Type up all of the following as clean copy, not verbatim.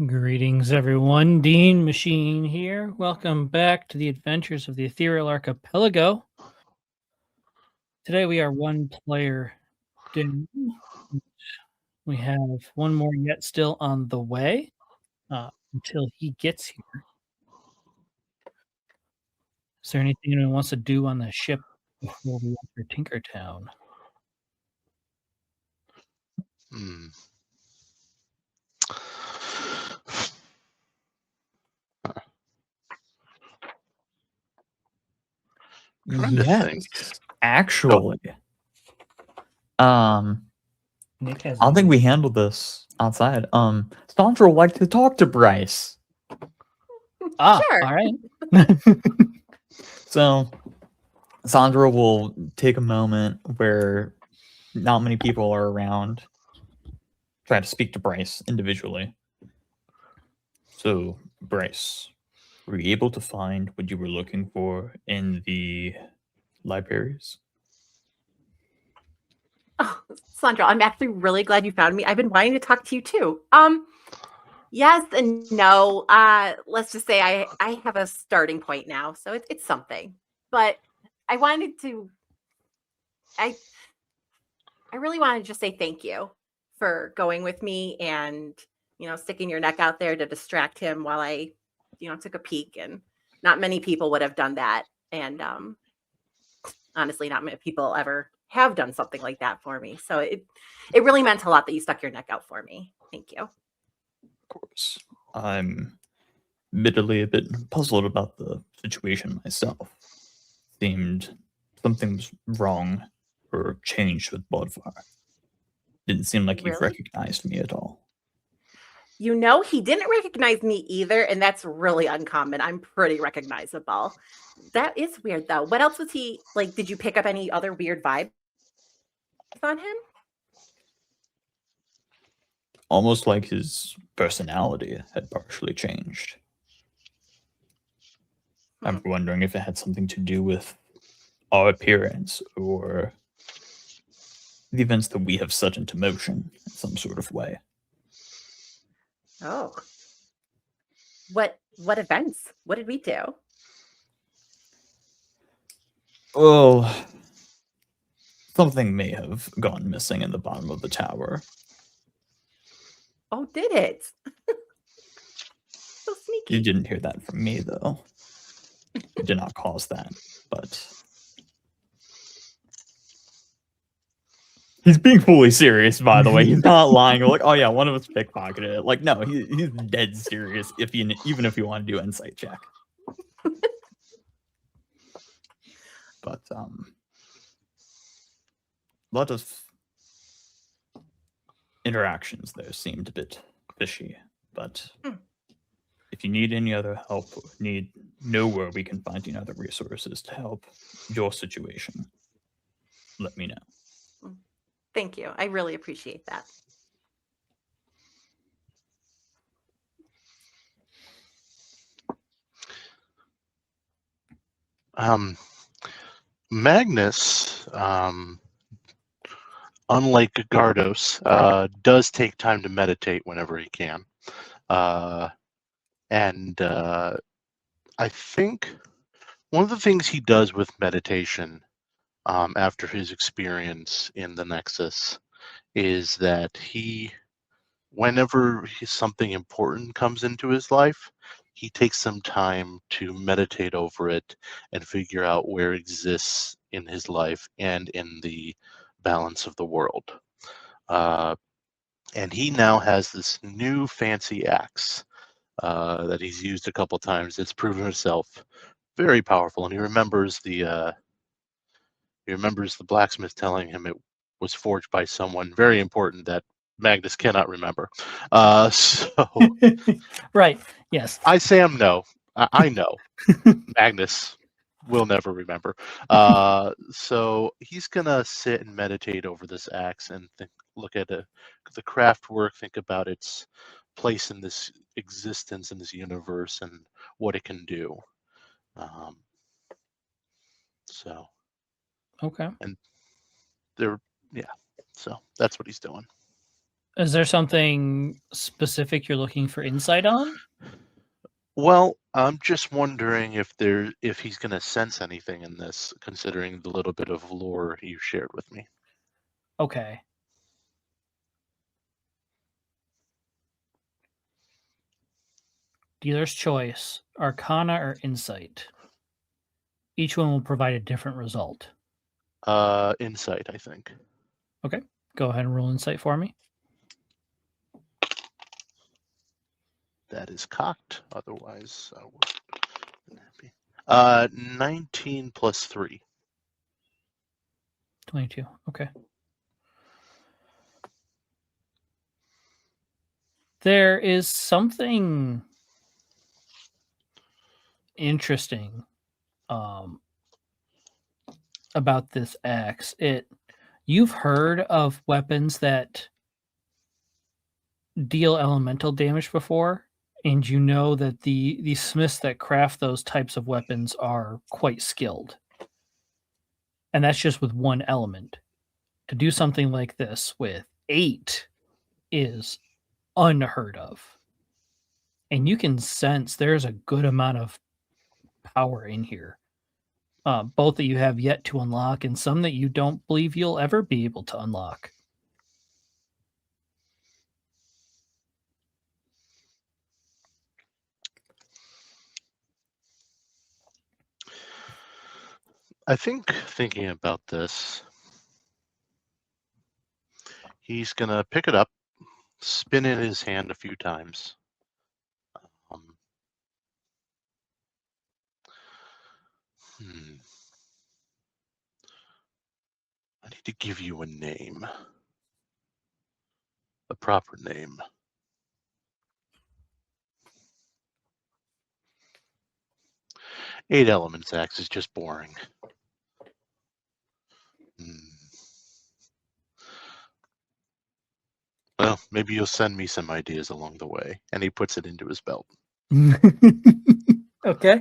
Greetings, everyone. Dean Machine here. Welcome back to the adventures of the Ethereal Archipelago. Today we are one player down. We have one more yet still on the way until he gets here. Is there anything anyone wants to do on the ship before we enter Tinkertown? Yes, actually. Nick has. I don't think we handled this outside. Sandra would like to talk to Bryce. Sure. All right. So Sandra will take a moment where not many people are around, try to speak to Bryce individually. So, Bryce, were you able to find what you were looking for in the libraries? Oh, Sandra, I'm actually really glad you found me. I've been wanting to talk to you too. Yes and no. Let's just say I have a starting point now, so it's something. But I wanted to I really wanted to just say thank you for going with me and sticking your neck out there to distract him while I took a peek. And not many people would have done that. And honestly, not many people ever have done something like that for me. So it really meant a lot that you stuck your neck out for me. Thank you. Of course. I'm admittedly a bit puzzled about the situation myself. Seemed something was wrong or changed with Bodvar. Didn't seem like he Really? recognized me at all. He didn't recognize me either, and that's really uncommon. I'm pretty recognizable. That is weird, though. What else was he like? Did you pick up any other weird vibes on him? Almost like his personality had partially changed. I'm wondering if it had something to do with our appearance or the events that we have set into motion in some sort of way. Oh. What events? What did we do? Well, something may have gone missing in the bottom of the tower. Oh, did it? So sneaky. You didn't hear that from me, though. You did not cause that, but he's being fully serious, by the way. He's not lying. Like, oh yeah, one of us pickpocketed it. Like, no, he's dead serious. Even if you want to do insight check, but a lot of interactions there seemed a bit fishy. But if you need any other help, or know where we can find any other resources to help your situation, let me know. Thank you. I really appreciate that. Magnus, unlike Gardos, does take time to meditate whenever he can. And I think one of the things he does with meditation after his experience in the Nexus is that whenever something important comes into his life, he takes some time to meditate over it and figure out where it exists in his life and in the balance of the world. And he now has this new fancy axe that he's used a couple times. It's proven itself very powerful, and he remembers the blacksmith telling him it was forged by someone very important that Magnus cannot remember. Right. Yes. I Sam know. I know. Magnus will never remember. So he's gonna sit and meditate over this axe and look at the craft work, think about its place in this existence, in this universe, and what it can do. So. Okay. And so that's what he's doing. Is there something specific you're looking for insight on? Well, I'm just wondering if he's going to sense anything in this, considering the little bit of lore you shared with me. Okay. Dealer's choice, Arcana or Insight. Each one will provide a different result. Insight, I think. Okay. Go ahead and roll Insight for me. That is cocked. Otherwise, I would. 19 plus 3. 22. Okay. There is something interesting about this axe. You've heard of weapons that deal elemental damage before, and you know that the smiths that craft those types of weapons are quite skilled. And that's just with one element. To do something like this with 8 is unheard of. And you can sense there's a good amount of power in here. Both that you have yet to unlock and some that you don't believe you'll ever be able to unlock. I think thinking about this, he's going to pick it up, spin it in his hand a few times. I need to give you a name. A proper name. Eight Elements Axe is just boring. Well, maybe you'll send me some ideas along the way. And he puts it into his belt. Okay.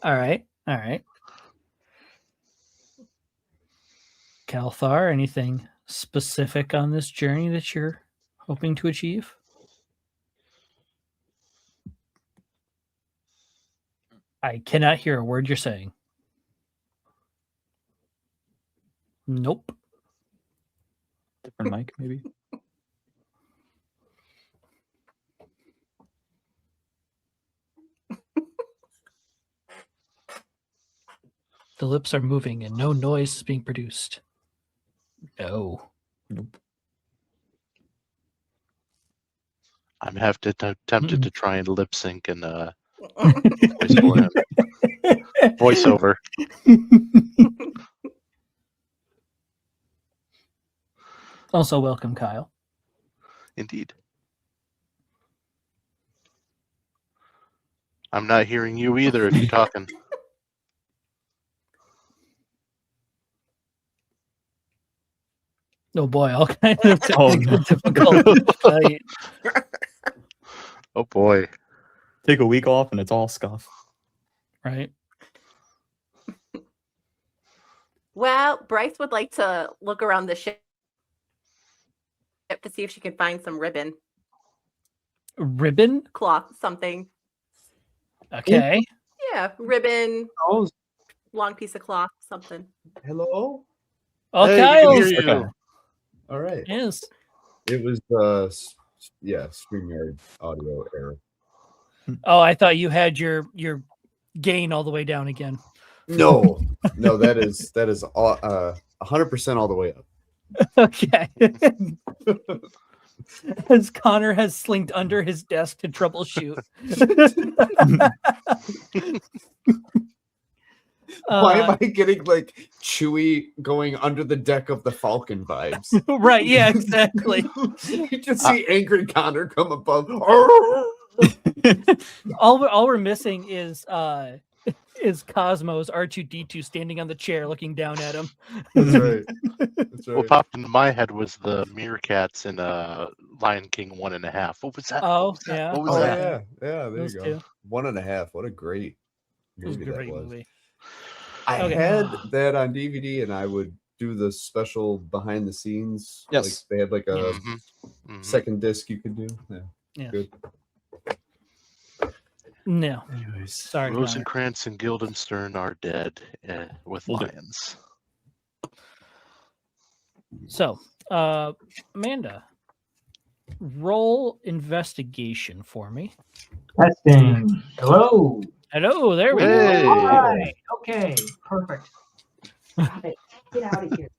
All right. All right. Kalthar, anything specific on this journey that you're hoping to achieve? I cannot hear a word you're saying. Nope. Different mic, maybe. The lips are moving and no noise is being produced. No. Nope. I'm tempted to try and lip sync and voice for him. Voiceover. Also, welcome, Kyle. Indeed. I'm not hearing you either if you're talking. Oh boy, all kinds of technical no. difficulties tonight. Oh boy. Take a week off and it's all scuff. Right. Well, Bryce would like to look around the ship to see if she can find some ribbon, Ribbon? cloth, something. Okay. Yeah, ribbon, Oh, long piece of cloth, something. hello. Oh, Hey, we can Kyle's. hear you. Okay. All right. Yes. It was StreamYard audio error. Oh, I thought you had your gain all the way down again. No, that is 100% all the way up. Okay. As Connor has slinked under his desk to troubleshoot. Why am I getting like Chewie going under the deck of the Falcon vibes? Right, yeah, exactly. You just see angry Connor come above. All we're missing is Cosmo's R2D2 standing on the chair looking down at him. That's right. That's right. What popped into my head was the meerkats in Lion King 1.5. What was that? Oh, What was that? yeah. What was Oh that? yeah, there Those you go. two. 1.5. What a great It was a movie that great was. movie. I Okay. had that on DVD, and I would do the special behind the scenes? Yes. Like they had like a second disc you could do. Yeah. Yeah. Good. No. Anyways, Sorry, Connor. Rosencrantz and Guildenstern are dead with Will do. lions. So, Amanda, roll investigation for me. Testing. Hello. Hello, there we Hey. go. All right. Okay. Perfect. Got it. Get out of here.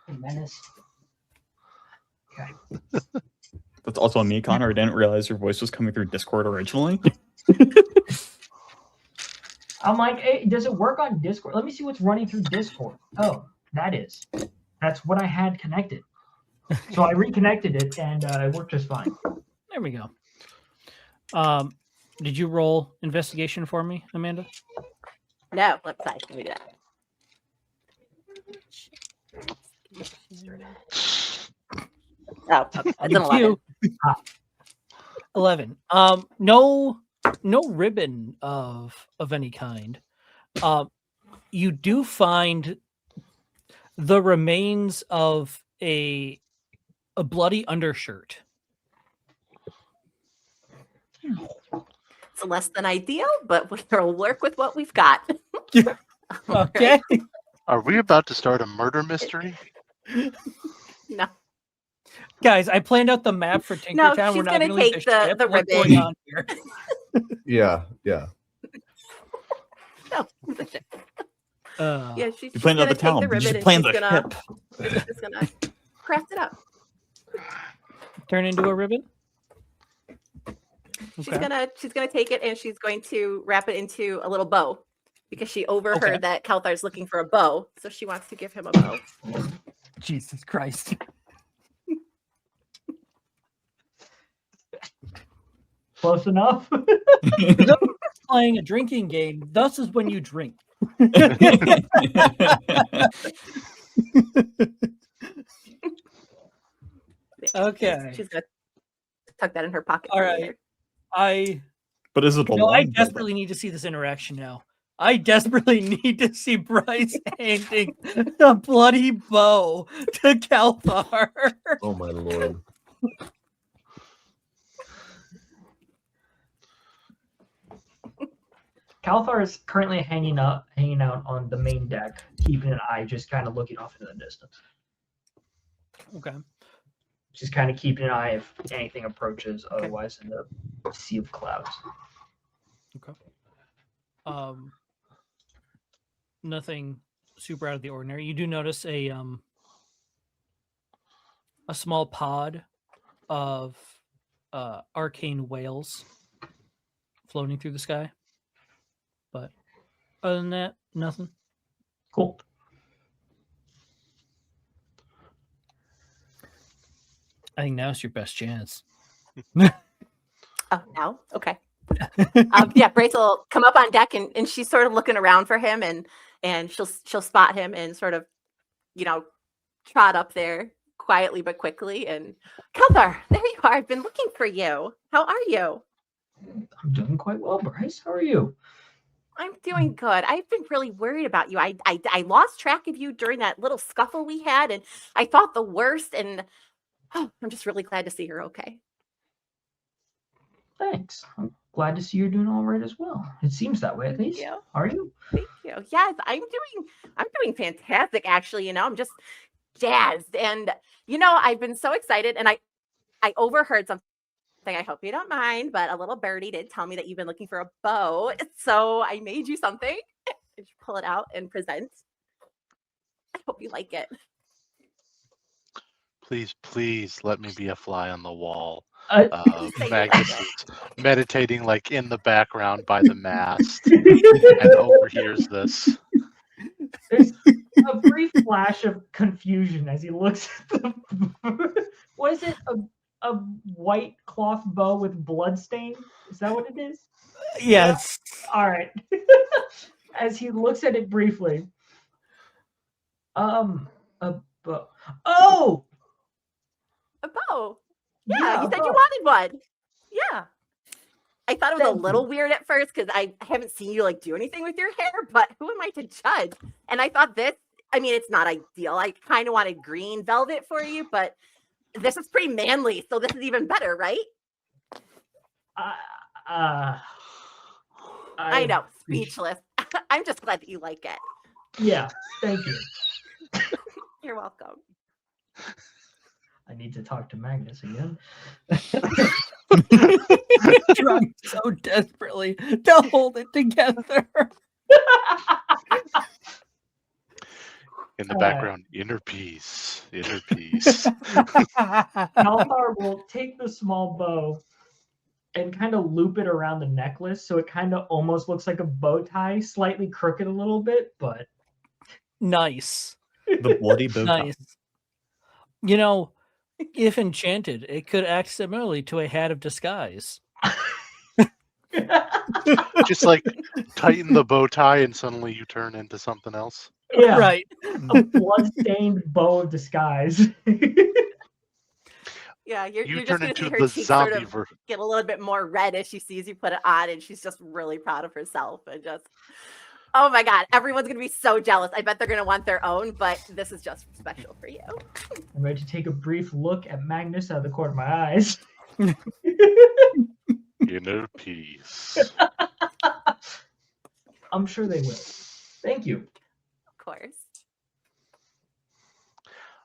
You menace. Okay. That's also me, Connor. I didn't realize your voice was coming through Discord originally. I'm like, hey, does it work on Discord? Let me see what's running through Discord. Oh, that's what I had connected. So I reconnected it and it worked just fine. There we go. Did you roll investigation for me, Amanda? No, let's see. Let me do that. Oh, okay. It's an 11. 11. No ribbon of any kind. You do find the remains of a bloody undershirt. It's less than ideal, but we'll work with what we've got. Okay. Are we about to start a murder mystery? No. Guys, I planned out the map for No, Tinkertown. she's We're not gonna gonna leave take ship. the What's ribbon. going on here? yeah, yeah. No. Yeah, she's You planned out gonna the town. take the You should ribbon plan and the she's gonna, ship. she's gonna craft it up. Turn into a ribbon? She's Okay. gonna take it and she's going to wrap it into a little bow because she overheard Okay. that Kalthar's looking for a bow, so she wants to give him a bow. Jesus Christ. Close enough. Playing a drinking game, thus is when you drink. Okay. She's gonna tuck that in her pocket. All for right. later. But is it a I long desperately need to see this interaction now. I desperately need to see Bryce handing a bloody bow to Kalthar. Oh my lord. Kalthar is currently hanging out on the main deck, keeping an eye, just kind of looking off into the distance. Okay. Just kind of keeping an eye if anything approaches. Otherwise, in the sea of clouds. Okay. Nothing super out of the ordinary. You do notice a small pod of arcane whales floating through the sky. But other than that, nothing. Cool. I think now's your best chance. Oh, now? Okay. Yeah, Brace will come up on deck and she's sort of looking around for him and she'll spot him and sort of, trot up there quietly but quickly and Kalthar, there you are. I've been looking for you. How are you? I'm doing quite well, Bryce. How are you? I'm doing good. I've been really worried about you. I lost track of you during that little scuffle we had and I thought the worst and I'm just really glad to see her okay. Thanks. I'm glad to see you're doing all right as well. It seems that way, at least. you. Are you? Thank you. Yes, I'm doing fantastic actually, I'm just jazzed and I've been so excited and I overheard something. I hope you don't mind, but a little birdie did tell me that you've been looking for a bow. So I made you something. You pull it out and present. I hope you like it. Please let me be a fly on the wall. Say you like Magnus it. is meditating like in the background by the mast and overhears this. There's a brief flash of confusion as he looks at the. Was it a white cloth bow with blood stain? Is that what it is? Yes. All right. As he looks at it briefly. A bow. Oh! A bow. Yeah, you a said bow. you wanted one. Yeah. I thought it was Thank a little weird at first because I haven't seen you do anything with your hair, but who am I to judge? And I thought this I mean, it's not ideal. I kind of wanted green velvet for you, but this is pretty manly, so this is even better, right? I know, speechless. I'm just glad that you like it. Yeah, thank you. You're welcome. I need to talk to Magnus again. Trying so desperately to hold it together. In the background, inner peace, inner peace. Kalthar will take the small bow and kind of loop it around the necklace so it kind of almost looks like a bow tie, slightly crooked a little bit, but Nice. The bloody bow tie. Nice. You know, if enchanted, it could act similarly to a hat of disguise. Just like tighten the bow tie and suddenly you turn into something else. yeah, Right. a blood-stained bow of disguise. Yeah, you're You just turn going to see into her the cheeks sort zombie of version. get a little bit more red as she sees you put it on, and she's just really proud of herself. And just, oh my God, everyone's going to be so jealous. I bet they're going to want their own, but this is just special for you. I'm ready to take a brief look at Magnus out of the corner of my eyes. Inner peace. I'm sure they will. Thank you. Of course.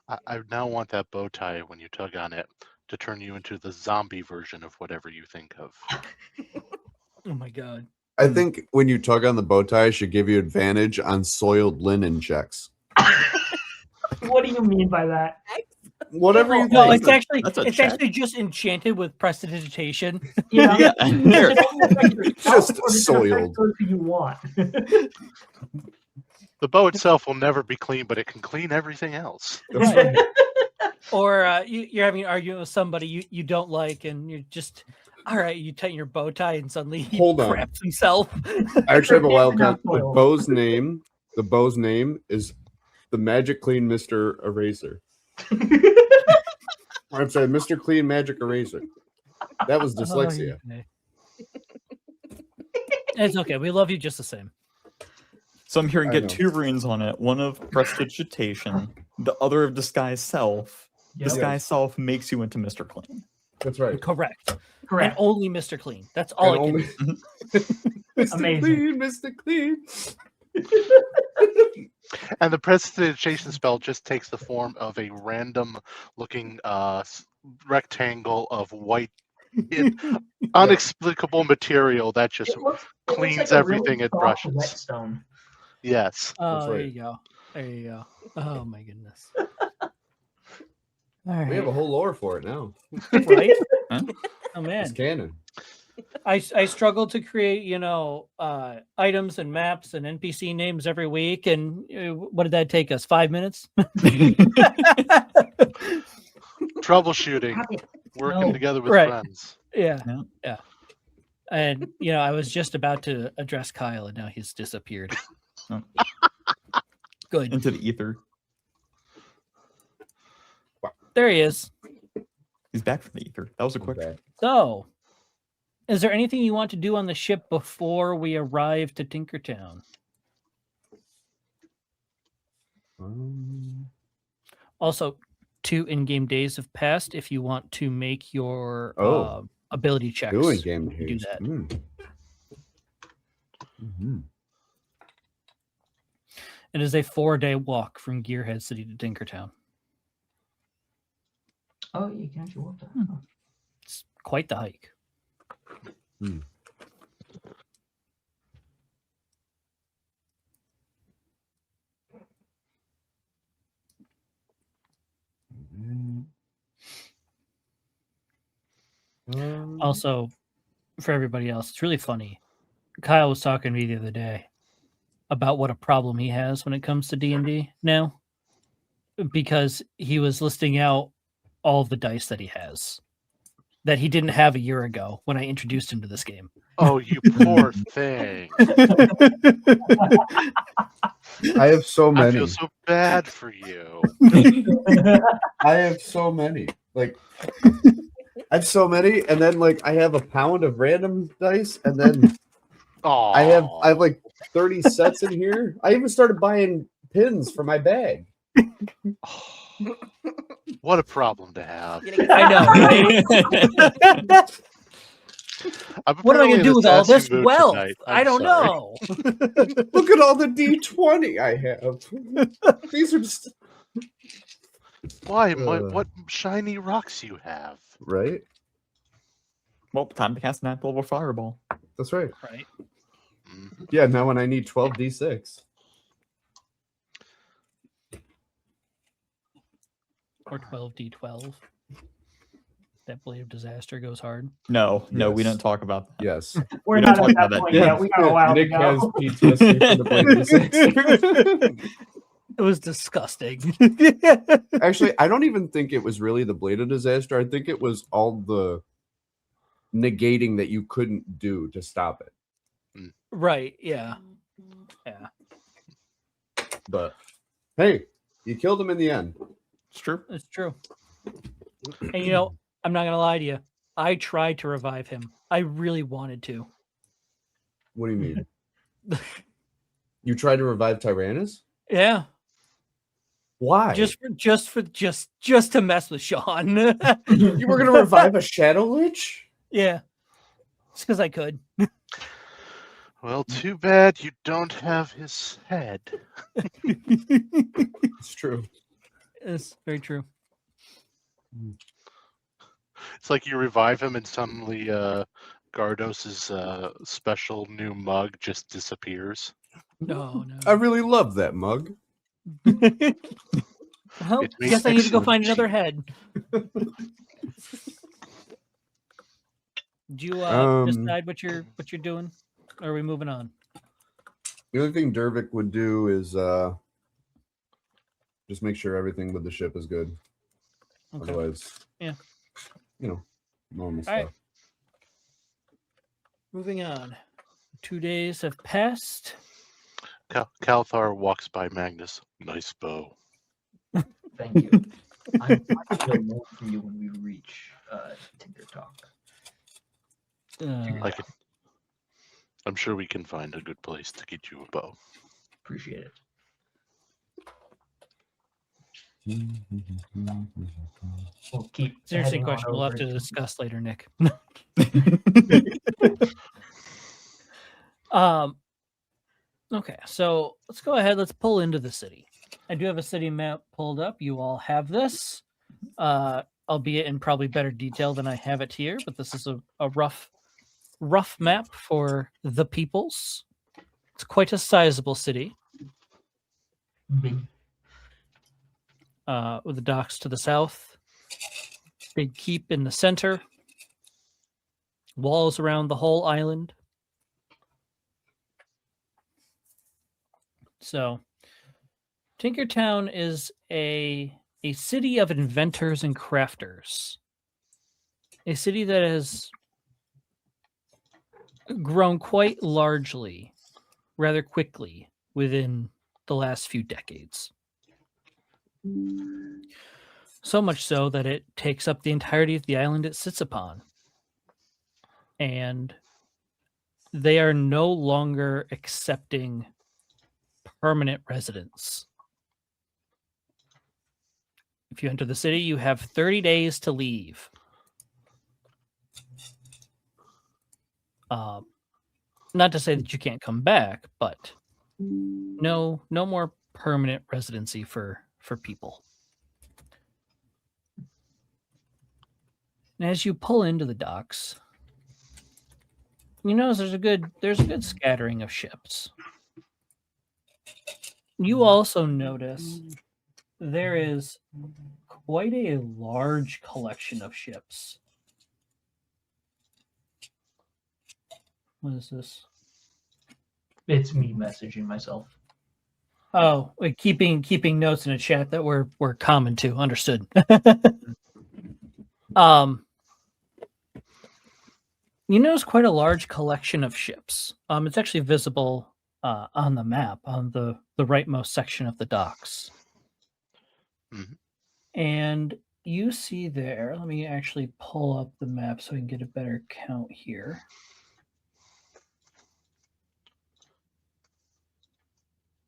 I now want that bow tie when you tug on it to turn you into the zombie version of whatever you think of. Oh my God. I think when you tug on the bow tie, it should give you advantage on soiled linen checks. What do you mean by that? Whatever you No, think. it's actually just enchanted with prestidigitation. Yeah. Here. Just soiled. Who you want? The bow itself will never be clean, but it can clean everything else. That's right. Or you're having an argument with somebody you don't like, and you're just, all right, you tighten your bow tie, and suddenly he Hold on. craps himself. I actually have a wild card. Not The bow's name is the Magic Clean Mr. Eraser. Or I'm sorry, Mr. Clean Magic Eraser. That was dyslexia. Oh, okay. It's okay. We love you just the same. So I'm hearing I get know. 2 runes on it. One of prestidigitation, the other of disguise self. Yep. Disguise self makes you into Mr. Clean. That's right. Correct. And Correct. only Mr. Clean. That's all I can do. Mr. Amazing. Clean, Mr. Clean. And the prestidigitation spell just takes the form of a random looking rectangle of white unexplicable material that just It looks cleans like a everything really it soft brushes. whetstone. Yes. Oh, there right. you go. There you go. Oh my goodness. All right. We have a whole lore for it now. Right? Huh? Oh It's man. canon. I struggle to create, items and maps and NPC names every week. And what did that take us? 5 minutes? Troubleshooting, working No. together with Right. friends. Yeah. Yeah. Yeah. And, I was just about to address Kyle and now he's disappeared. Oh. Good. Into the ether. There he is. He's back from the ether. That was a quick. Okay. So, is there anything you want to do on the ship before we arrive to Tinkertown? Also, 2 in-game days have passed if you want to make your ability checks. Doing game you do days. that. Mhm. It is a 4-day walk from Gearhead City to Tinkertown. Oh, you can actually walk that. Oh. It's quite the hike. Also, for everybody else, it's really funny. Kyle was talking to me the other day about what a problem he has when it comes to D&D now, because he was listing out all of the dice that he has that he didn't have a year ago when I introduced him to this game. Oh, you poor thing. I have so I many. feel so bad for you. I have so many. Like, I have so many, and then I have a pound of random dice, and then Oh, I have like 30 sets in here. I even started buying pins for my bag. What a problem to have. I know, right? I'm What am I going to apparently do in with all this assassin mood wealth? tonight. I I'm don't sorry. know. Look at all the D20 I have. These are just Why? What shiny rocks you have? right. Well, time to cast an act level fireball. That's right. Right. Mhm. Yeah, now when I need 12d6. Or 12d12. That blade of disaster goes hard. No, we Yes. don't talk about that. Yes. We're We not don't at talk that about point that yet. We got a while to Nick has go. PTSD from the blade d6. It was disgusting. Actually, I don't even think it was really the blade of disaster. I think it was all the negating that you couldn't do to stop it. Right, yeah. Yeah, But hey, you killed him in the end. It's true. it's true. And you know, I'm not going to lie to you. I tried to revive him. I really wanted to. What do you mean? You tried to revive Tyrannus? Yeah. Why? Just to mess with Sean. You were gonna revive a Shadow Lich? Yeah. It's because I could. Well, too bad you don't have his head. It's true. It's very true. It's like you revive him and suddenly Gardos's special new mug just disappears. No, I no. really love that mug. Well, It I guess makes I need to go excellent find another tea. head. Did you decide what you're doing? Or are we moving on? The only thing Dervik would do is just make sure everything with the ship is good. Okay. Otherwise, Yeah. You know, normal All stuff. right. Moving on. 2 days have passed. Calthar walks by Magnus. Nice bow. Thank you. I'm going to know for you when we reach Tinkertown. I'm sure we can find a good place to get you a bow. Appreciate it. We'll keep. It's an interesting heading on question. We'll have over to to- discuss later, Nick. Okay, so let's go ahead. Let's pull into the city. I do have a city map pulled up. You all have this, albeit in probably better detail than I have it here. But this is a rough map for the peoples. It's quite a sizable city. Big. With the docks to the south, big keep in the center, walls around the whole island. So, Tinkertown is a city of inventors and crafters. A city that has grown quite largely, rather quickly, within the last few decades. So much so that it takes up the entirety of the island it sits upon. And they are no longer accepting permanent residents. If you enter the city, you have 30 days to leave. Not to say that you can't come back, but no more permanent residency for people. And as you pull into the docks, you notice there's a good scattering of ships. You also notice there is quite a large collection of ships. What is this? It's me messaging myself. Oh, like keeping notes in a chat that we're common to. Understood. You notice quite a large collection of ships. It's actually visible on the map on the rightmost section of the docks. Mm-hmm. And you see there, let me actually pull up the map so I can get a better count here.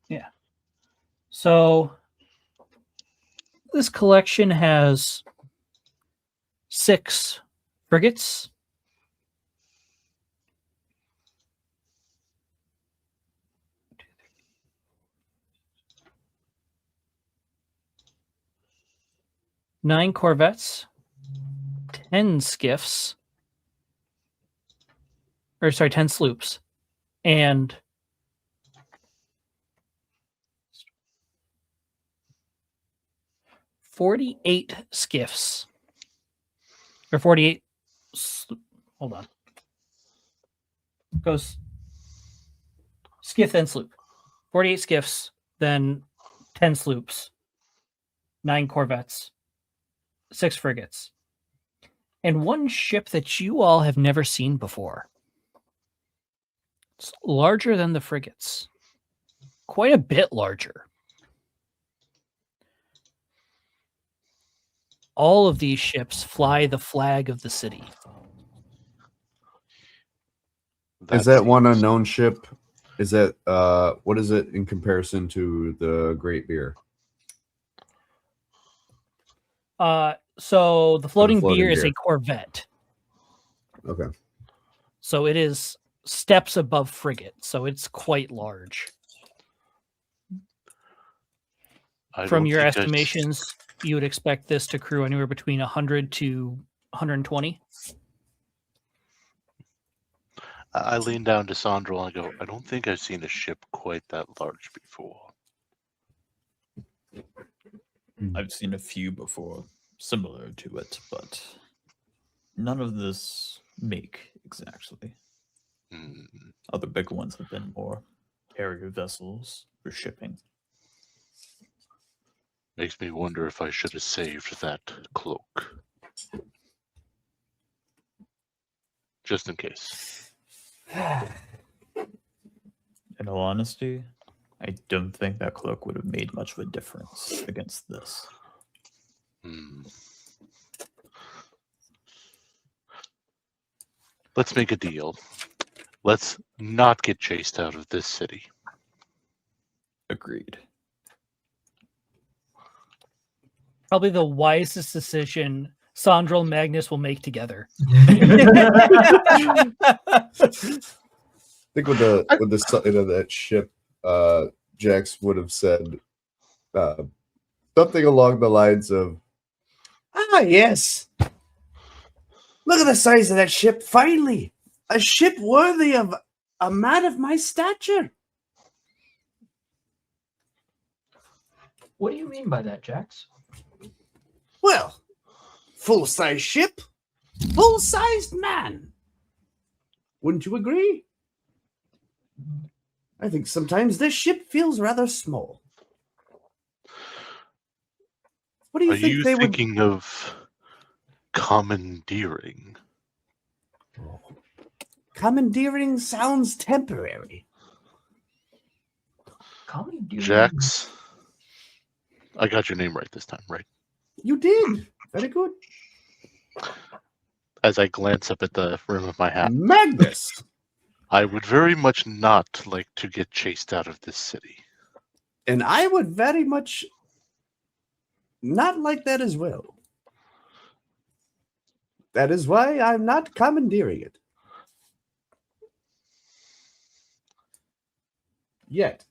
Yeah. So this collection has 6 frigates, 9 corvettes, 10 skiffs, 10 sloops, and 48 skiffs. Or 48. Hold on. Goes skiff, then sloop. 48 skiffs, then 10 sloops, 9 corvettes, 6 frigates, and 1 ship that you all have never seen before. It's larger than the frigates. Quite a bit larger. All of these ships fly the flag of the city. Is that one unknown ship? Is that what is it in comparison to the Great Beer? So the floating beer is beer. a corvette. Okay. So it is steps above frigate. So it's quite large. From your estimations, you would expect this to crew anywhere between 100 to 120. I lean down to Sandra and I go, I don't think I've seen a ship quite that large before. I've seen a few before, similar to it, but none of this make exactly. Other big ones have been more carrier vessels for shipping. Makes me wonder if I should have saved that cloak. Just in case. In all honesty, I don't think that cloak would have made much of a difference against this. Let's make a deal. Let's not get chased out of this city. Agreed. Probably the wisest decision Sandra and Magnus will make together. I think with the sight of that ship, Jax would have said something along the lines of, "Ah, yes. Look at the size of that ship. Finally, a ship worthy of a man of my stature." What do you mean by that, Jax? Well, full-size ship, full-sized man. Wouldn't you agree? I think sometimes this ship feels rather small. What do you Are think you they would... thinking of commandeering? Commandeering sounds temporary. Commandeering? Jax? I got your name right this time, right? You did. Very good. As I glance up at the rim of my hat. Magnus! I would very much not like to get chased out of this city. And I would very much not like that as well. That is why I'm not commandeering it. Yet.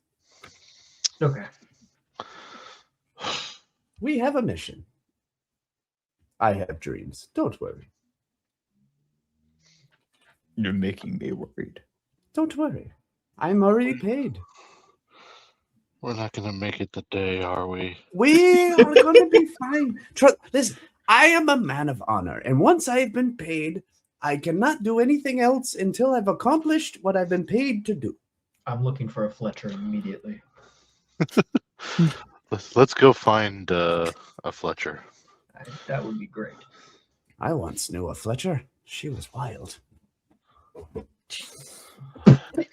Okay. We have a mission. I have dreams. Don't worry. You're making me worried. Don't worry. I'm already paid. We're not going to make it today, are we? We are going to be fine. Listen, I am a man of honor, and once I've been paid, I cannot do anything else until I've accomplished what I've been paid to do. I'm looking for a Fletcher immediately. Let's go find a Fletcher. That would be great. I once knew a Fletcher. She was wild.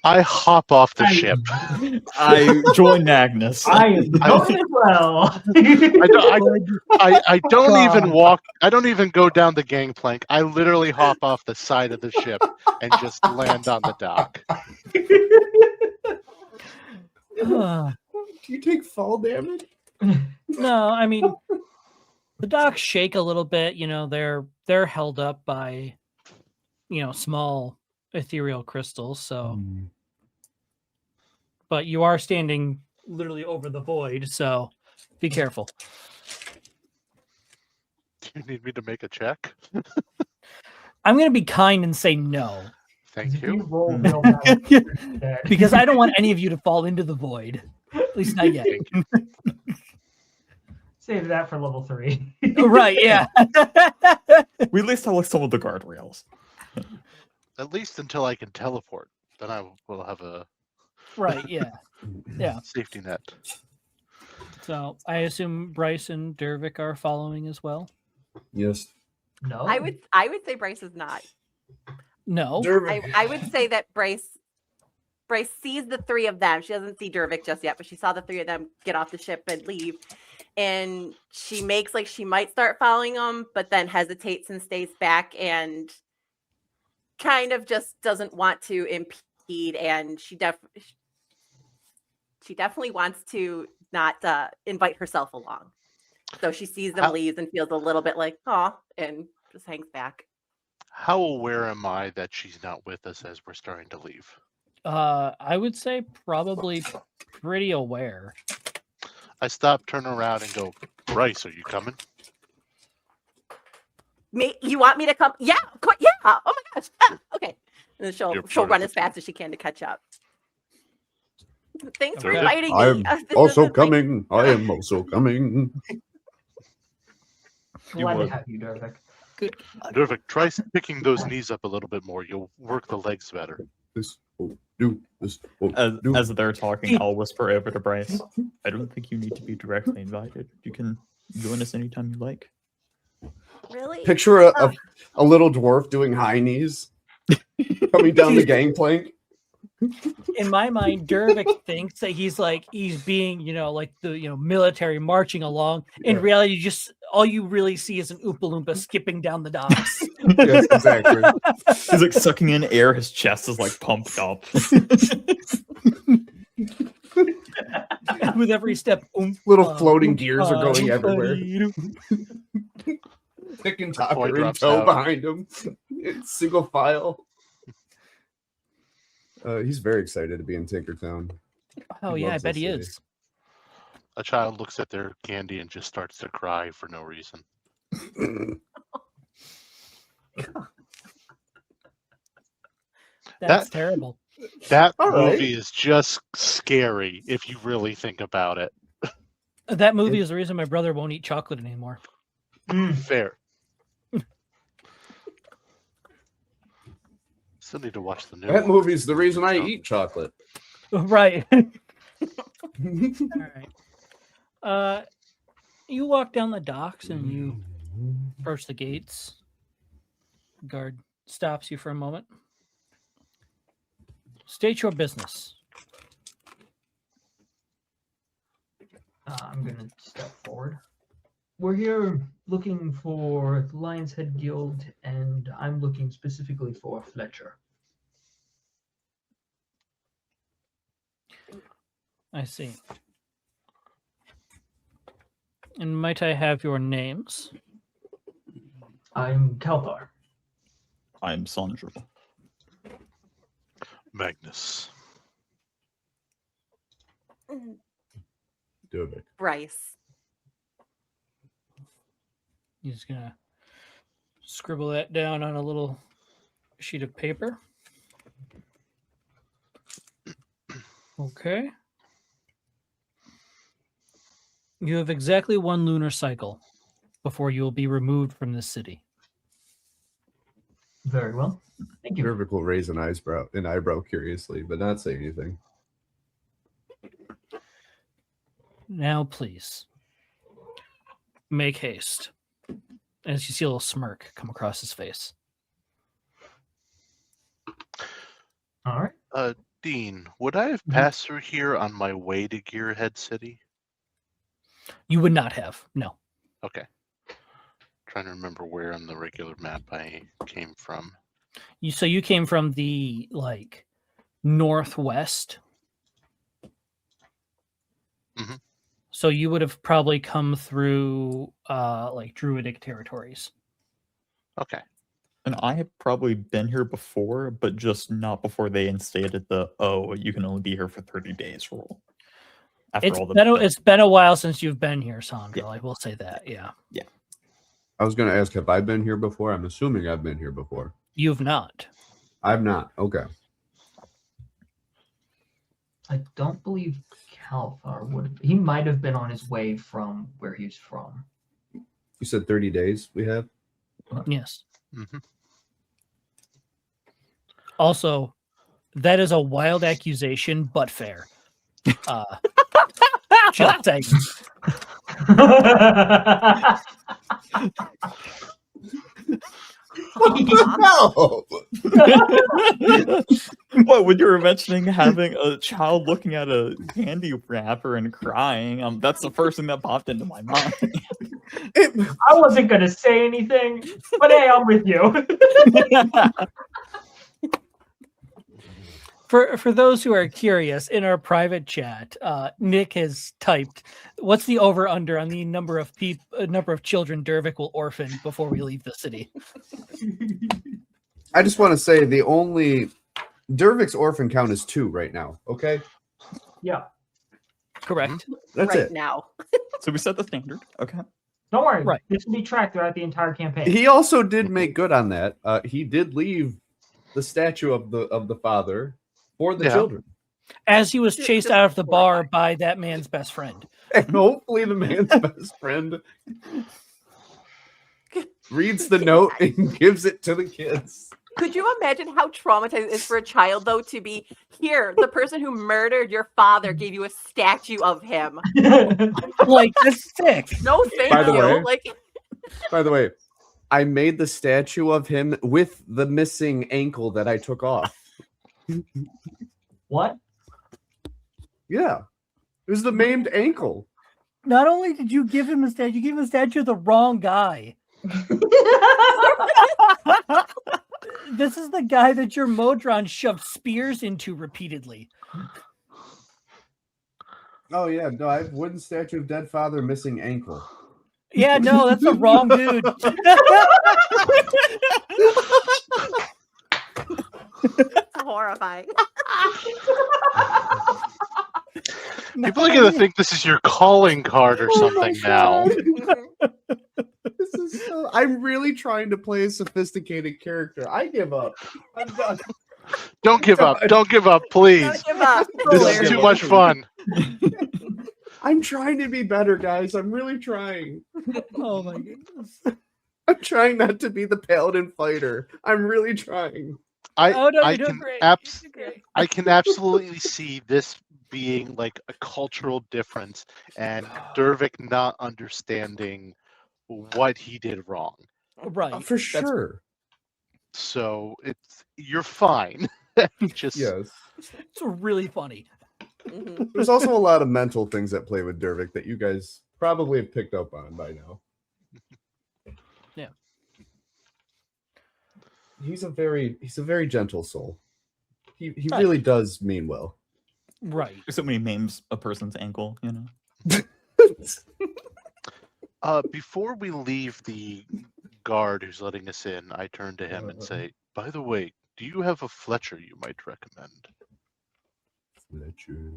I hop off the ship. I join Magnus. I am going as well. I don't even walk. I don't even go down the gangplank. I literally hop off the side of the ship and just land on the dock. Do you take fall damage? No, I mean the docks shake a little bit. They're held up by small ethereal crystals. So, but you are standing literally over the void, so be careful. Do you need me to make a check? I'm going to be kind and say no. Thank If you you. roll real bad, you're dead. Because I don't want any of you to fall into the void. At least not yet. Thank you. Save that for level 3. Right, yeah. We at least have like some of the guardrails. At least until I can teleport. Then I will have a Right, yeah. Yeah. safety net. So I assume Bryce and Dervik are following as well. Yes. No. I would say Bryce is not. No. I would say that Bryce sees the three of them. She doesn't see Dervik just yet, but she saw the three of them get off the ship and leave. And she makes like she might start following them, but then hesitates and stays back and kind of just doesn't want to impede. And she definitely wants to not invite herself along. So she sees them leave and feels a little bit like, oh, and just hangs back. How aware am I that she's not with us as we're starting to leave? I would say probably pretty aware. I stop, turn around, and go, Bryce, are you coming? You want me to come? Yeah, yeah. Oh my gosh. Ah, okay. And then she'll run as fast as she can to catch up. Thanks for Okay. inviting I me. am This also isn't my- coming. I am also coming. Glad to would. have you, Dervik. Good. Perfect. Try picking those knees up a little bit more. You'll work the legs better. This will do. This will do. As they're talking, I'll whisper over to Bryce. I don't think you need to be directly invited. You can join us anytime you like. Really? Picture a little dwarf doing high knees coming down the gangplank. In my mind, Dervik thinks that he's being, like the military marching along. In Yeah. reality, just all you really see is an Oompa Loompa skipping down the docks. Yes, exactly. He's like sucking in air. His chest is like pumped up. With every step, Little floating gears are going everywhere. Pick and Boy Tucker and drops toe out. behind him. It's single file. He's very excited to be in Tinkertown. Oh He yeah, I loves bet this he city. is. A child looks at their candy and just starts to cry for no reason. That's terrible. That All right. movie is just scary if you really think about it. That movie is the reason my brother won't eat chocolate anymore. Fair. Still need to watch the new That one. movie's the reason I eat chocolate. Right. All right. You walk down the docks and you approach the gates. Guard stops you for a moment. State your business. I'm going to step forward. We're here looking for the Lion's Head Guild, and I'm looking specifically for Fletcher. I see. And might I have your names? I'm Kalthar. I'm Sandra. Magnus. Dervik. Bryce. He's gonna scribble that down on a little sheet of paper. Okay. You have exactly one lunar cycle before you will be removed from this city. Very well. Thank you. Dervik will raise an eyebrow curiously, but not say anything. Now, please, make haste. As you see a little smirk come across his face. All right. Dean, would I have passed through here on my way to Gearhead City? You would not have, no. Okay. Trying to remember where on the regular map I came from. So you came from the northwest, Mhm. So you would have probably come through like druidic territories. Okay. And I have probably been here before, but just not before they instated the you can only be here for 30 days rule. After It's been a while since you've been here, Sandra. Yeah. I will say that. Yeah. I was going to ask, have I been here before? I'm assuming I've been here before. You've not. I've not. Okay. I don't believe Calfar would. He might have been on his way from where he's from. You said 30 days we have? Yes. Mhm. Also, that is a wild accusation, but fair. Just saying. No. What, when you were mentioning having a child looking at a candy wrapper and crying, that's the first thing that popped into my mind. I wasn't gonna say anything, but hey, I'm with you. For those who are curious, in our private chat, Nick has typed, "What's the over under on the number of children Dervik will orphan before we leave the city?" I just want to say the only Dervik's orphan count is 2 right now. Okay, Yeah, Correct. that's right it. now. So we set the standard. Okay. don't worry. Right. This will be tracked throughout the entire campaign. He also did make good on that. He did leave the statue of the father for the Yeah. children, As he was Just- chased just out of the bar horrifying. by that man's best friend. and hopefully the man's best friend reads the note and gives it to the kids. Could you imagine how traumatizing it is for a child, though, to be here? The person who murdered your father gave you a statue of him. Like, that's sick. No, thank By the you. way- Like, By the way, I made the statue of him with the missing ankle that I took off. What? Yeah, it was the maimed ankle. Not only did you give him a statue, you gave him a statue of the wrong guy. This is the guy that your Modron shoved spears into repeatedly. Oh yeah, no, I have wooden statue of dead father, missing ankle. Yeah, no, that's the wrong dude. it's horrifying. People are gonna think this is your calling card or something now. This is so, I'm really trying to play a sophisticated character. I give up. I'm done. Don't give up. Don't give up, please. Don't give up. This is Hilarious. too much fun. I'm trying to be better, guys. I'm really trying. Oh my goodness. I'm trying not to be the paladin fighter. I'm really trying. Oh no, I you're doing can great. abs- You're doing great. I can absolutely see this being like a cultural difference and Dervik not understanding what he did wrong. Right. For sure. So you're fine. Just Yes. It's really funny. Mhm. There's also a lot of mental things at play with Dervik that you guys probably have picked up on by now. Yeah. He's a very gentle soul. He Right. really does mean well. Right. Except when he maims a person's ankle, you know. before we leave the guard who's letting us in, I turn to him and say, "By the way, do you have a Fletcher you might recommend?" Fletcher.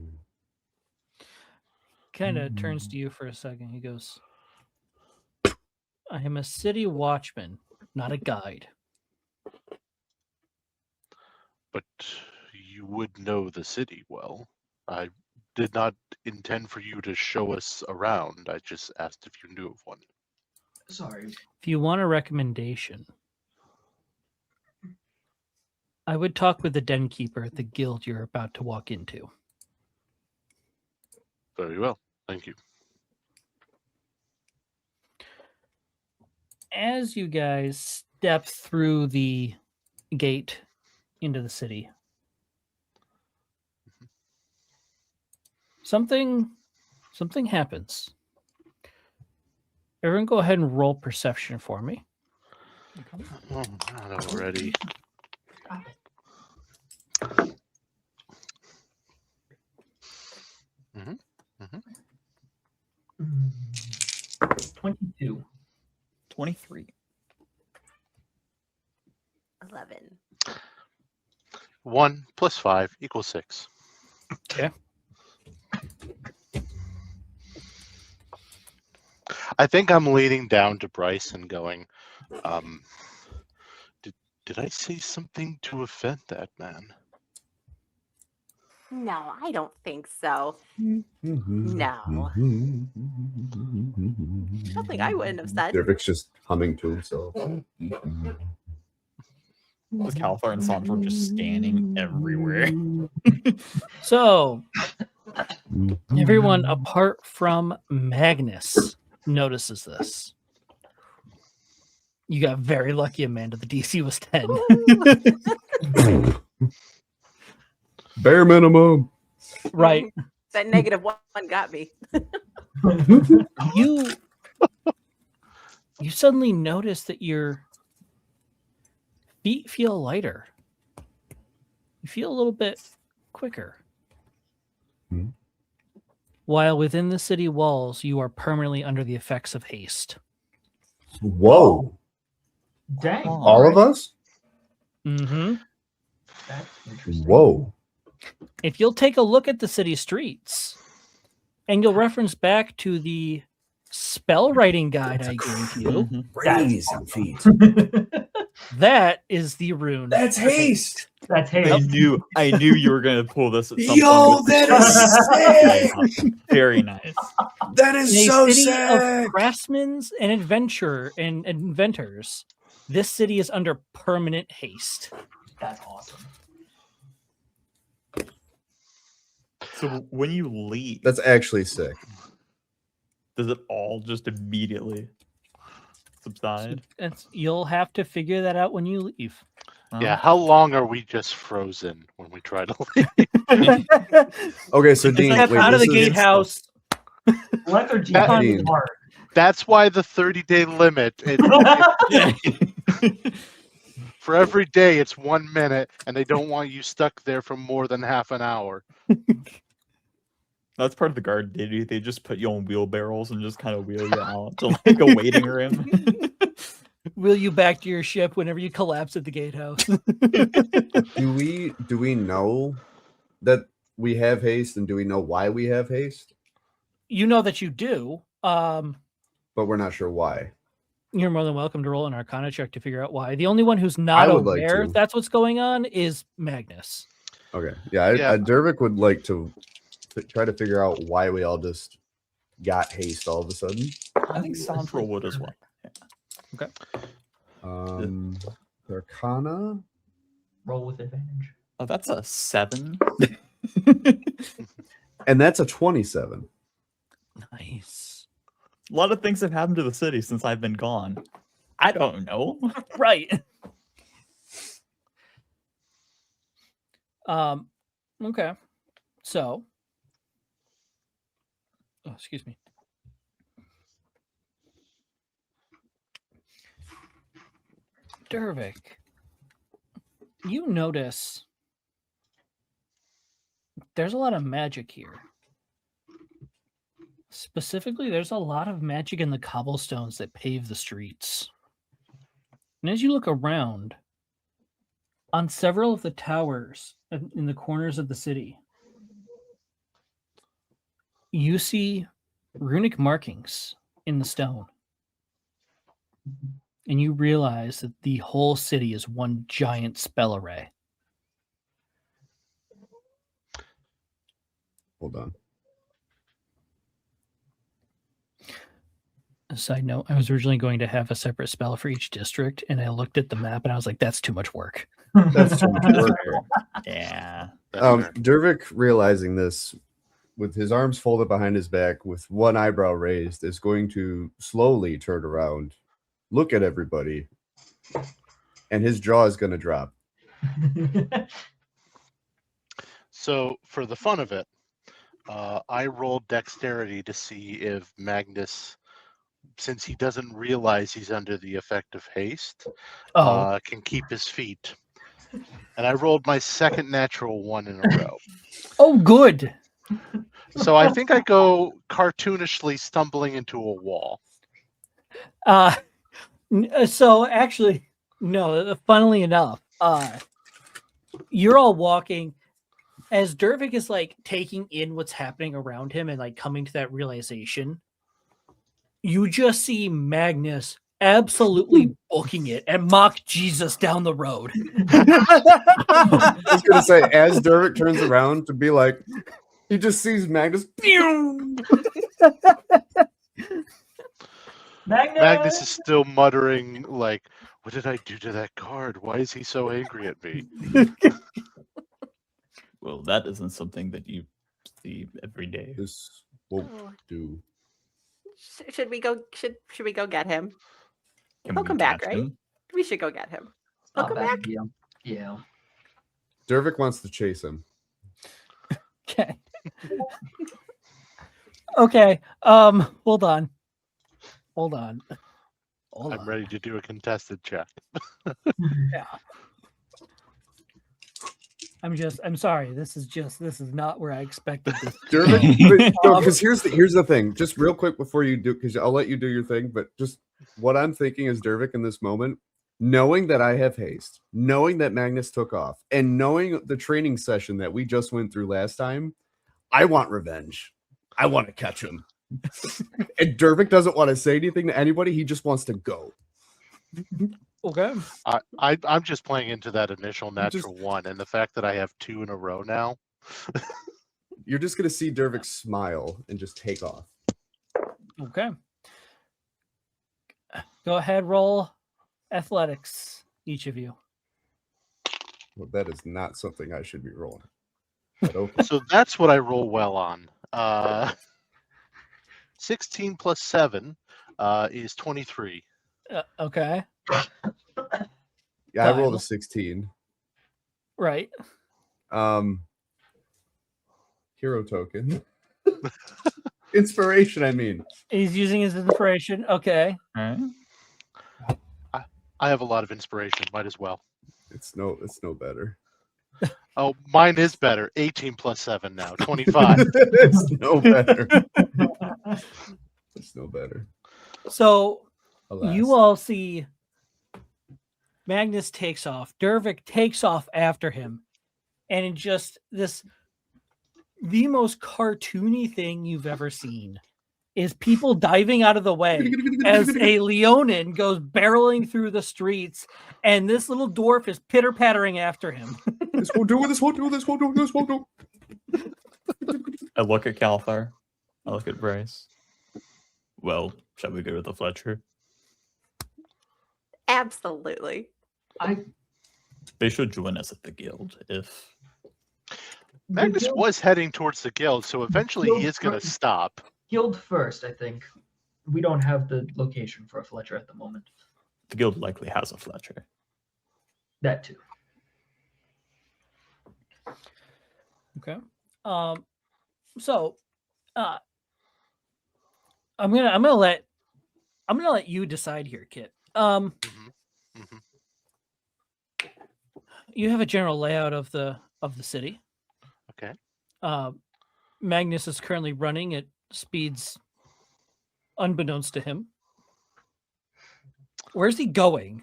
Kind of turns to you for a second. He goes, "I am a city watchman, not a guide." But you would know the city well. I did not intend for you to show us around. I just asked if you knew of one. Sorry. If you want a recommendation, I would talk with the den keeper at the guild you're about to walk into. Very well. Thank you. As you guys step through the gate into the city, something happens. Everyone go ahead and roll perception for me. Oh, not already. 22. 23. 11. 1 + 5 = 6. Okay. I think I'm leaning down to Bryce and going, did I say something to offend that man? No, I don't think so. No. Something I wouldn't have said. Dervik's just humming to himself. With Calthar and Sandra just scanning everywhere. So, everyone apart from Magnus notices this. You got very lucky, Amanda. The DC was 10. Bare minimum. Right. That -1 got me. You suddenly notice that your feet feel lighter. You feel a little bit quicker. Hmm. While within the city walls, you are permanently under the effects of haste. Whoa. Dang. All of us? Mm-hmm. That's interesting. Whoa. If you'll take a look at the city streets, and you'll reference back to the spell writing guide I gave you, Crazy feet. that is the rune. That's haste. That's I haste. knew you were gonna pull this at some Yo, point. that is sick. Very nice. That is In a so city of sick. craftsmen and adventure and inventors, this city is under permanent haste. That's awesome. So when you leave, That's actually sick. does it all just immediately subside? You'll have to figure that out when you leave. Yeah, how long are we just frozen when we try to leave? Okay, so Dean, Step wait, out of the this is- gatehouse. Lethargy That- on Dean. hard. That's why the 30-day limit. For every day, it's 1 minute, and they don't want you stuck there for more than half an hour. That's part of the guard duty. They just put you on wheelbarrows and just kind of wheel you out to like a waiting room. Wheel you back to your ship whenever you collapse at the gatehouse. Do we know that we have haste, and do we know why we have haste? You know that you do. But we're not sure why. You're more than welcome to roll an Arcana check to figure out why. The only one who's not would like aware to. that's what's going on is Magnus. Okay. Yeah, Yeah. Dervik would like to try to figure out why we all just got haste all of a sudden. I think Sandra would as well. Arcana. Roll with advantage. Oh, that's a 7. And that's a 27. Nice. A lot of things have happened to the city since I've been gone. I don't know. Right. Okay. So, excuse me. Dervik, you notice there's a lot of magic here. Specifically, there's a lot of magic in the cobblestones that pave the streets. And as you look around, on several of the towers in the corners of the city, you see runic markings in the stone. And you realize that the whole city is one giant spell array. Hold on. A side note, I was originally going to have a separate spell for each district, and I looked at the map and I was like, that's too much work. That's too much work. Yeah. That's fair. Dervik, realizing this, with his arms folded behind his back, with one eyebrow raised, is going to slowly turn around, look at everybody, and his jaw is going to drop. So, for the fun of it, I rolled dexterity to see if Magnus, since he doesn't realize he's under the effect of haste, can keep his feet. And I rolled my second natural 1 in a row. Oh, good. So I think I go cartoonishly stumbling into a wall. So actually, no. Funnily enough, you're all walking as Dervik is like taking in what's happening around him and like coming to that realization. You just see Magnus absolutely booking it and mock Jesus down the road. I was gonna say, as Dervick turns around to be like, he just sees Magnus. Magnus is still muttering like, "What did I do to that guard? Why is he so angry at me?" Well, that isn't something that you see every day. This won't do. Should we go? Should we go get him? Can He'll we come back, catch right? him? We should go get him. He'll Not come bad back. idea. Yeah. Dervick wants to chase him. Okay. Okay. Hold on. Hold on. Hold I'm on. ready to do a contested check. Yeah. I'm sorry. This is not where I expected this. Dervick, no, because here's the thing. Just real quick before you do, because I'll let you do your thing. But just what I'm thinking is Dervick in this moment, knowing that I have haste, knowing that Magnus took off, and knowing the training session that we just went through last time, I want revenge. I want to catch him. And Dervick doesn't want to say anything to anybody. He just wants to go. Okay. I'm just playing into that initial natural one, and the fact that I have 2 in a row now. You're just gonna see Dervick smile and just take off. Okay. Go ahead, roll athletics, each of you. Well, that is not something I should be rolling. But okay. So that's what I roll well on. 16 plus 7 is 23. Okay. Yeah, I rolled a 16. Right. Hero token. Inspiration, I mean. He's using his inspiration. Okay. All right. I have a lot of inspiration. Might as well. It's no better. Oh, mine is better. 18 plus 7 now. 25. It's no better. It's no better. So Alas. you all see Magnus takes off. Dervik takes off after him. And in just the most cartoony thing you've ever seen is people diving out of the way as a Leonin goes barreling through the streets, and this little dwarf is pitter-pattering after him. This won't do, this won't do, this won't do, this won't do. I look at Calthar. I look at Bryce. Well, shall we go to the Fletcher? Absolutely. They should join us at the guild if... Magnus was heading towards the guild, so eventually he is going to stop. Guild first, I think. We don't have the location for a Fletcher at the moment. The guild likely has a Fletcher. That too. Okay. So I'm gonna let you decide here, Kit. You have a general layout of the city. Okay. Magnus is currently running at speeds unbeknownst to him. Where's he going?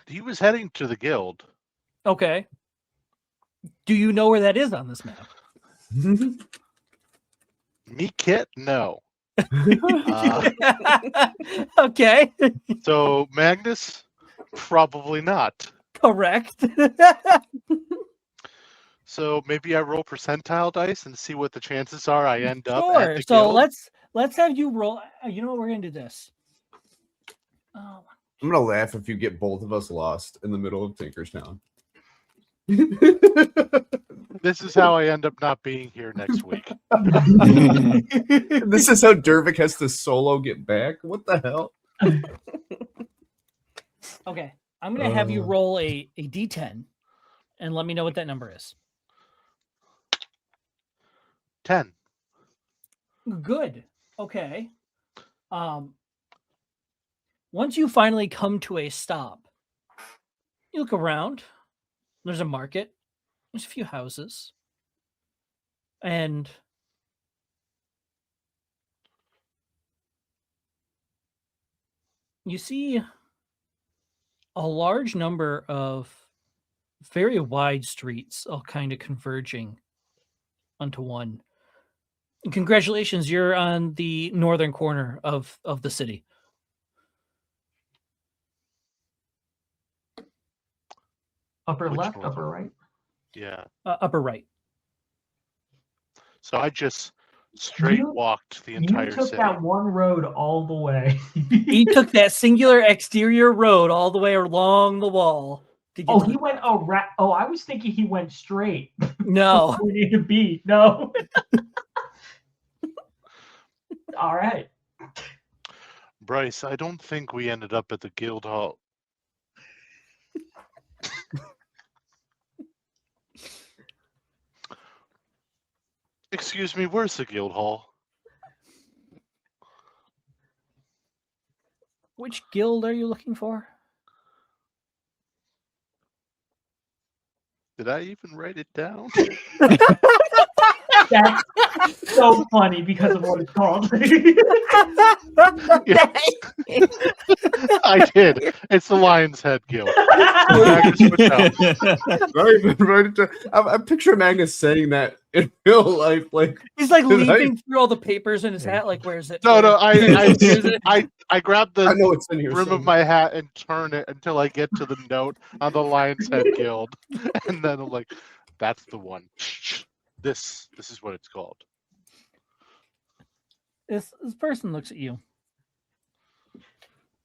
He was heading to the guild. Okay. Do you know where that is on this map? Me, Kit? No. Okay. So Magnus? Probably not. Correct. So maybe I roll percentile dice and see what the chances are I end up at Sure. the So guild. let's have you roll. You know what? We're gonna do this. Oh, I'm gonna laugh if you get both of us lost in the middle of Tinkertown. This is how I end up not being here next week. This is how Dervick has to solo get back. What the hell? okay. I'm gonna have you roll a d10 and let me know what that number is. 10. Good. Okay. Once you finally come to a stop, you look around. There's a market. There's a few houses. And you see a large number of very wide streets all kind of converging onto one. Congratulations, you're on the northern corner of the city. Upper Which left, one? upper right. Yeah. Upper right. So I just straight You- walked the You entire took city. that one road all the way. He took that singular exterior road all the way along the wall to get Oh, to he the went around. Oh, I was thinking he went straight. No. We need to be. No. All right. Bryce, I don't think we ended up at the guild hall. Excuse me, where's the guild hall? Which guild are you looking for? Did I even write it down? That's so funny because of what it's called. I did. It's the Lion's Head Guild. I'm picturing Magnus saying that in real life, like He's like Did I- leaping through all the papers in his hat, like, where's it? No, Where's it? I grabbed I the know it's in here. rim of somewhere. my hat and turn it until I get to the note on the Lion's Head Guild, and then I'm like, "That's the one. This is what it's called." This person looks at you.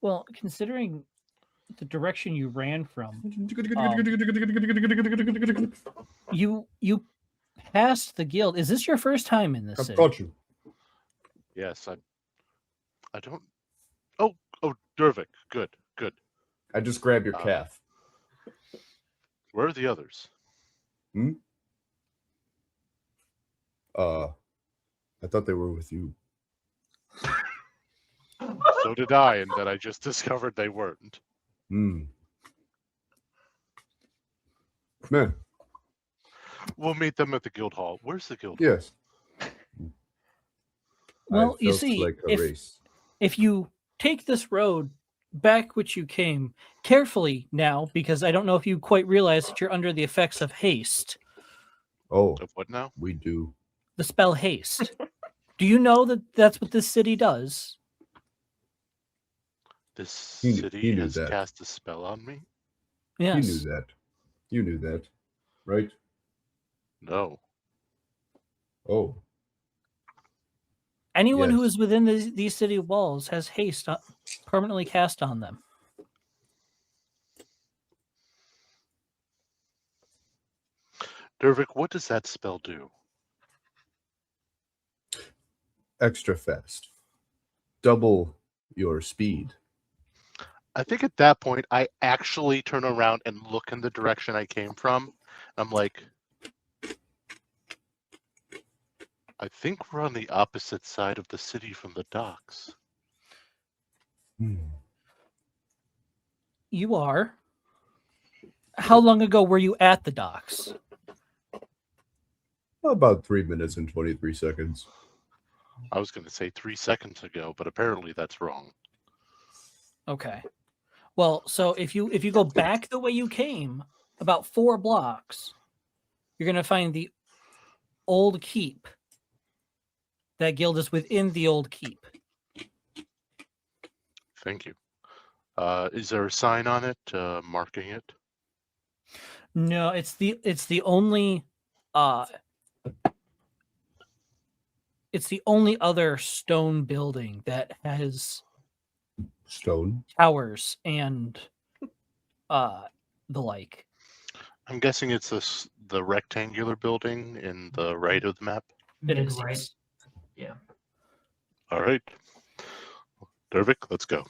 Well, considering the direction you ran from, you passed the guild. Is this your first time in this I've city? got you. Yes, I don't. Oh, Dervik. Good. I just grab your Uh, calf. Where are the others? I thought they were with you. So did I, and then I just discovered they weren't. Man, We'll meet them at the guild hall. Where's the guild? yes. Well, I you felt see, like a race. if you take this road back which you came carefully now, because I don't know if you quite realize that you're under the effects of haste, Oh, Of what now? we do. the spell haste. Do you know that that's what this city does? This He city knew has that. cast a spell on me? Yes. You knew that. You knew that, right? No. Oh, Anyone who Yes. is within these city walls has haste permanently cast on them. Dervik, what does that spell do? extra fast. Double your speed. I think at that point, I actually turn around and look in the direction I came from. I'm like, I think we're on the opposite side of the city from the docks. You are. How long ago were you at the docks? About 3 minutes and 23 seconds. I was going to say 3 seconds ago, but apparently that's wrong. Okay. Well, so if you go back the way you came, about 4 blocks, you're going to find the old keep. That guild is within the old keep. Thank you. Is there a sign on it marking it? No, it's the only it's the only other stone building that has Stone. towers and the like. I'm guessing it's the rectangular building in the right of the map. It is, right. yes. Yeah. All right. Dervik, let's go.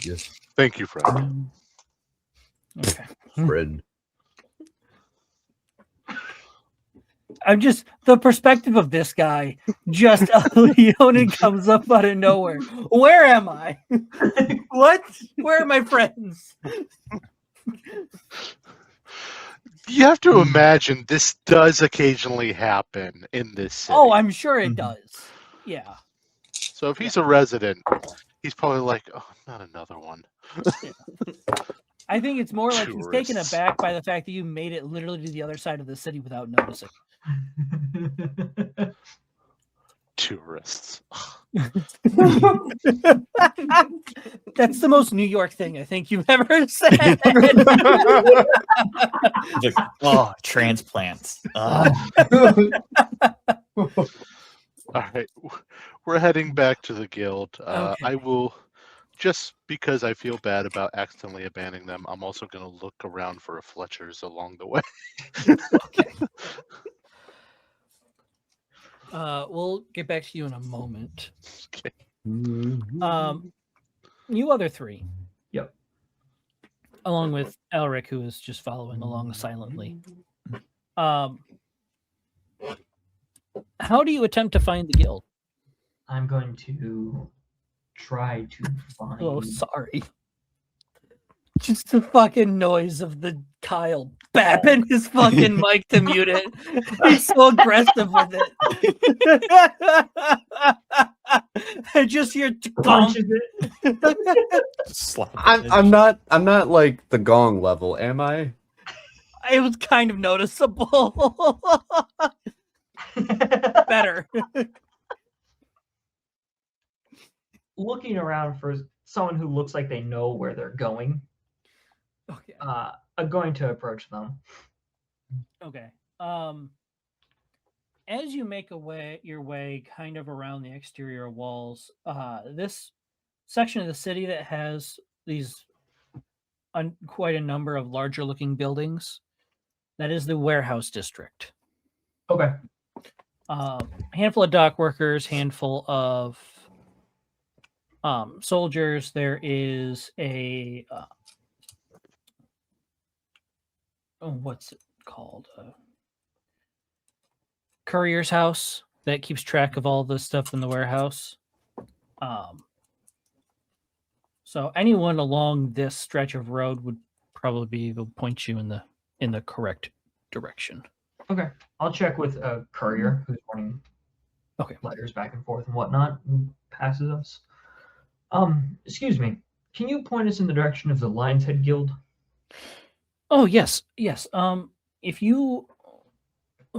Yes, Thank you, friend. Okay. friend. I'm just the perspective of this guy. Just Leonin comes up out of nowhere. Where am I? What? Where are my friends? You have to imagine this does occasionally happen in this city. Oh, I'm sure it does. Yeah. So if he's a resident, He's probably like, oh, not another one. I think it's more like he's taken Tourists. aback by the fact that you made it literally to the other side of the city without noticing. Tourists. That's the most New York thing I think you've ever said. Like, oh, transplants. All right, we're heading back to the guild. Okay. I will, just because I feel bad about accidentally abandoning them, I'm also going to look around for a Fletcher's along the way. Okay. We'll get back to you in a moment. Okay. You other three. Yep. Along with Elric, who is just following along silently. How do you attempt to find the guild? I'm going to try to find. Oh, sorry. Just the fucking noise of the Kyle bapping his fucking mic to mute it. He's so aggressive with it. I just hear Punches it. Slap I'm not like the gong level, am I? It was kind of noticeable. Better. Looking around for someone who looks like they know where they're going. Okay. I'm going to approach them. Okay. As you make your way kind of around the exterior walls, this section of the city that has these quite a number of larger looking buildings, that is the warehouse district. Okay. Handful of dock workers, handful of soldiers. There is a what's it called? Courier's house that keeps track of all the stuff in the warehouse. So anyone along this stretch of road would probably be able to point you in the correct direction. Okay. I'll check with a courier who's running letters back and forth and whatnot, who passes us. Excuse me. Can you point us in the direction of the Lion's Head Guild? Oh, yes. If you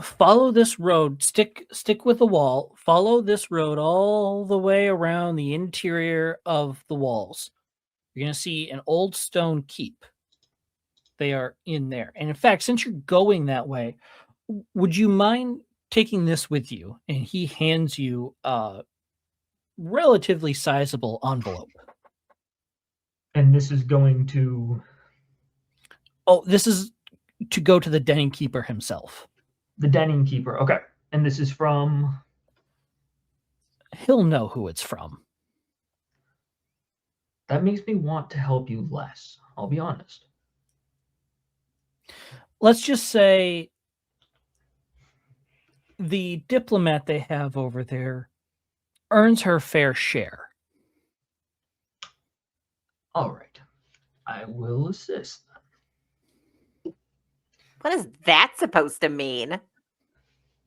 follow this road, stick with the wall, follow this road all the way around the interior of the walls, you're going to see an old stone keep. They are in there. And in fact, since you're going that way, would you mind taking this with you? And he hands you a relatively sizable envelope. And this is going to... Oh, this is to go to the Denning Keeper himself. The Denning Keeper. Okay. And this is from... He'll know who it's from. That makes me want to help you less. I'll be honest. Let's just say the diplomat they have over there earns her fair share. All right. I will assist them. What is that supposed to mean?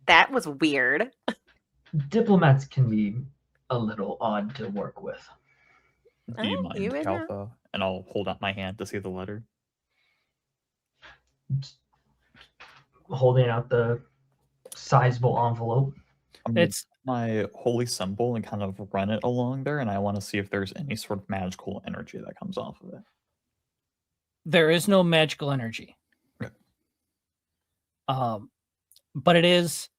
That was weird. Diplomats can be a little odd to work with. Do you Oh, mind, you would know. Kalfa? And I'll hold out my hand to see the letter. Holding out the sizable envelope. I'm gonna It's my holy symbol and kind of run it along there, and I want to see if there's any sort of magical energy that comes off of it. there is no magical energy. Okay. But it is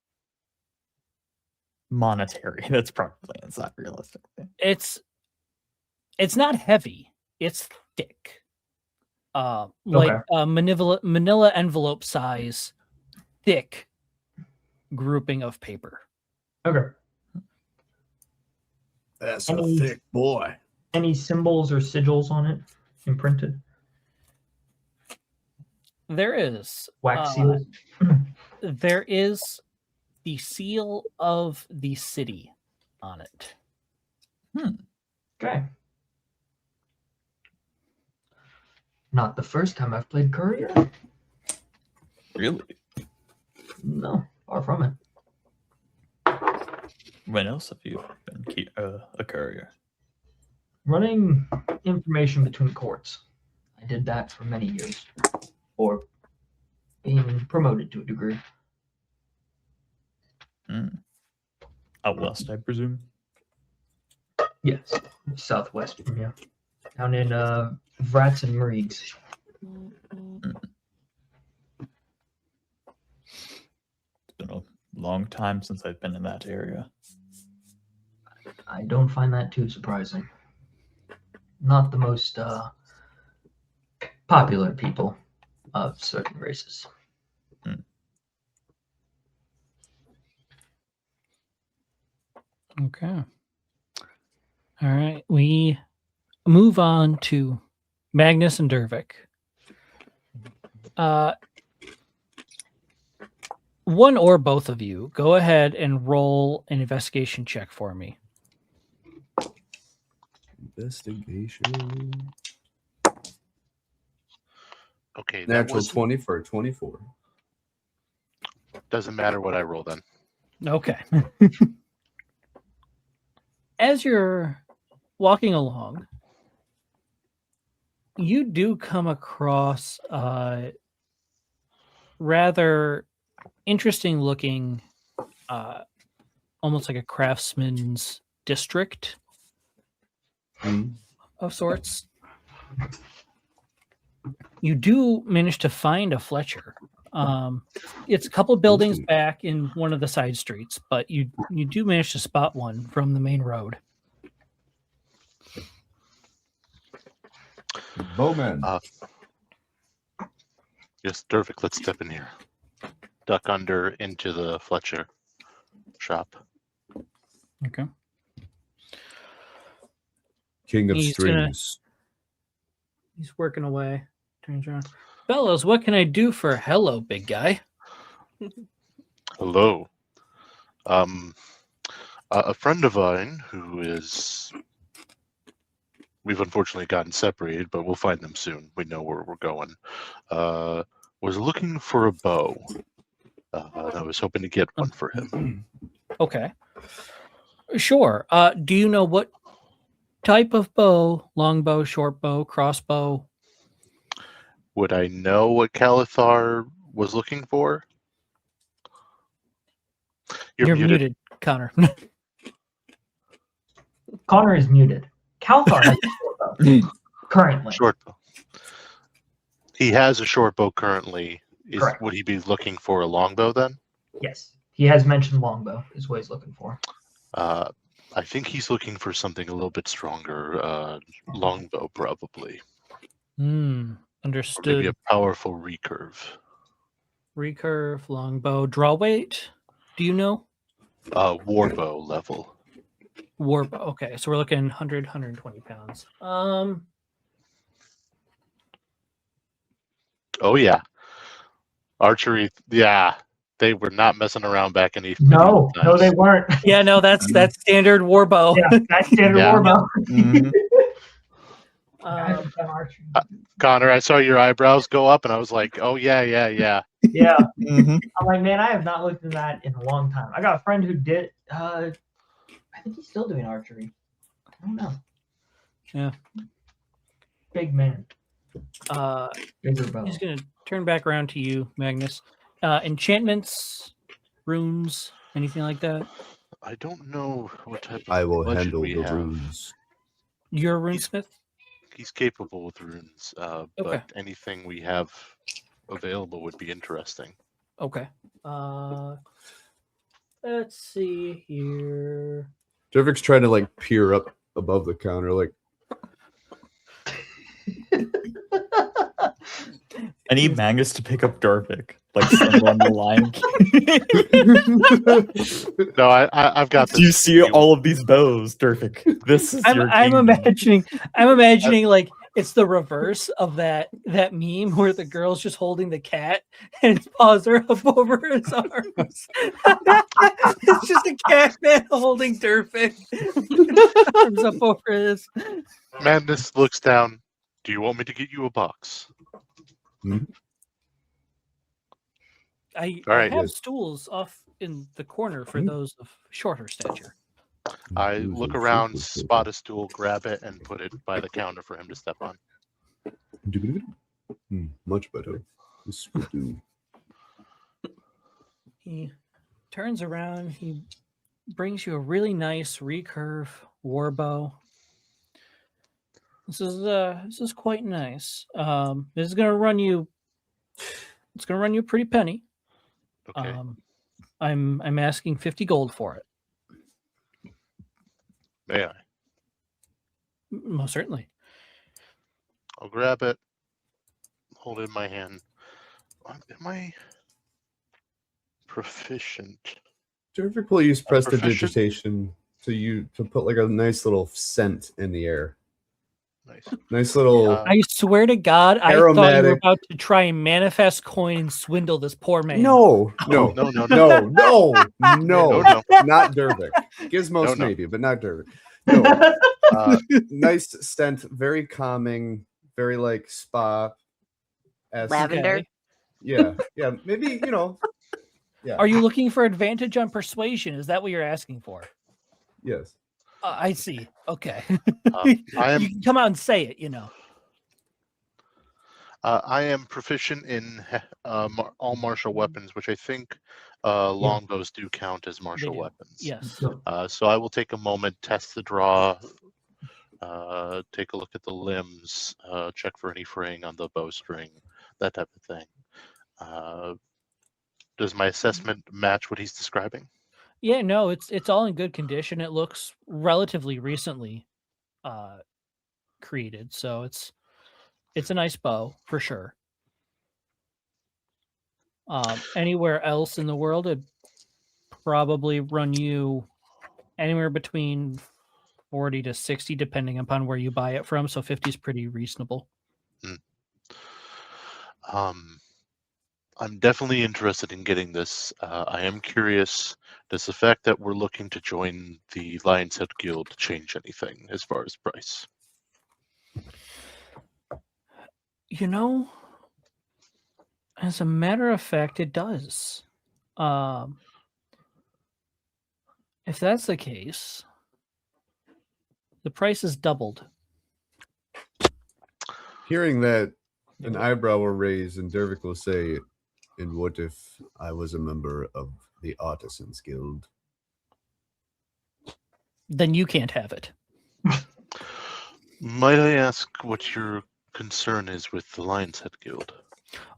Monetary. That's probably it's not realistic. it's not heavy. It's thick. Like Okay. a manila envelope size, thick grouping of paper. Okay. That's a thick boy. Any symbols or sigils on it imprinted? There is Wax seals? there is the seal of the city on it. Okay. Not the first time I've played courier. Really? No, far from it. When else have you been a courier? Running information between courts. I did that for many years. Or being promoted to a degree. Out west, I presume. Yes. Southwest from here. Down in Vrats and Mariegs. It's been a long time since I've been in that area. I don't find that too surprising. Not the most popular people of certain races. Okay. All right. We move on to Magnus and Dervik. One or both of you, go ahead and roll an investigation check for me. Investigation. Okay, that Natural was 20 for a 24. doesn't matter what I roll then. Okay. As you're walking along, you do come across rather interesting looking, almost like a craftsman's district of sorts. You do manage to find a Fletcher. It's a couple buildings back in one of the side streets, but you do manage to spot one from the main road. Bowman. Yes, Dervik, let's step in here. Duck under into the Fletcher shop. Okay. King of He's Strings. He's working away. Turns around. Fellows, what can I do for hello, big guy? Hello. A friend of mine who is... We've unfortunately gotten separated, but we'll find them soon. We know where we're going. Was looking for a bow. And I was hoping to get one for him. Okay. Sure. Do you know what type of bow? Long bow, short bow, crossbow? Would I know what Calathar was looking for? You're muted, Connor. Connor is muted. Calthar has a short bow currently. Short bow. He has a short bow currently. Correct. Would he be looking for a longbow then? Yes. He has mentioned longbow is what he's looking for. I think he's looking for something a little bit stronger. Longbow, probably. Understood. Maybe a powerful recurve. Recurve, longbow, draw weight. Do you know? Warbow level. Warbow. Okay, so we're looking 100, 120 pounds. Oh yeah. Archery. Yeah, they were not messing around back in the No, they weren't. Yeah, no, that's standard warbow. Yeah, that's standard Yeah. warbow. Um, I haven't done archery. Connor, I saw your eyebrows go up, and I was like, "Oh yeah." Yeah. Mhm. I'm like, man, I have not looked at that in a long time. I got a friend who did. I think he's still doing archery. I don't know. Yeah. Big man. Bigger bow. He's going to turn back around to you, Magnus. Enchantments, runes, anything like that? I don't know what type of I will budget handle we the have. runes. You're a runesmith? He's capable with runes, Okay. but anything we have available would be interesting. Okay. Let's see here. Dervik's trying to like peer up above the counter, like I need Magnus to pick up Dervik, like somewhere on the line. No, I've got this. Do you see all of these bows, Dervik? This is your I'm kingdom. imagining like it's the reverse of that meme where the girl's just holding the cat and its paws are up over his arms. It's just a cat man holding Dervik. Arms up over his. Madness looks down. Do you want me to get you a box? I All right, have yes. stools off in the corner for those of shorter stature. I look around, spot a stool, grab it, and put it by the counter for him to step on. Much better. This will do. He turns around. He brings you a really nice recurve war bow. This is quite nice. This is gonna run you. It's gonna run you a pretty penny. Okay. I'm asking 50 gold for it. May I? Most certainly. I'll grab it, hold it in my hand. Am I proficient? Dervic will use Proficient? prestidigitation to put like a nice little scent in the air. Nice. Nice little. I swear to God, I thought you were Aromatic. about to try and manifest coin and swindle this poor man. No, No. no, No. not Dervic. Gizmos No. maybe, but not Dervic. No. Nice scent, very calming, very like spa. Lavender. Okay. Yeah, maybe Yeah. Are you looking for advantage on persuasion? Is that what you're asking for? Yes. I see. Okay. I am. You can come out and say it. I am proficient in all martial weapons, which I think longbows do count as martial do. weapons. Yes. So I will take a moment, test the draw, take a look at the limbs, check for any fraying on the bowstring, that type of thing. Does my assessment match what he's describing? Yeah. No, it's all in good condition. It looks relatively recently created, so it's a nice bow for sure. Anywhere else in the world, it'd probably run you anywhere between 40 to 60, depending upon where you buy it from. So 50 is pretty reasonable. I'm definitely interested in getting this. I am curious, does the fact that we're looking to join the Lion's Head Guild change anything as far as price? As a matter of fact, it does. If that's the case, the price is doubled. Hearing that, an eyebrow will raise, and Dervic will say, "And what if I was a member of the Artisans Guild?" Then you can't have it. Might I ask what your concern is with the Lion's Head Guild?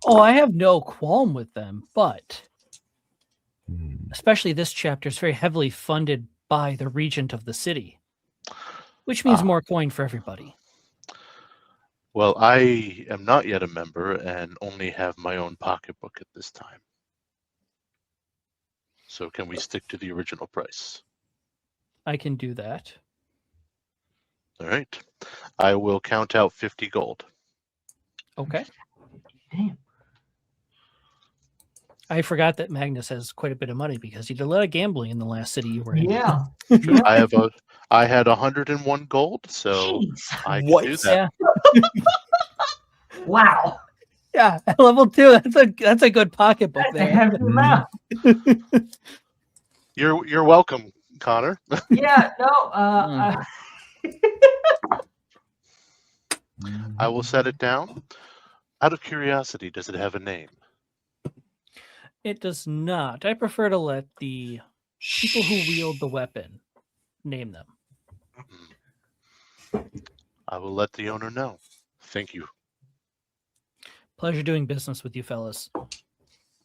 Oh, I have no qualm with them, but especially this chapter is very heavily funded by the regent of the city, which means more coin for everybody. Well, I am not yet a member and only have my own pocketbook at this time. So can we stick to the original price? I can do that. All right. I will count out 50 gold. Okay. Damn. I forgot that Magnus has quite a bit of money because he did a lot of gambling in the last city you were in. Yeah. I had 101 gold, so Jeez. I can What? do that. Yeah. Wow. Yeah. Level 2. That's a good pocketbook That's a there. heavy amount. You're welcome, Connor. Yeah, no, I will set it down. Out of curiosity, does it have a name? It does not. I prefer to let the people who wield the weapon name them. I will let the owner know. Thank you. Pleasure doing business with you, fellas.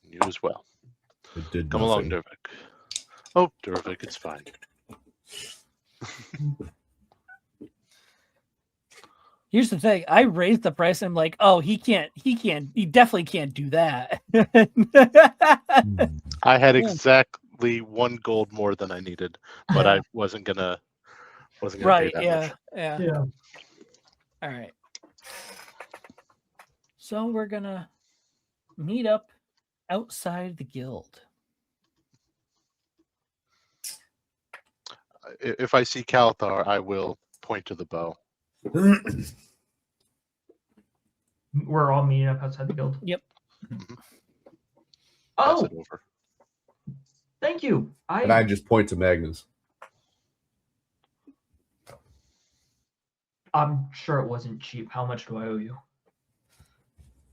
You as well. It did Come along, nothing. Dervik. Oh, Dervik, it's fine. Here's the thing. I raised the price and I'm like, oh, he definitely can't do that. I had exactly 1 gold more than I needed, but I wasn't gonna Right, pay that yeah, much. yeah. All right. So we're gonna meet up outside the guild. If I see Kalthar, I will point to the bow. We're all meeting up outside the guild. Yep. Pass Oh, it over. thank you. And I just point to Magnus. I'm sure it wasn't cheap. How much do I owe you?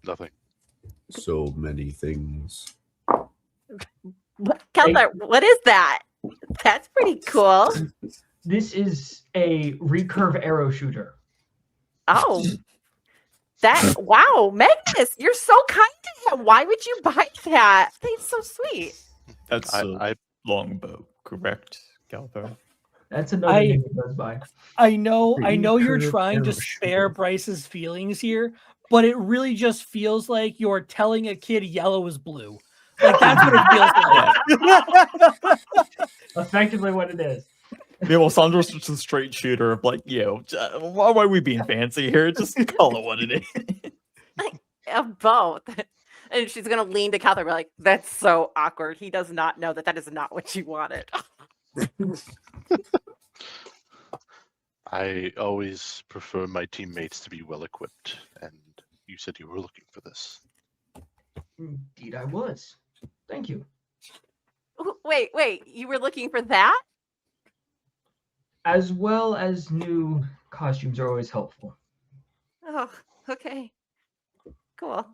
Nothing. So many things. Kelthar, what is that? That's pretty cool. This is a recurve arrow shooter. Oh, wow, Magnus, you're so kind to him. Why would you buy that? That's so sweet. That's I longbow, correct, Galpo? That's another name it goes by. I know you're Recurve trying to arrow spare shooter. Bryce's feelings here, but it really just feels like you're telling a kid yellow is blue. Like that's what it feels like. Effectively what it is. Yeah, well, Sandra's just a straight shooter of like, why are we being fancy here? Just call it what it is. Both. And she's gonna lean to Kelthar and be like, "That's so awkward. He does not know that is not what you wanted." I always prefer my teammates to be well equipped, and you said you were looking for this. Indeed, I was. Thank you. Wait, you were looking for that? As well as new costumes are always helpful. Oh, okay. Cool.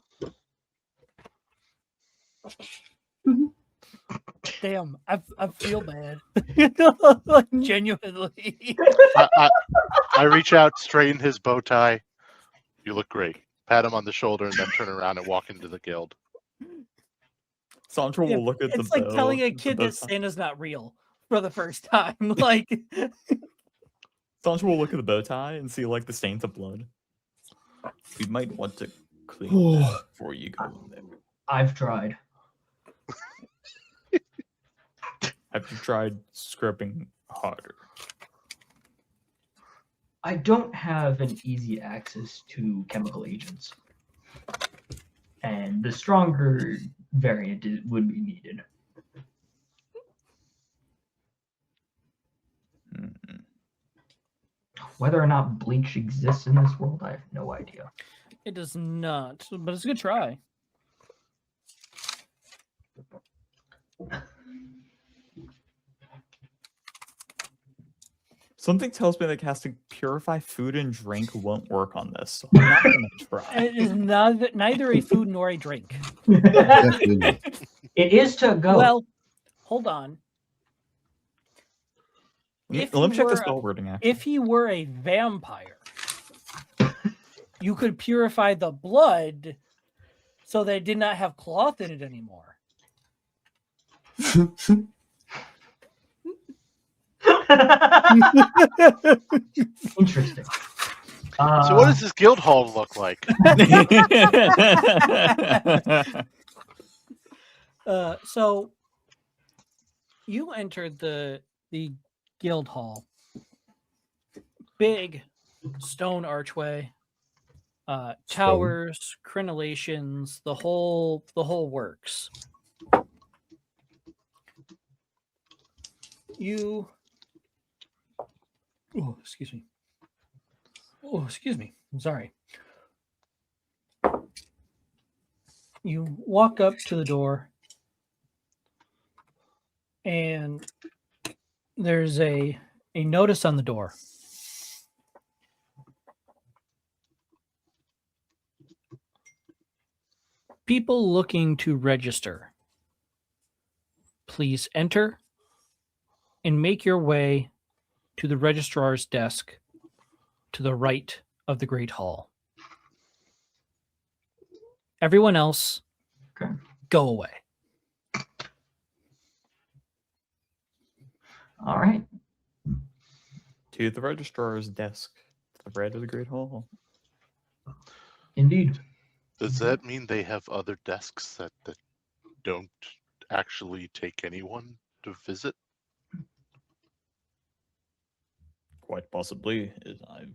Damn, I feel bad. Genuinely. I reach out, straighten his bow tie. You look great. Pat him on the shoulder, and then turn around and walk into the guild. Sandra will look at the It's like telling a bow, kid the bow that tie. Santa's not real for the first time. Like Sandra will look at the bow tie and see like the stains of blood. You might want to clean that before you go in there. I've tried. Have you tried scrubbing harder? I don't have an easy access to chemical agents. And the stronger variant would be needed. Mm-mm. Whether or not bleach exists in this world, I have no idea. it does not, but it's a good try. Something tells me that casting Purify Food and Drink won't work on this, so I'm not going to try. It is neither a food nor a drink. Definitely. It is to go. Well, hold on. Let if me you check the were- spell wording, actually. If he were a vampire, you could purify the blood so that it did not have cloth in it anymore. Interesting. So what does this guild hall look like? So you entered the guild hall. Big stone archway, towers, crenellations, the whole works. You excuse me. Oh, excuse me. I'm sorry. You walk up to the door, and there's a notice on the door. People looking to register, please enter and make your way to the registrar's desk to the right of the Great Hall. Everyone else, Okay. go away. All right. To the registrar's desk, to the right of the Great Hall. Indeed. Does that mean they have other desks that don't actually take anyone to visit? Quite possibly. I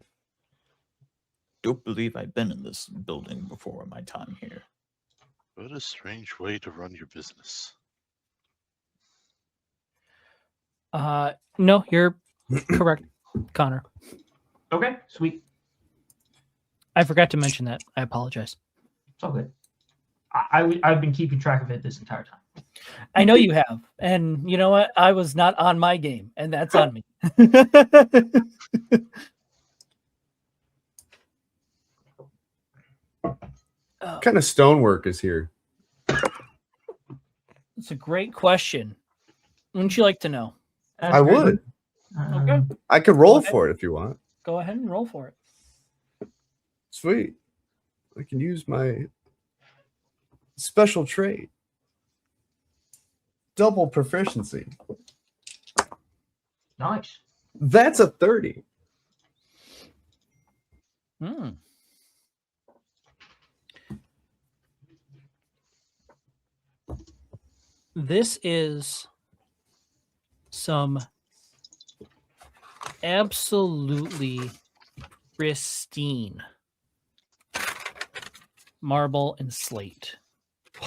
don't believe I've been in this building before in my time here. What a strange way to run your business. No, you're correct, Connor. Okay, sweet. I forgot to mention that. I apologize. It's all good. I've been keeping track of it this entire time. I know you have. And you know what? I was not on my game, and that's on me. What kind of stonework is here? It's a great question. Wouldn't you like to know? That's I very would. good. Okay. I could roll Okay. for it if you want. Go ahead and roll for it. Sweet. I can use my special trait. Double proficiency. Nice. That's a 30. Hmm. This is some absolutely pristine marble and slate.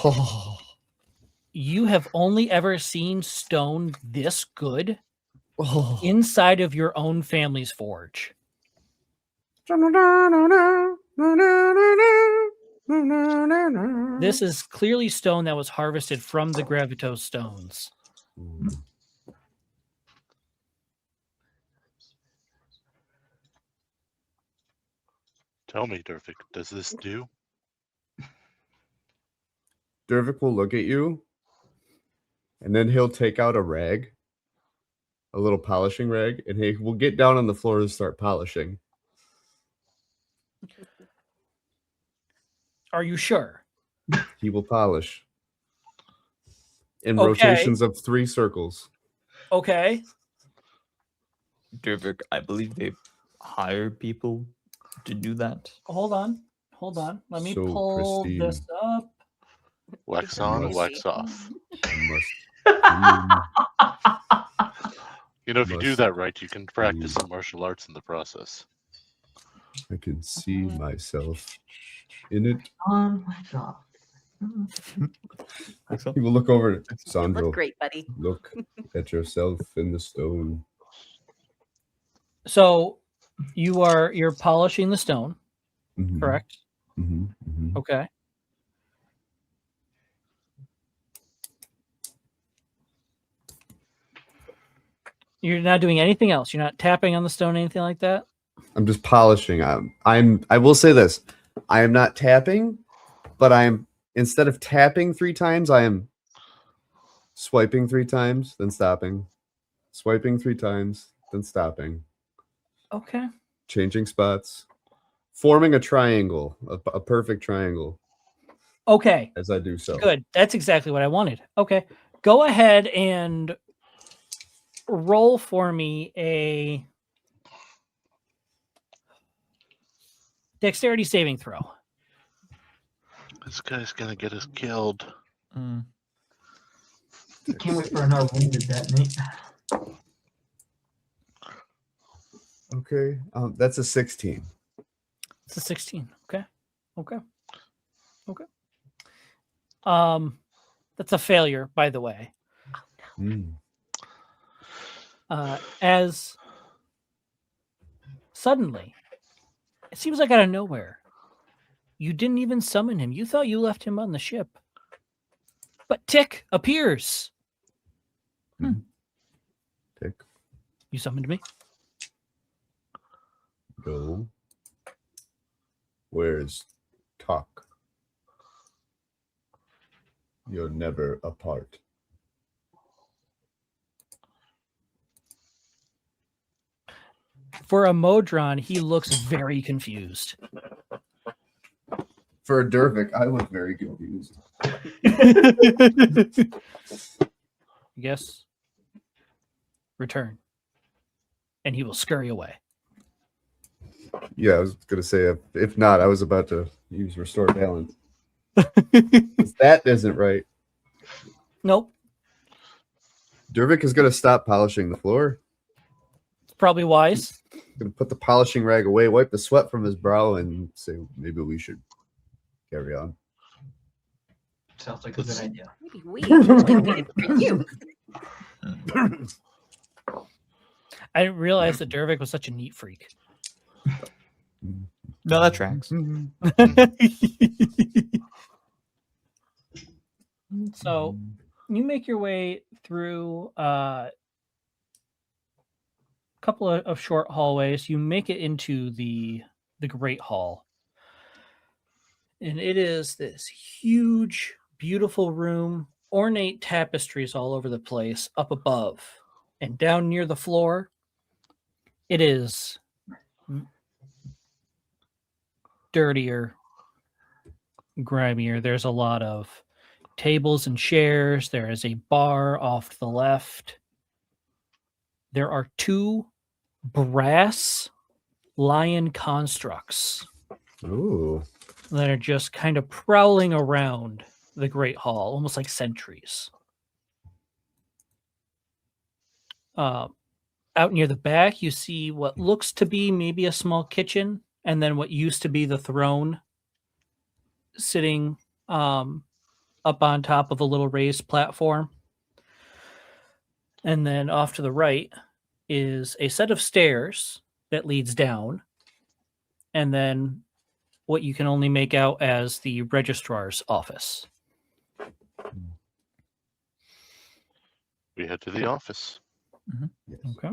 Oh, You have only ever seen stone this good oh. inside of your own family's forge. This is clearly stone that was harvested from the Gravitos stones. Tell me, Durvik, does this do? Dervik will look at you, and then he'll take out a rag, a little polishing rag, and he will get down on the floor and start polishing. Are you sure? He will polish in Okay. rotations of 3 circles. Okay. Durvik, I believe they hire people to do that. Hold on. Hold on. Let me So pull pristine. this up. Wax on, Must. wax off. I must. You know, if you do Must that right, you can practice be. some martial arts in the process. I can see myself in it. Wax off. He will look over at You Sandro. look great, buddy. Look at yourself in the stone. So you're polishing the stone, Mhm, correct? mhm, mhm. Okay. You're not doing anything else. You're not tapping on the stone, anything like that. I'm just polishing. I will say this. I am not tapping, but I'm instead of tapping 3 times, I am swiping 3 times, then stopping. Swiping 3 times, then stopping. Okay. Changing spots. Forming a triangle, a perfect triangle Okay. as I do so. Good. That's exactly what I wanted. Okay. Go ahead and roll for me a dexterity saving throw. This guy's gonna get us killed. Mm. Can't wait for another wing to detonate. Okay. That's a 16. It's a 16. Okay. Okay. Okay. That's a failure, by the way. Mm. As suddenly, it seems like out of nowhere, you didn't even summon him. You thought you left him on the ship. But Tick appears. Tick. You summoned me? Go. Where's Talk? You're never apart. For a Modron, he looks very confused. For a Dervik, I look very confused. Yes. Return. And he will scurry away. Yeah, I was gonna say if not, I was about to use restore balance. That isn't right. Nope. Dervik is gonna stop polishing the floor. It's probably wise. Gonna put the polishing rag away, wipe the sweat from his brow, and say maybe we should carry on. Sounds like a good idea. Maybe we should wait for you. I didn't realize that Dervik was such a neat freak. No, that tracks. So you make your way through a couple of short hallways. You make it into the Great Hall. And it is this huge, beautiful room, ornate tapestries all over the place up above. And down near the floor, it is dirtier, grimier. There's a lot of tables and chairs. There is a bar off to the left. There are 2 brass lion constructs Ooh. that are just kind of prowling around the Great Hall, almost like sentries. Out near the back, you see what looks to be maybe a small kitchen, and then what used to be the throne sitting up on top of a little raised platform. And then off to the right is a set of stairs that leads down, and then what you can only make out as the registrar's office. We head to the office. Yes. Okay.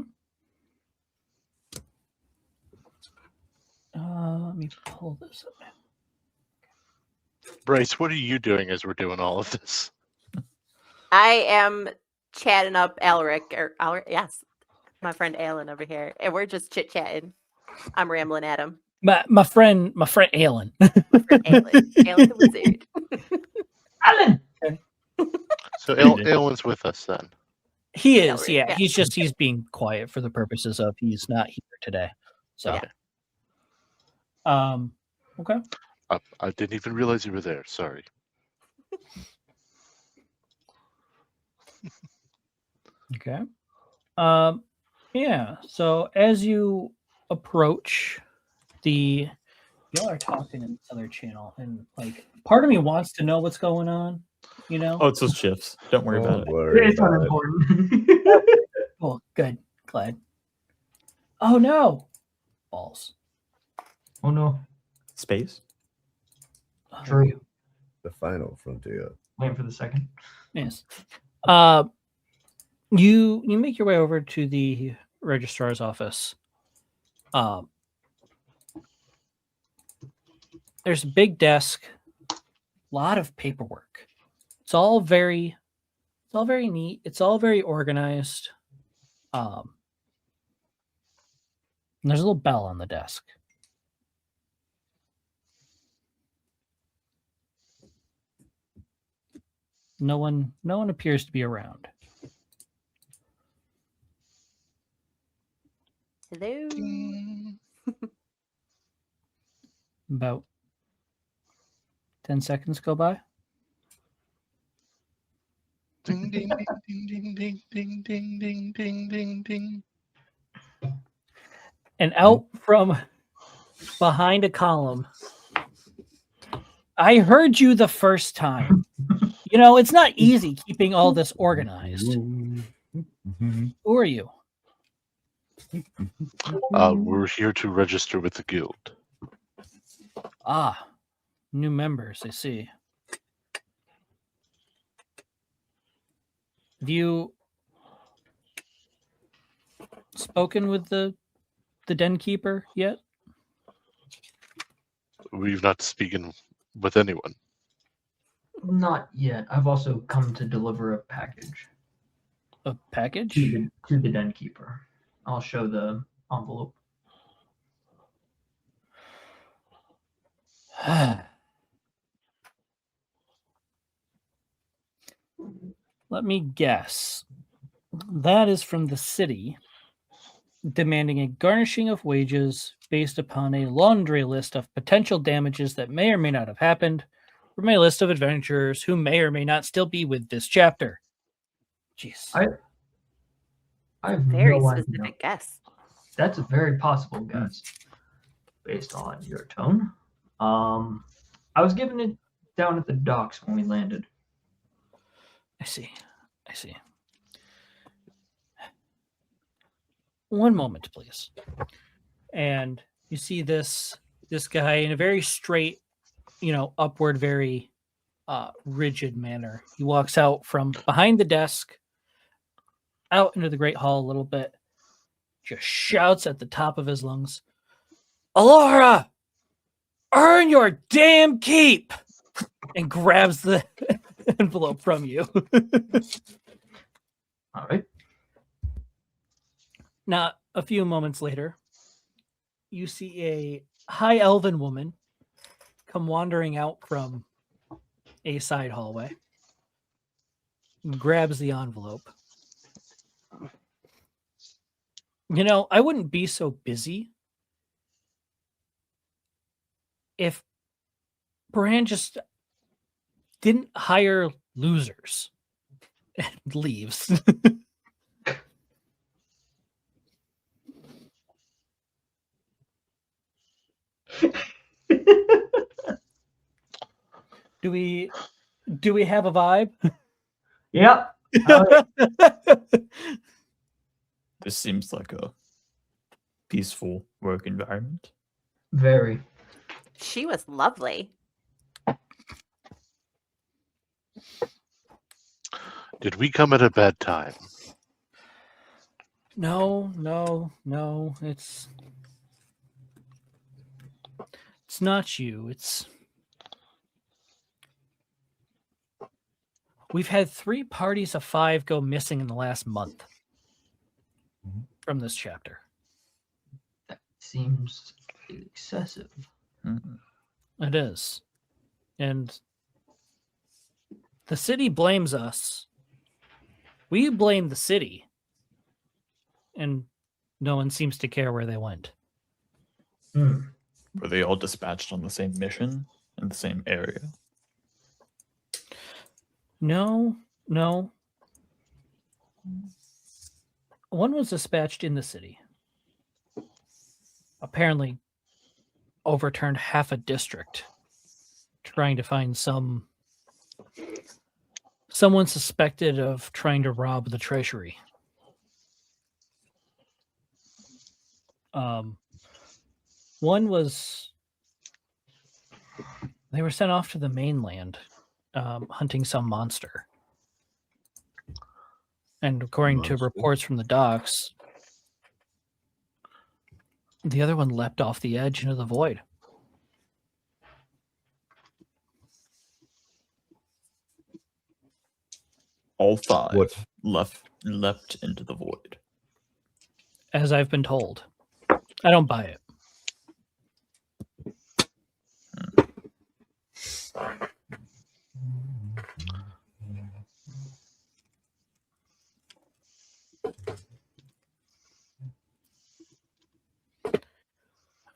Let me pull this up. Bryce, what are you doing as we're doing all of this? I am chatting up Alric, yes, my friend Alan over here, and we're just chit chatting. I'm rambling at him. My friend Alan. Alan the wizard. Alan! So Pretty good. Alan's with us then. He is, Alric, yeah. yeah. He's being quiet for the purposes of he's not here today. So, okay. I didn't even realize you were there. Sorry. Okay. Yeah. So as you approach y'all are talking in this other channel, and like part of me wants to know what's going on. You know. Oh, it's those shifts. Don't worry about it. Worry It's about it. unimportant. Oh, good. Glad. Oh no. Balls. Oh no. Space. Oh, True. The final frontier. Waiting for the second. Yes. You make your way over to the registrar's office. There's a big desk, a lot of paperwork. It's all very neat. It's all very organized. And there's a little bell on the desk. No one appears to be around. Hello. About 10 seconds go by. Ding ding ding ding ding ding ding ding ding ding ding. And out from behind a column, I heard you the first time. You know, it's not easy keeping all this organized. Who are you? We're here to register with the guild. Ah, new members, I see. Have you spoken with the den keeper yet? We've not spoken with anyone. Not yet. I've also come to deliver a package A package? to the den keeper. I'll show the envelope. Let me guess. That is from the city demanding a garnishing of wages based upon a laundry list of potential damages that may or may not have happened from a list of adventurers who may or may not still be with this chapter. Jeez. I have Very no idea. specific guess. That's a very possible guess based on your tone. I was given it down at the docks when we landed. I see. One moment, please. And you see this guy in a very straight, upward, very rigid manner. He walks out from behind the desk, out into the Great Hall a little bit, just shouts at the top of his lungs, "Alora! Earn your damn keep, and grabs the envelope from you. All right. Now, a few moments later, you see a high elven woman come wandering out from a side hallway, grabs the envelope. You know, I wouldn't be so busy if Bran just didn't hire losers and leaves. Do we have a vibe? Yep. Oh, This seems like a peaceful work environment. very. She was lovely. Did we come at a bad time? No. It's not you. We've had 3 parties of 5 go missing in the last month from this chapter. That seems excessive. Mhm. It is. And the city blames us. We blame the city. And no one seems to care where they went. Hmm. Were they all dispatched on the same mission in the same area? No. One was dispatched in the city. Apparently overturned half a district trying to find someone suspected of trying to rob the treasury. One was they were sent off to the mainland hunting some monster. And according to reports from the docks, the other one leapt off the edge into the void. All 5 What? leapt into the void. As I've been told. I don't buy it.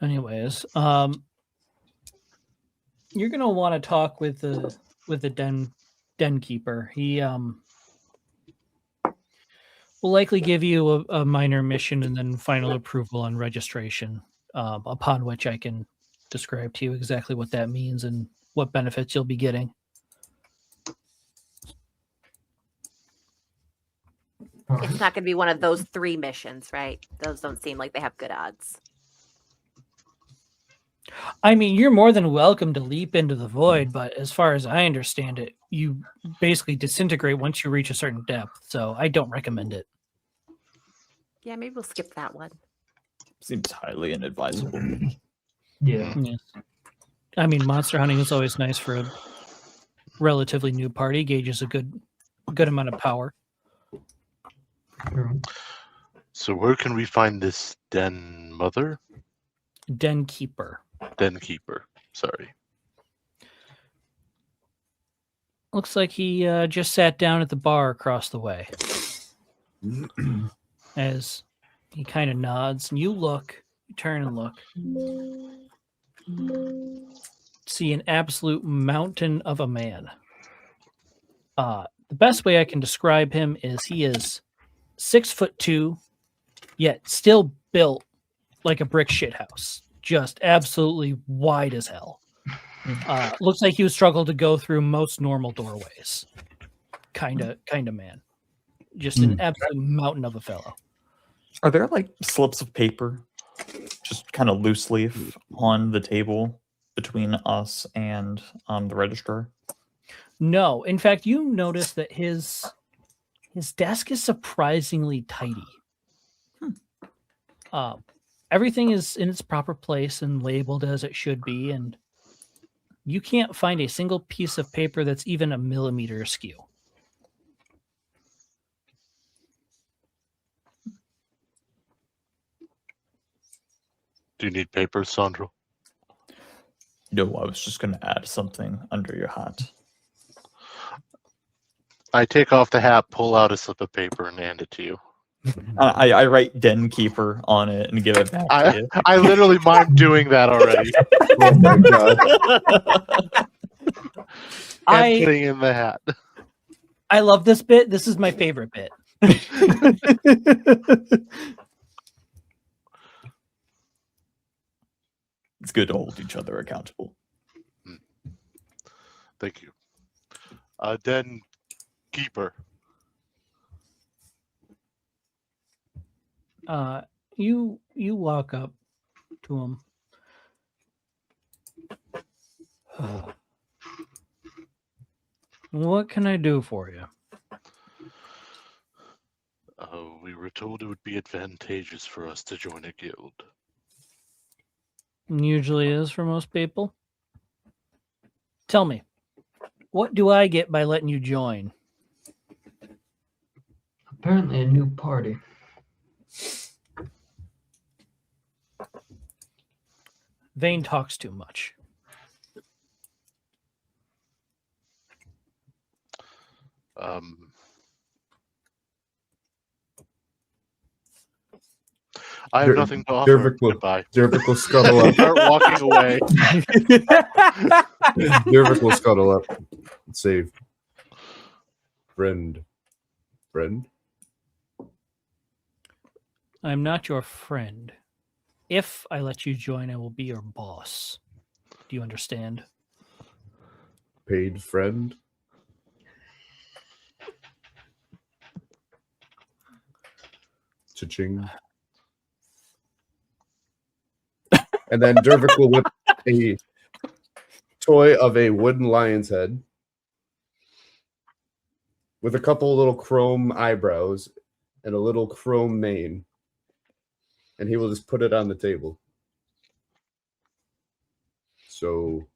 Anyways, you're gonna want to talk with the den keeper. He will likely give you a minor mission and then final approval on registration, upon which I can describe to you exactly what that means and what benefits you'll be getting. It's not going to be one of those 3 missions, right? Those don't seem like they have good odds. I mean, you're more than welcome to leap into the void, but as far as I understand it, you basically disintegrate once you reach a certain depth, so I don't recommend it. Yeah, maybe we'll skip that one. Seems highly inadvisable. Yeah. Yes. I mean, monster hunting is always nice for a relatively new party, gauges a good amount of power. True. So where can we find this den mother? Den keeper. Den keeper. Sorry. Looks like he just sat down at the bar across the way. As he kind of nods, and you turn and look. See an absolute mountain of a man. The best way I can describe him is he is 6'2", yet still built like a brick shithouse. Just absolutely wide as hell. Looks like he would struggle to go through most normal doorways. Kind of man. Just an absolute mountain of a fellow. Are there like slips of paper, just kind of loose leaf, on the table between us and the registrar? No, in fact, you notice that his desk is surprisingly tidy. Everything is in its proper place and labeled as it should be, and You can't find a single piece of paper that's even a millimeter askew. Do you need paper, Sandro? No, I was just going to add something under your hat. I take off the hat, pull out a slip of paper, and hand it to you. I write Den Keeper on it and give it back to you. I literally mime doing that already. Oh my god. And putting in the hat. I love this bit. This is my favorite bit. It's good to hold each other accountable. Thank you. Den Keeper. You walk up to him. What can I do for you? We were told it would be advantageous for us to join a guild. Usually is for most people. Tell me, what do I get by letting you join? Apparently a new party. Vane talks too much. I have nothing to offer. Goodbye. Dervick will scuttle up. Start walking away. Dervick will scuttle up and say, Friend. I'm not your friend. If I let you join, I will be your boss. Do you understand? Paid friend. Cha-ching. And then Dervick will whip a toy of a wooden lion's head with a couple little chrome eyebrows and a little chrome mane. And he will just put it on the table. So,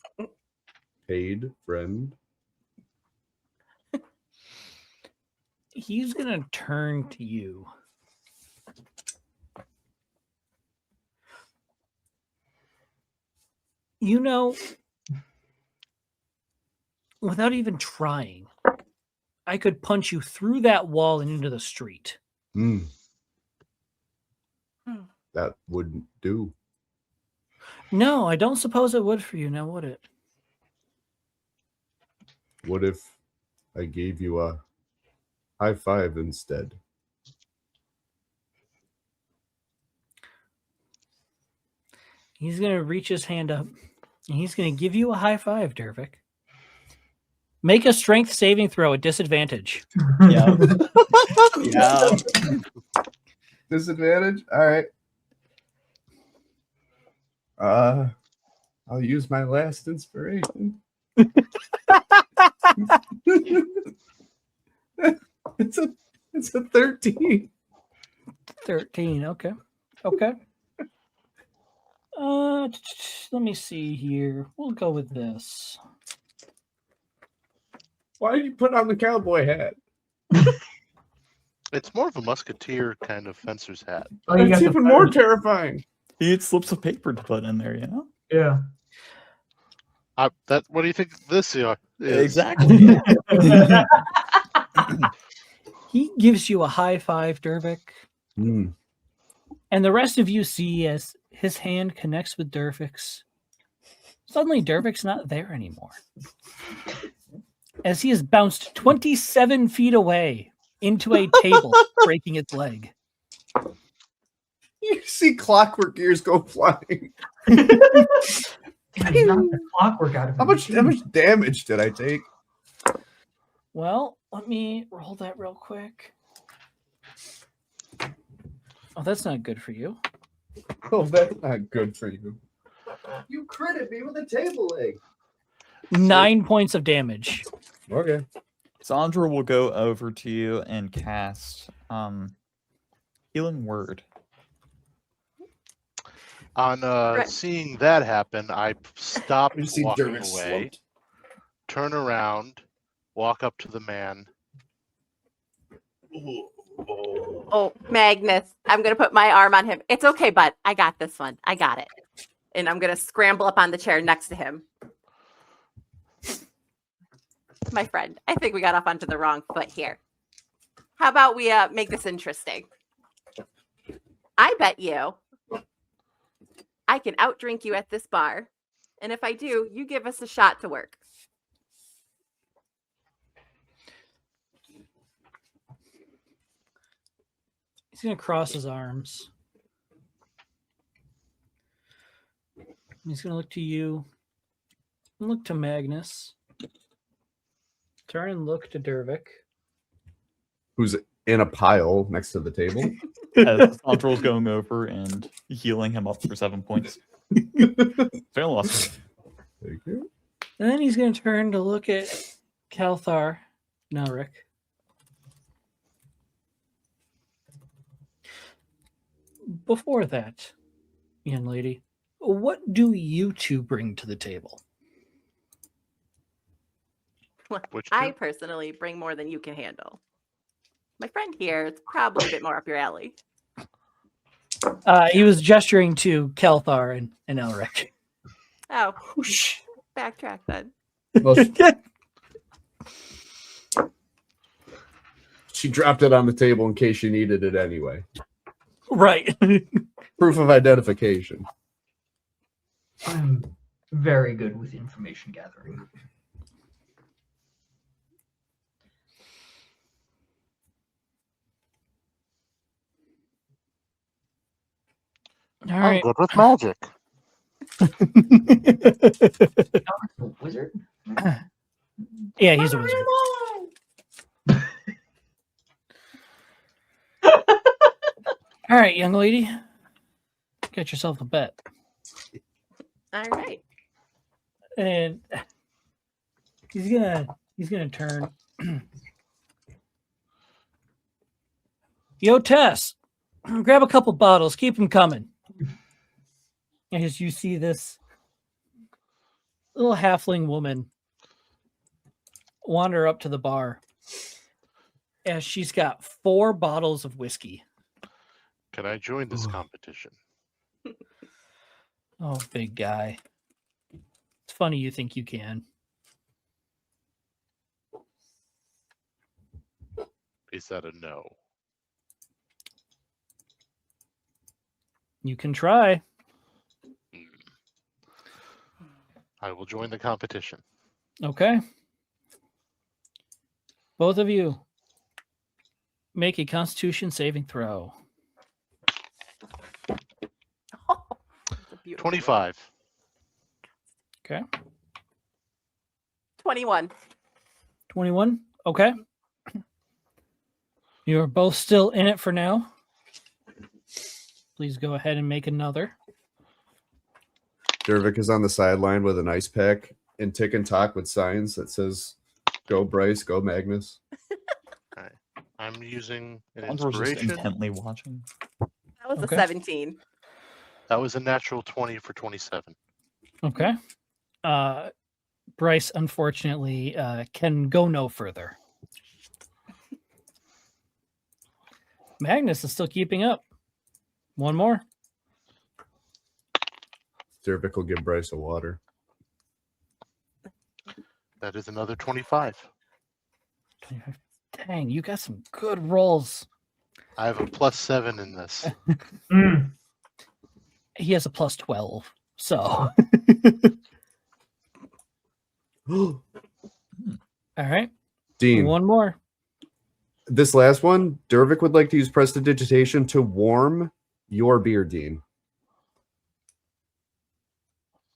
paid friend. He's going to turn to you. You know, without even trying, I could punch you through that wall and into the street. That wouldn't do. No, I don't suppose it would for you, now would it? What if I gave you a high five instead? He's going to reach his hand up, and he's going to give you a high five, Dervick. Make a strength saving throw at disadvantage. Yeah. Yeah. Disadvantage? All right. I'll use my last inspiration. It's a 13. 13, okay. Okay. Let me see here. We'll go with this. Why did you put on the cowboy hat? It's more of a musketeer kind of fencer's hat. Oh, you That's got the even more feathers. terrifying. He had slips of paper to put in there, you know? Yeah. What do you think this is? Exactly. He gives you a high five, Dervick. Mm. And the rest of you see as his hand connects with Dervick's. Suddenly, Dervick's not there anymore. As he is bounced 27 feet away into a table, breaking its leg. You see clockwork gears go flying. Damn, he knocked the clockwork out of him. How much damage did I take? Well, let me roll that real quick. Oh, that's not good for you. Oh, that's not good for you. You critted me with a table leg. 9 points of damage. Okay. Sandra will go over to you and cast Healing Word. On Right. seeing that happen, I stop You see walking Dervick away, slumped. turn around, walk up to the man. Oh, Magnus, I'm going to put my arm on him. It's okay, bud. I got this one. I got it. And I'm going to scramble up on the chair next to him. My friend, I think we got off onto the wrong foot here. How about we make this interesting? I bet you I can outdrink you at this bar. And if I do, you give us a shot to work. He's going to cross his arms. He's going to look to you. Look to Magnus. Turn and look to Dervick. Who's in a pile next to the table. Sandral's going over and healing him up for 7 points. Fail loss. Thank you. And then he's going to turn to look at Kalthar Nelric. Before that, young lady, what do you two bring to the table? Which I two? personally bring more than you can handle. My friend here is probably a bit more up your alley. He was gesturing to Kalthar and Elric. Oh, backtrack then. Well, she dropped it on the table in case she needed it anyway. Right. Proof of identification. I'm very good with information gathering. All I'm right. good with magic. A wizard? Yeah, he's a wizard. All right, young lady. Get yourself a bet. All right. And he's gonna turn. Yo, Tess, grab a couple bottles. Keep them coming. As you see this little halfling woman wander up to the bar, as she's got 4 bottles of whiskey. Can I join this competition? Oh, big guy. It's funny you think you can. Is that a no? You can try. I will join the competition. Okay. Both of you make a Constitution saving throw. That's a beautiful 25. Okay. 21. 21. Okay. You're both still in it for now. Please go ahead and make another. Dervick is on the sideline with an ice pack and tick and talk with signs that says, "Go Bryce, go Magnus." I'm using an Sandral's just inspiration. intently watching. That was Okay. a 17. That was a natural 20 for 27. Okay. Bryce, unfortunately, can go no further. Magnus is still keeping up. One more. Dervick will give Bryce a water. That is another 25. 25. Dang, you got some good rolls. I have a +7 in this. Mm. He has a plus 12. So, all right. Dean, One more. this last one, Dervick would like to use prestidigitation to warm your beer, Dean,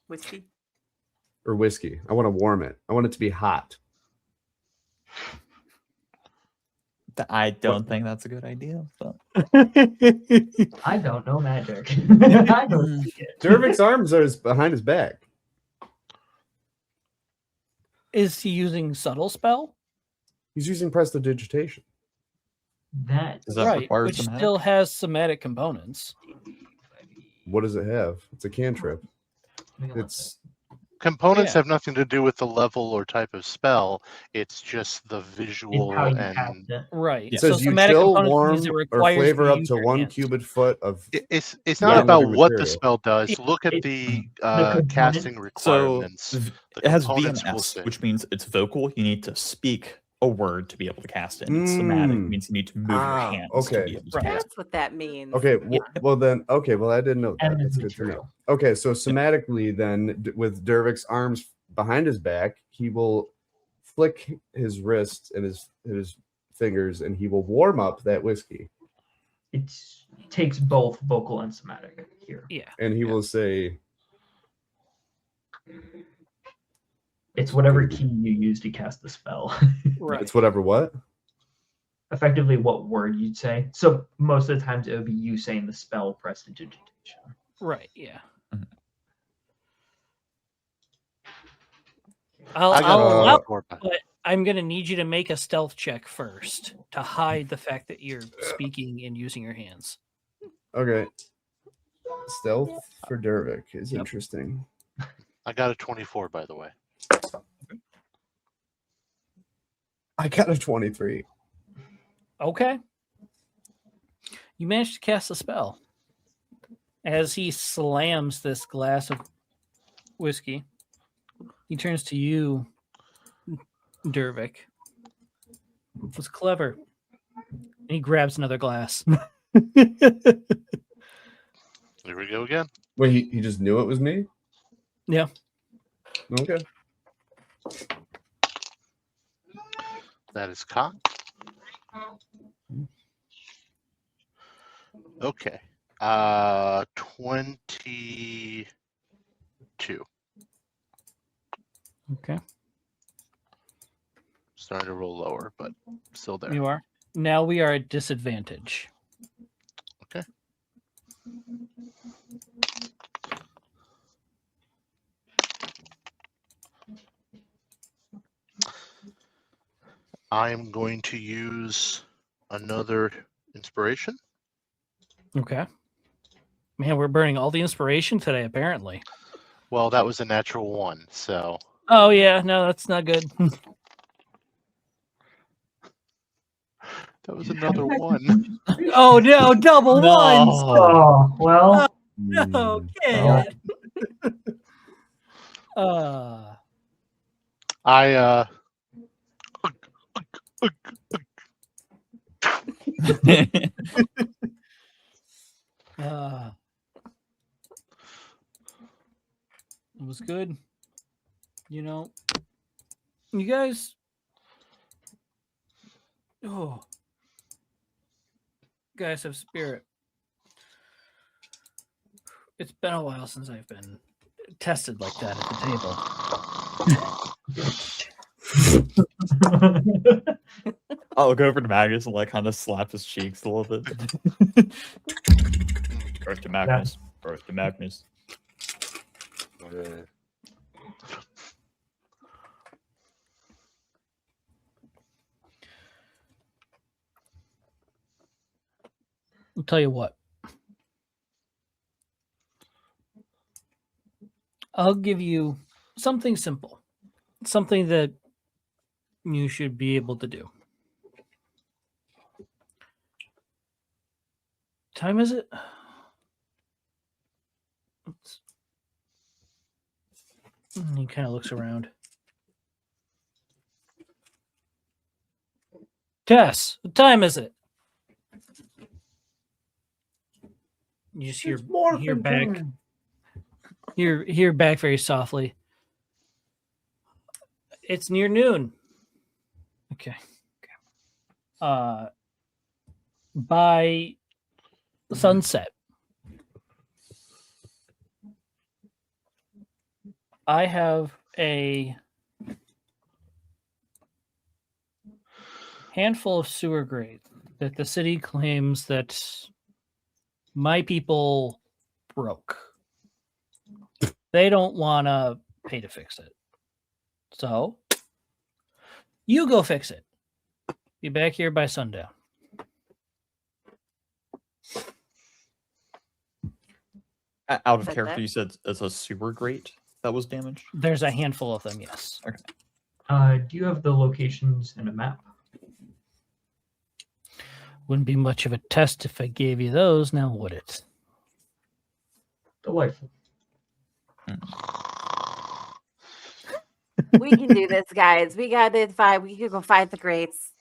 Whiskey. or whiskey. I want to warm it. I want it to be hot. I don't think that's a good idea. But I don't know magic. I don't see it. Dervick's arms are behind his back. Is he using subtle spell? He's using prestidigitation. That does that Right, require which somatic? still has somatic components. What does it have? It's a cantrip. It's Components Yeah. have nothing to do with the level or type of spell. It's just the visual It's how you and cast it. Right. it So says you somatic chill, components warm, means it or requires flavor you up use to your 1 hands. cubic foot of it's not Yeah. about living what the material. spell does. Yeah. Look at It- the component- casting So requirements. it The has components will VMS, say. which means it's vocal. You need to speak a word to be able to cast it. And it's somatic, Mm. means you need to move your hands to okay. be able to Right. cast That's what that means. Okay, Yeah. well then, okay, well I didn't know that. And That's the good to know. material. Okay, so somatically then, with Dervik's arms behind his back, he will flick his wrist and his fingers, and he will warm up that whiskey, It takes both vocal and somatic here. Yeah. and he will say, It's whatever key you use to cast the spell. Right. "It's whatever what." Effectively, what word you'd say. So most of the times it would be you saying the spell prestidigitation. Right. Yeah. Mhm. I'll I got allow, 24 back. but I'm gonna need you to make a stealth check first to hide the fact that you're speaking and using your hands. Okay, stealth for Dervik is Yep. interesting. I got a 24, by the way. I got a 23. Okay. You managed to cast a spell. As he slams this glass of whiskey, he turns to you, Dervik. It was clever. And he grabs another glass. Here we go again. Wait, he just knew it was me? Yeah. Okay. That is cocked. Okay. 22. Okay. Starting to roll lower, but still there. You are. Now we are at disadvantage. Okay. I am going to use another inspiration. Okay. Man, we're burning all the inspiration today, apparently. Well, that was a natural one, so Oh, yeah. No, that's not good. that was another one. Oh, no. Double No. ones. Oh, well. No, Well. I It was good. You know, you guys. Oh, guys have spirit. It's been a while since I've been tested like that at the table. I'll go over to Magnus and like kind of slap his cheeks a little bit. Birth to Magnus. Birth to Magnus. I'll tell you what. I'll give you something simple, something that you should be able to do. Time is it? He kind of looks around. Tess, what time is it? You just hear back. Hear back very softly. It's near noon. Okay. By sunset, I have a handful of sewer grates that the city claims that my people broke. They don't want to pay to fix it. So, you go fix it. Be back here by sundown. . Out of Said character, that. you said it's a sewer grate that was damaged. There's a handful of them, yes. Do you have the locations in a map? Wouldn't be much of a test if I gave you those, now would it? Delightful. We can do this, guys. We got it. We can go fight the greats.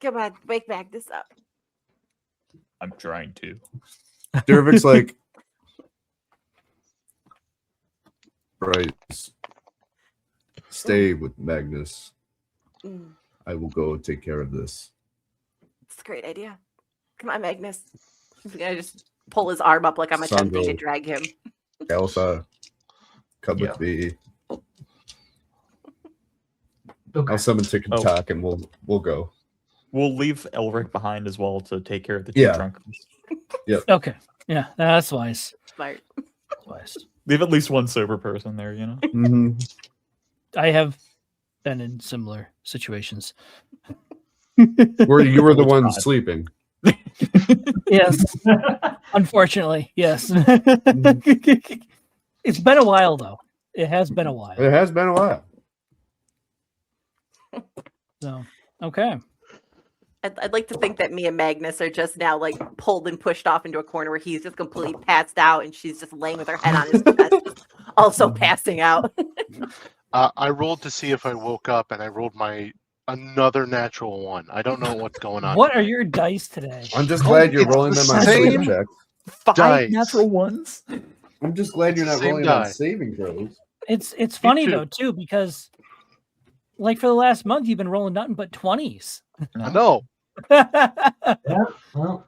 Come on, wake back this up. I'm trying to. Dervik's like, Bryce, stay with Magnus. Mm, I will go take care of this. it's a great idea. Come on, Magnus. I'm gonna just pull his arm up like I'm attempting to Sandro. drag him. Elsa, come Yeah. with me. Okay. I'll summon Tinkertown and we'll go. We'll leave Elric behind as well to take care of the two Yeah. drunkards. Okay. Yeah, that's wise. Smart. That's wise. Leave at least one sober person there, you know? Mhm. I have been in similar situations. Where you were the Which one God? sleeping. Yes, unfortunately, yes. It's been a while, though. It has been a while. It has been a while. So, okay. I'd like to think that me and Magnus are just now like pulled and pushed off into a corner where he's just completely passed out and she's just laying with her head on his chest, just also passing out. I rolled to see if I woke up, and I rolled another natural one. I don't know what's going on. What are your dice today? I'm just glad you're it's rolling the them on same sleep checks. 5 Dice. natural ones? I'm just glad you're not Same rolling them on die. saving throws. It's funny too. though too because, like for the last month, you've been rolling nothing but 20s. I know. Yeah, well.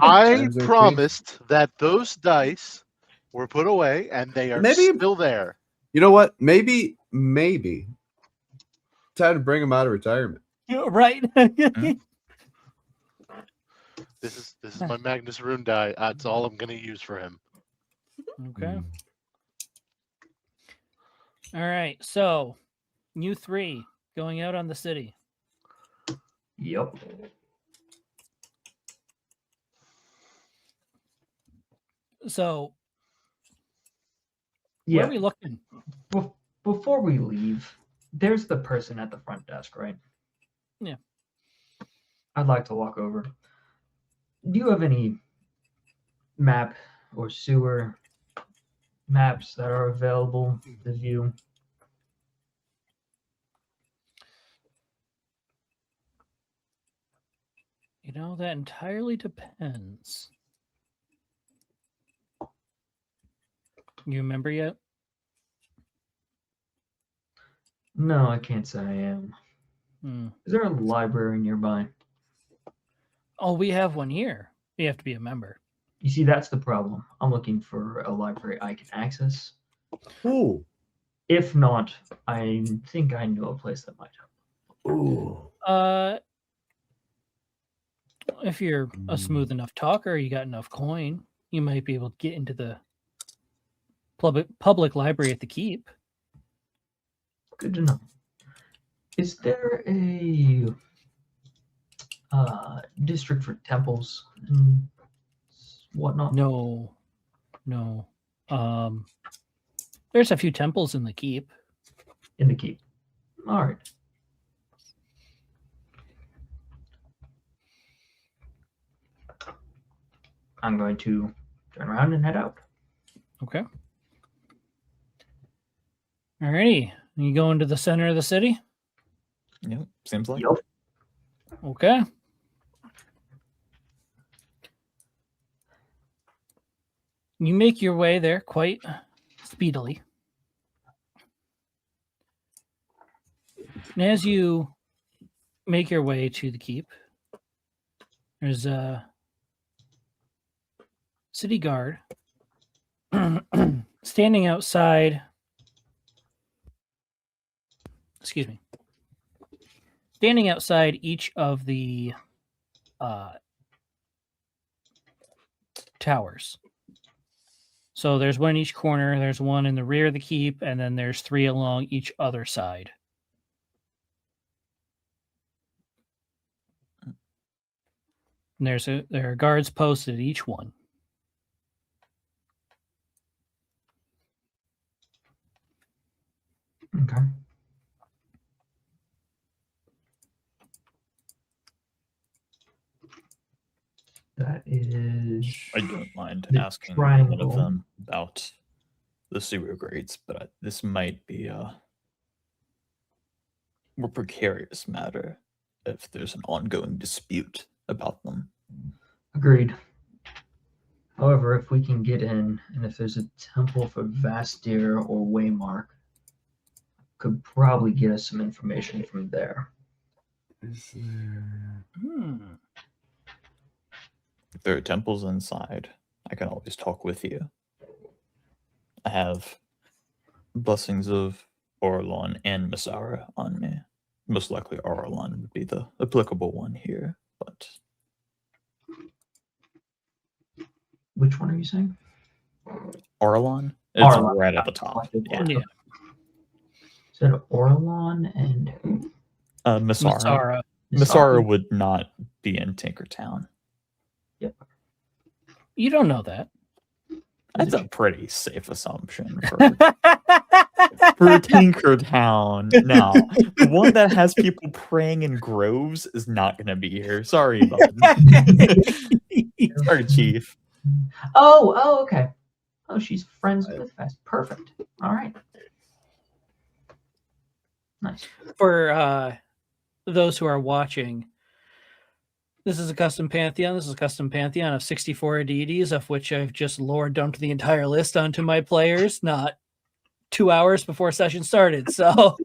I Times are promised that those dice were put away, and they are Maybe- still there. You know what? Maybe time to bring him out of retirement. Right? This is my Magnus Rune die. That's all I'm going to use for him. Okay. All right. So, you three going out on the city. Yep. So, where Yeah. are we looking? Before we leave, there's the person at the front desk, right? Yeah. I'd like to walk over. Do you have any map or sewer maps that are available to view? You know, that entirely depends. You remember yet? No, I can't say I am. Hmm. Is there a library nearby? Oh, we have one here. You have to be a member. You see, that's the problem. I'm looking for a library I can access. Ooh. If not, I think I know a place that might help. Ooh. If you're a smooth enough talker, you got enough coin, you might be able to get into the public library at the keep. Good to know. Is there a district for temples and whatnot? No. There's a few temples in the keep. In the keep. All right. I'm going to turn around and head out. Okay. Alrighty. You go into the center of the city? Yep, seems like. Yep. Okay. You make your way there quite speedily. And as you make your way to the keep, there's a city guard standing outside. Excuse me. Standing outside each of the towers. So there's one in each corner, there's one in the rear of the keep, and then there's 3 along each other side. And there are guards posted at each one. That is. I don't mind The asking one of triangle. them about the sewer grates, but this might be a more precarious matter if there's an ongoing dispute about them. Agreed. However, if we can get in, and if there's a temple for Vastir or Waymark, could probably get us some information from there. Hmm. If there are temples inside, I can always talk with you. I have blessings of Orlon and Misara on me. Most likely Orlon would be the applicable one here, but Which one are you saying? Orlon? It's Orlon. right at the top. Yeah. Yeah. Said Orlon and who? Misara. Masara. Misara would not be in Tinkertown. You don't know that. That's a pretty safe assumption for Tinkertown. No, the one that has people praying in groves is not going to be here. Sorry, bud. Sorry, Chief. Oh, okay. Oh, she's friends with Vest. Perfect. All right. Nice. For those who are watching, this is a custom pantheon. This is a custom pantheon of 64 deities, of which I've just lore dumped the entire list onto my players, not 2 hours before session started. So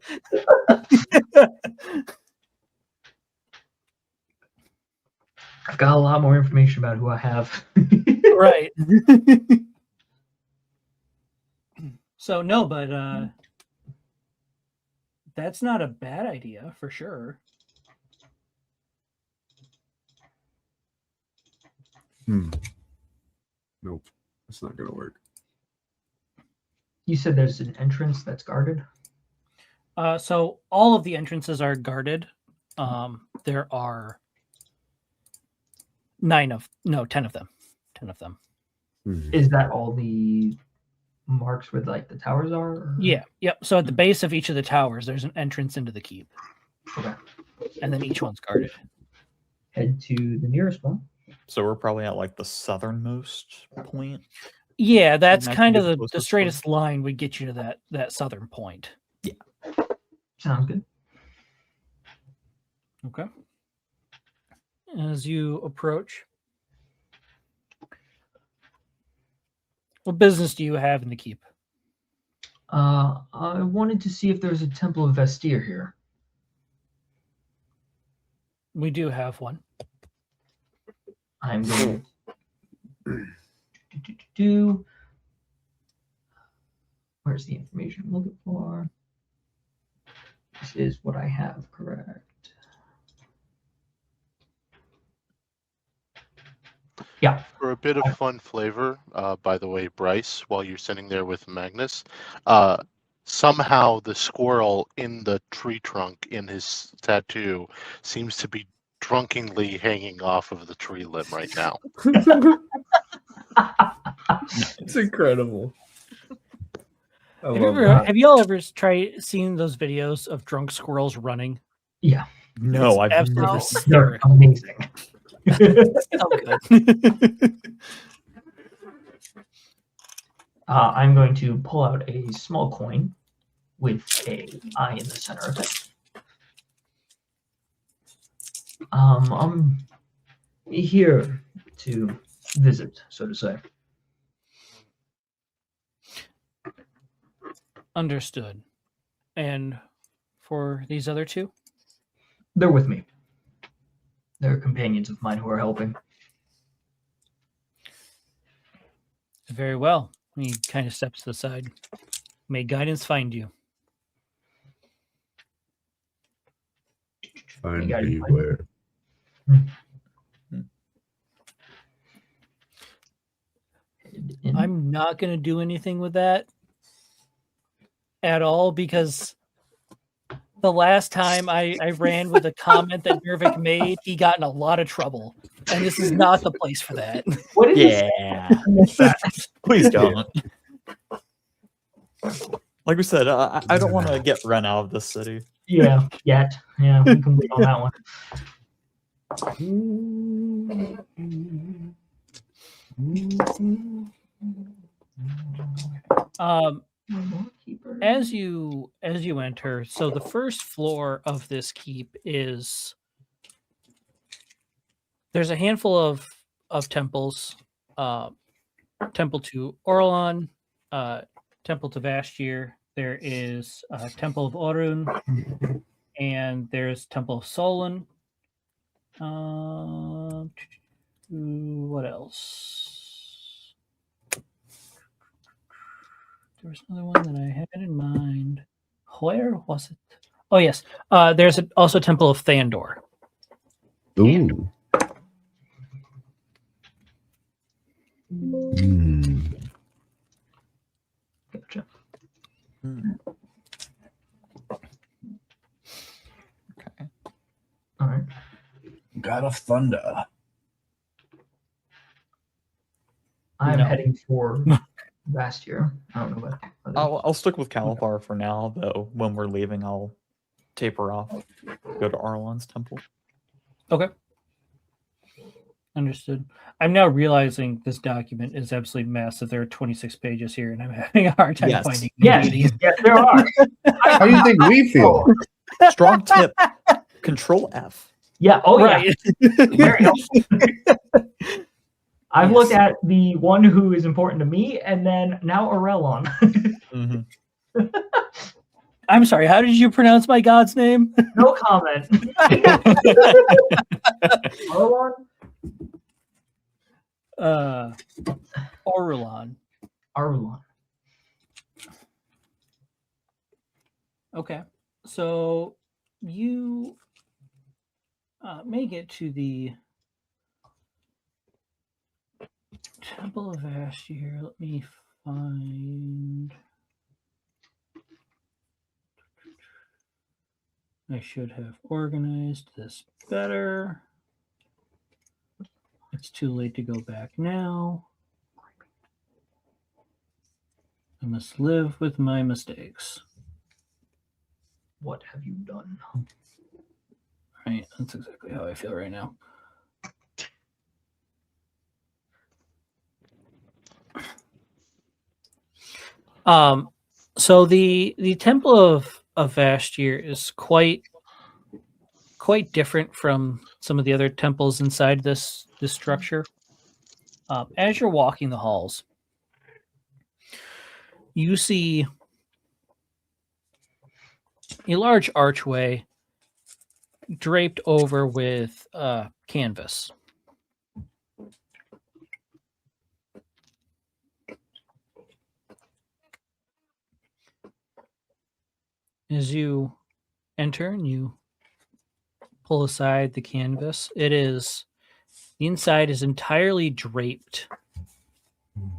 I've got a lot more information about who I have. right. So no, but that's not a bad idea for sure. Nope, that's not gonna work. You said there's an entrance that's guarded? So all of the entrances are guarded. There are 10 of them. 10 of them. Is that all the marks where like the towers are? Or? Yeah. Yep. So at the base of each of the towers, there's an entrance into the keep. Okay. And then each one's guarded. Head to the nearest one. So we're probably at like the southernmost point. Yeah, that's Might kind be of the the closest straightest line would get you to that southern point. Sounds good. Okay. As you approach, what business do you have in the keep? I wanted to see if there's a temple of Vastir here. We do have one. I'm going to Where's the information I'm looking for? This is what I have, correct? Yeah. For a bit of fun flavor, by the way, Bryce, while you're sitting there with Magnus, somehow the squirrel in the tree trunk in his tattoo seems to be drunkenly hanging off of the tree limb right now. It's incredible. I Have, love that. have y'all ever seen those videos of drunk squirrels running? Yeah. No, It's I've absolutely never No. seen They're hysterical. amazing. So good. I'm going to pull out a small coin with a eye in the center of it. I'm here to visit, so to say. Understood. And for these other two? They're with me. They're companions of mine who are helping. Very well. He kind of steps to the side. May guidance find you. Find got it. beware. I'm not going to do anything with that at all because the last time I ran with a comment that Nervik made, he got in a lot of trouble. And this is not the place for that. What is Yeah. Please don't. Like we said, I don't want to get run out of this city. Yeah, yet. Yeah, we can wait on that one. As you enter, so the first floor of this keep is there's a handful of temples. Temple to Orlon, Temple to Vashtir. There is Temple of Orun, and there's Temple of Solon. What else? There was another one that I had in mind. Where was it? Oh, yes. There's also Temple of Thandor. Ooh. Mm. Gotcha. Okay. All right. God of Thunder. I'm No. heading for Vashtir. I don't know about others. I'll stick with Calipar for now, though. When we're leaving, I'll taper off. Go to Arlon's temple. Okay. Understood. I'm now realizing this document is absolutely massive. There are 26 pages here, and I'm having a hard time Yes. finding Yes, any of these. yes, there are. How do you think we feel? Strong tip. Control F. Yeah. Oh, Right. yeah. Very helpful. I've Yes. looked at the one who is important to me, and then now Aurelon. Mm-hmm. I'm sorry. How did you pronounce my god's name? No comment. Aurelon? Orulon. Aurelon. Okay. So you may get to the Temple of Vashtir. Let me find. I should have organized this better. It's too late to go back now. I must live with my mistakes. What have you done? Right, that's exactly how I feel right now. So the Temple of Vashtir is quite different from some of the other temples inside this structure. As you're walking the halls, you see a large archway draped over with canvas. As you enter and you pull aside the canvas, the inside is entirely draped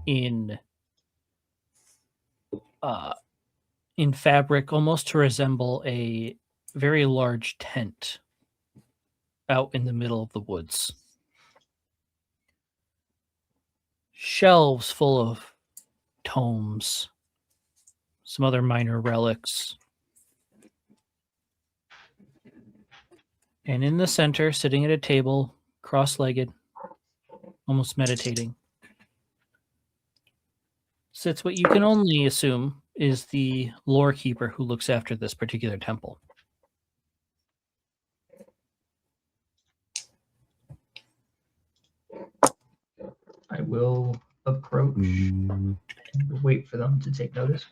in fabric, almost to resemble a very large tent out in the middle of the woods. Shelves full of tomes, some other minor relics. And in the center, sitting at a table, cross-legged, almost meditating, sits what you can only assume is the lore keeper who looks after this particular temple. I will approach and wait for them to take notice.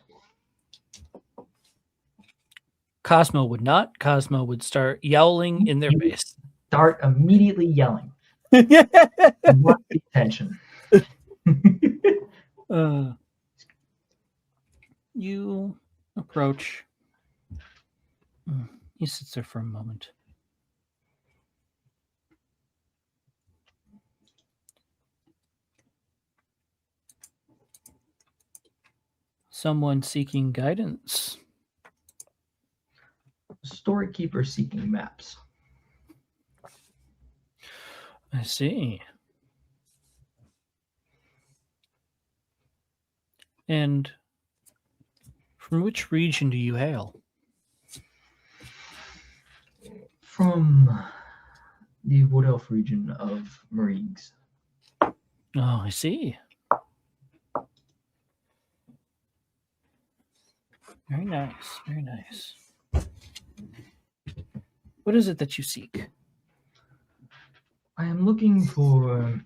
Cosmo would not. Cosmo would start yowling in their face. Start immediately yelling. What's the attention? You approach. He sits there for a moment. Someone seeking guidance. Storykeeper seeking maps. I see. And from which region do you hail? From the Wood Elf region of Marigues. Oh, I see. Very nice. Very nice. What is it that you seek? I am looking for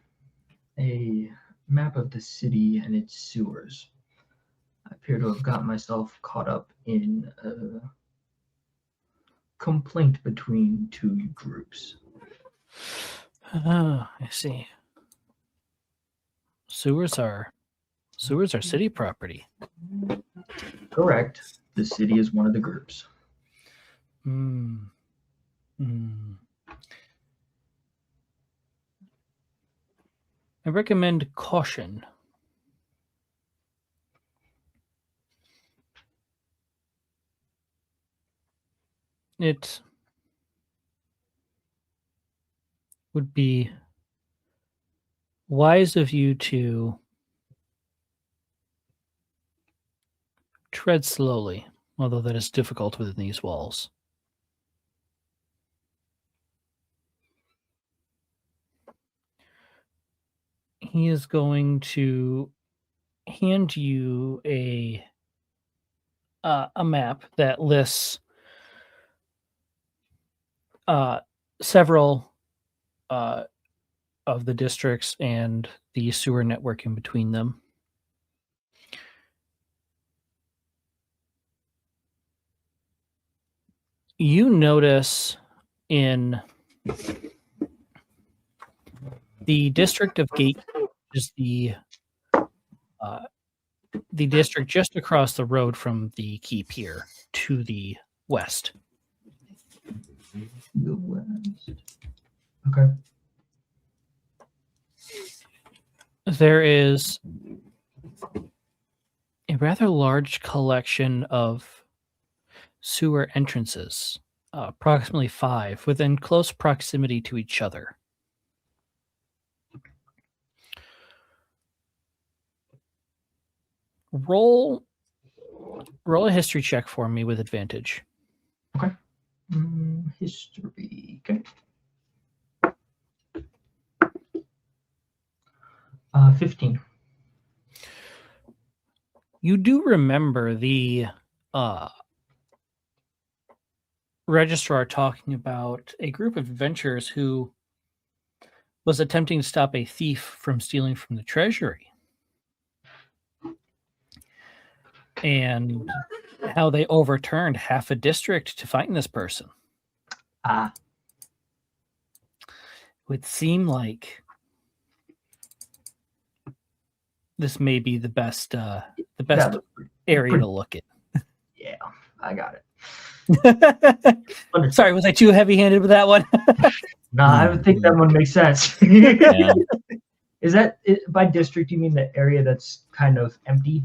a map of the city and its sewers. I appear to have got myself caught up in a complaint between two groups. Oh, I see. Sewers are city property. Correct. The city is one of the groups. Hmm. Hmm. I recommend caution. It would be wise of you to tread slowly, although that is difficult within these walls. He is going to hand you a map that lists several of the districts and the sewer network in between them. You notice in the district of Gate, is the district just across the road from the Keep here to the west. The west. Okay. There is a rather large collection of sewer entrances, approximately 5, within close proximity to each other. Roll a history check for me with advantage. Okay. History. Okay. 15. You do remember the registrar talking about a group of adventurers who was attempting to stop a thief from stealing from the treasury, and how they overturned half a district to find this person. Ah. It would seem like this may be the best area to look at. Yeah, I got it. Sorry, was I too heavy-handed with that one? No, I would think that one makes sense. Yeah. Is that by district? You mean the area that's kind of empty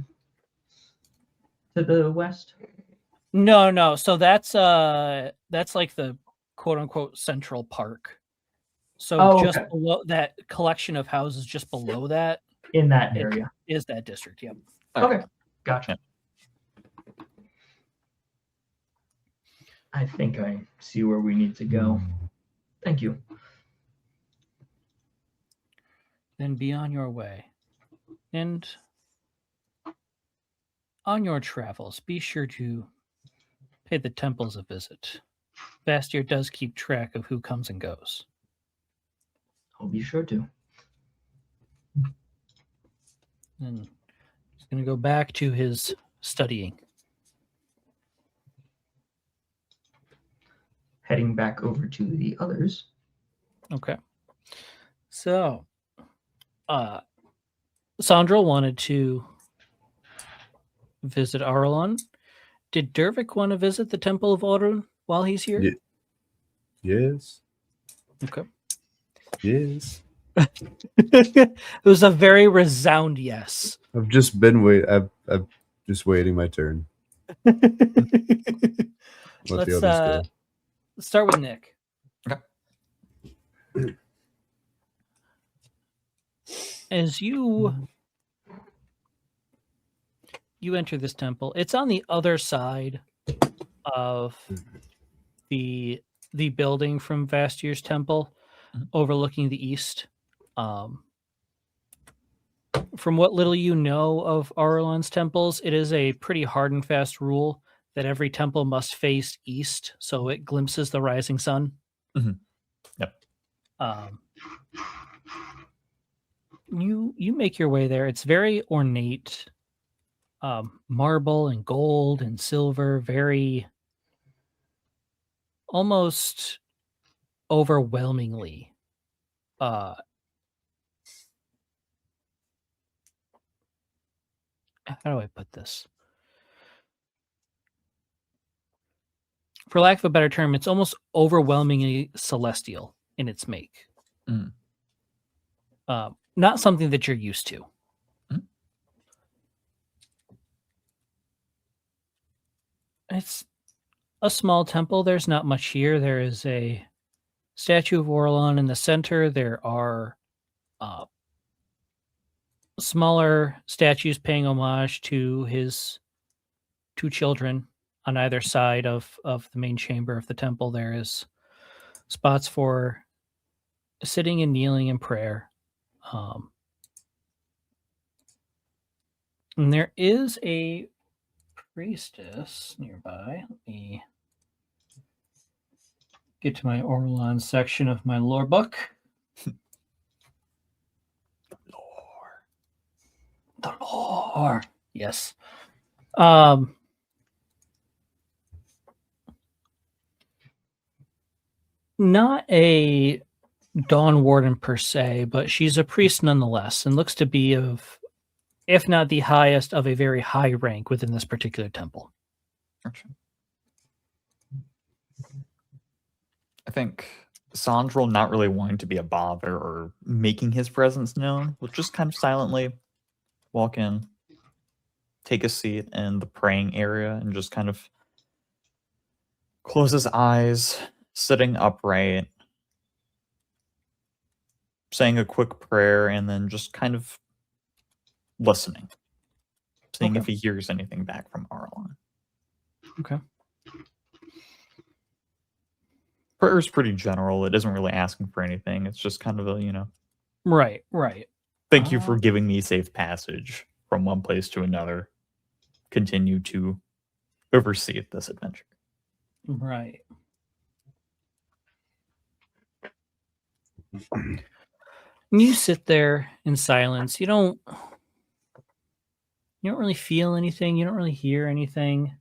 to the west? No. So that's like the quote-unquote central park. So just okay. below that collection of houses, just below that, In that area is that district. Yep. Okay, gotcha. Yeah. I think I see where we need to go. Thank you. Then be on your way. And on your travels, be sure to pay the temples a visit. Vastier does keep track of who comes and goes. I'll be sure to. And he's going to go back to his studying. Heading back over to the others. Okay. So, Sandra wanted to visit Arlon. Did Dervik want to visit the Temple of Orun while he's here? Yes. Okay. Yes. It was a very resound yes. I've just been I'm just waiting my turn. Let Let's the others go. start with Nick. Okay. As you enter this temple, it's on the other side of the building from Vastier's temple. overlooking the east. From what little you know of Arulon's temples, it is a pretty hard and fast rule that every temple must face east, so it glimpses the rising sun. Mhm. Yep. You make your way there. It's very ornate, marble and gold and silver, very almost overwhelmingly. How do I put this? For lack of a better term, it's almost overwhelmingly celestial in its make. Mm. Not something that you're used to. Mm. It's a small temple. There's not much here. There is a statue of Orlon in the center. There are smaller statues paying homage to his two children on either side of the main chamber of the temple. There is spots for sitting and kneeling in prayer. And there is a priestess nearby. Let me get to my Orlon section of my lore book. The lore. Yes. Not a Dawn Warden per se, but she's a priest nonetheless, and looks to be of, if not the highest, of a very high rank within this particular temple. Gotcha. I think Sandral, not really wanting to be a bother or making his presence known, will just kind of silently walk in, take a seat in the praying area, and just kind of close his eyes, sitting upright, saying a quick prayer, and then just kind of listening, seeing Okay. if he hears anything back from Arlon. Okay. Prayer's pretty general. It isn't really asking for anything. It's just kind of a, Right. thank you for giving me safe passage from one place to another. Continue to oversee this adventure. Right. You sit there in silence. You don't really feel anything. You don't really hear anything.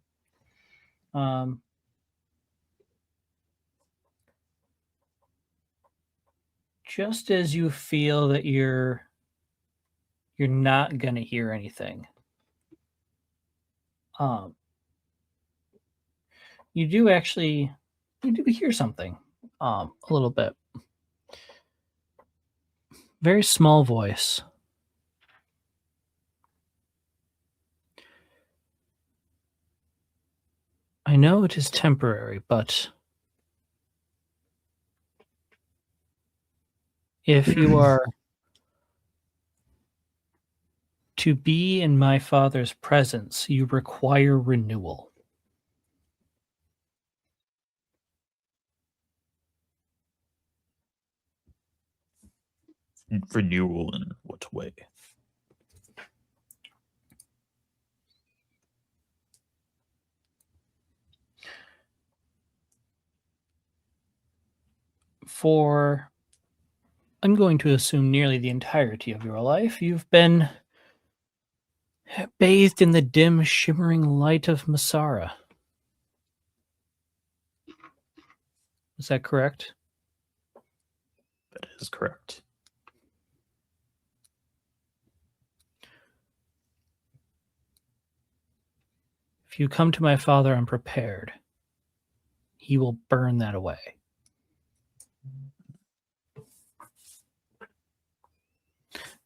Just as you feel that you're not gonna hear anything. You do hear something. A little bit. Very small voice. I know it is temporary, but if you are to be in my father's presence, you require renewal. Renewal in what way? I'm going to assume nearly the entirety of your life, you've been bathed in the dim, shimmering light of Masara. Is that correct? That is correct. If you come to my father unprepared, he will burn that away.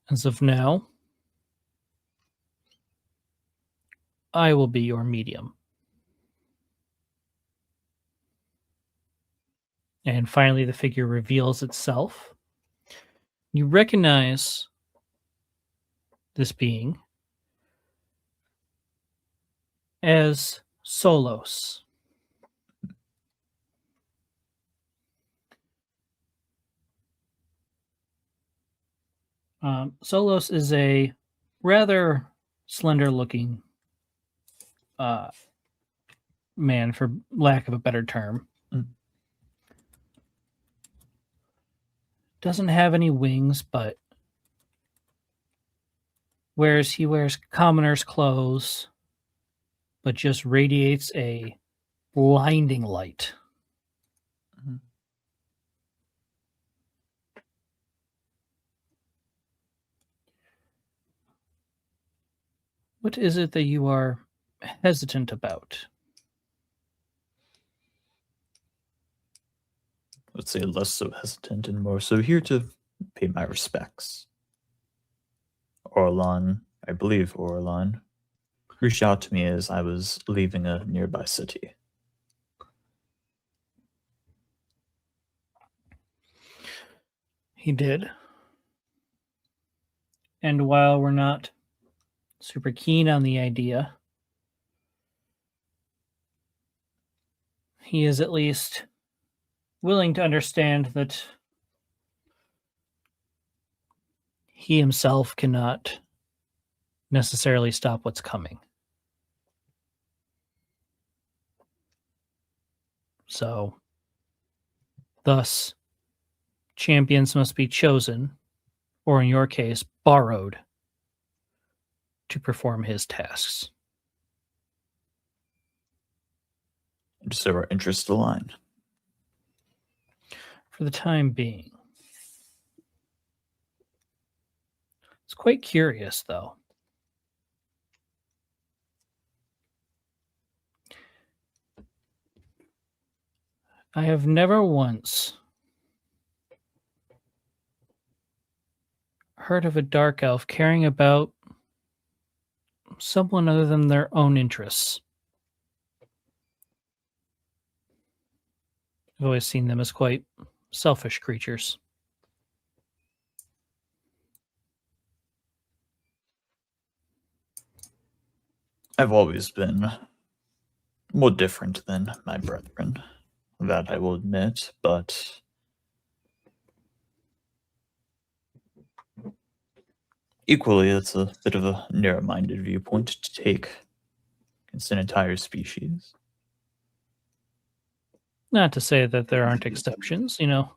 As of now, I will be your medium. And finally, the figure reveals itself. You recognize this being as Solos. Solos is a rather slender-looking man, for lack of a better term. Mm. Doesn't have any wings, but he wears commoner's clothes, but just radiates a blinding light. Mhm. What is it that you are hesitant about? Let's say less so hesitant and more so here to pay my respects. Orlan, I believe Orlan, reached out to me as I was leaving a nearby city. He did. And while we're not super keen on the idea, he is at least willing to understand that he himself cannot necessarily stop what's coming. So, thus, champions must be chosen, or in your case, borrowed, to perform his tasks. And so our interests align. For the time being. It's quite curious, though. I have never once heard of a dark elf caring about someone other than their own interests. I've always seen them as quite selfish creatures. I've always been more different than my brethren, that I will admit, but equally, it's a bit of a narrow-minded viewpoint to take against an entire species. Not to say that there aren't exceptions, you know.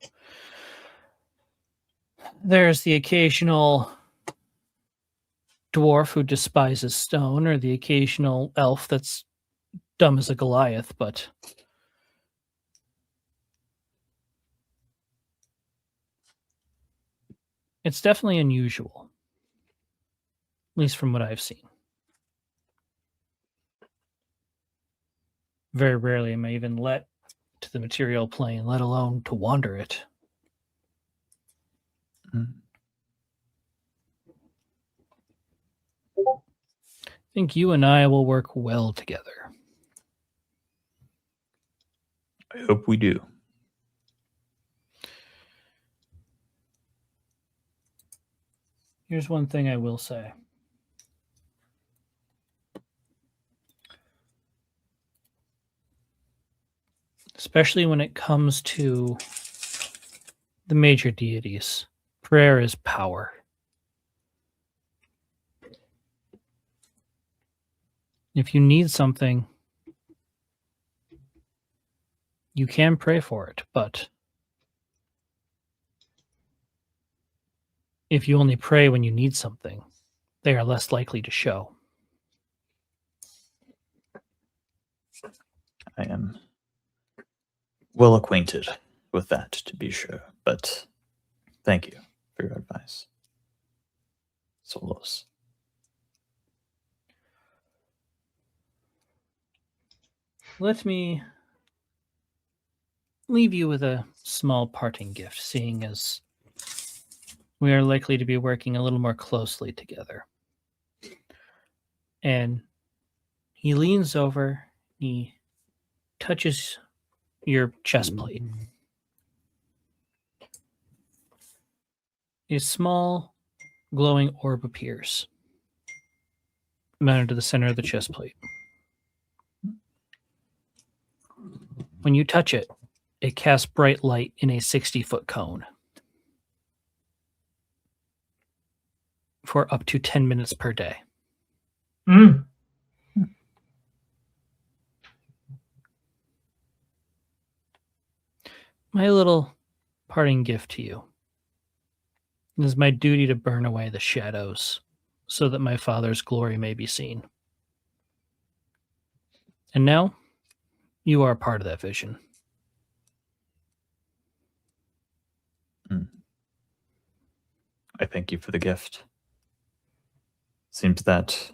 There's the occasional dwarf who despises stone, or the occasional elf that's dumb as a Goliath, but it's definitely unusual, at least from what I've seen. Very rarely am I even let to the material plane, let alone to wander it. Mm. I think you and I will work well together. I hope we do. Here's one thing I will say. Especially when it comes to the major deities, prayer is power. If you need something, you can pray for it, but if you only pray when you need something, they are less likely to show. I am well acquainted with that, to be sure, but thank you for your advice. Solos. Let me leave you with a small parting gift, seeing as we are likely to be working a little more closely together. And he leans over, he touches your chest plate. A small glowing orb appears, mounted to the center of the chest plate. When you touch it, it casts bright light in a 60-foot cone. for up to 10 minutes per day. Mm. My little parting gift to you. It is my duty to burn away the shadows so that my Father's glory may be seen. And now, you are part of that vision. I thank you for the gift. Seems that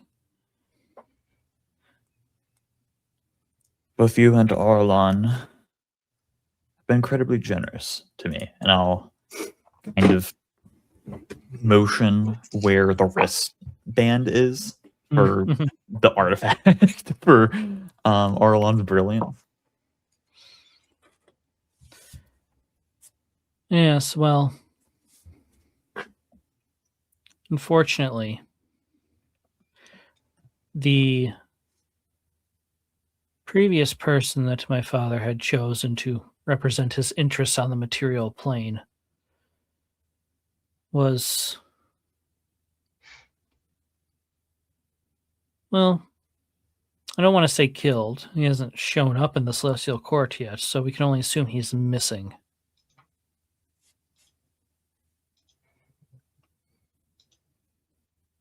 both you and Arlon have been incredibly generous to me, and I'll kind of motion where the wristband is for the artifact for Arlon's brilliance. Yes, well, unfortunately, the previous person that my father had chosen to represent his interests on the material plane was, well, I don't want to say killed. He hasn't shown up in the Celestial Court yet, so we can only assume he's missing.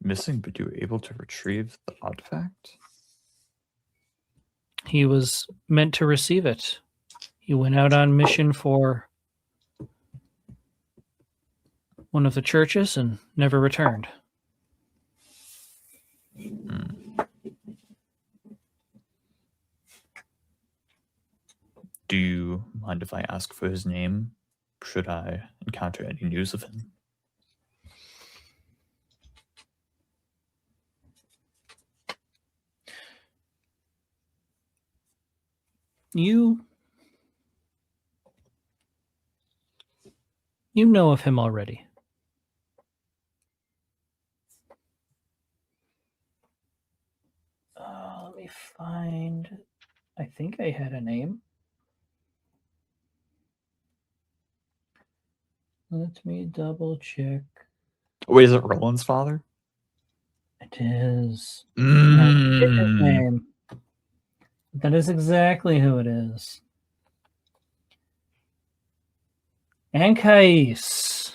Missing, but you were able to retrieve the artifact? He was meant to receive it. He went out on mission for one of the churches and never returned. Do you mind if I ask for his name? Should I encounter any news of him? You know of him already. Let me find. I think I had a name. Let me double check. Wait, is it Roland's father? It is. I forget his Mm. name. That is exactly who it is. Ankais.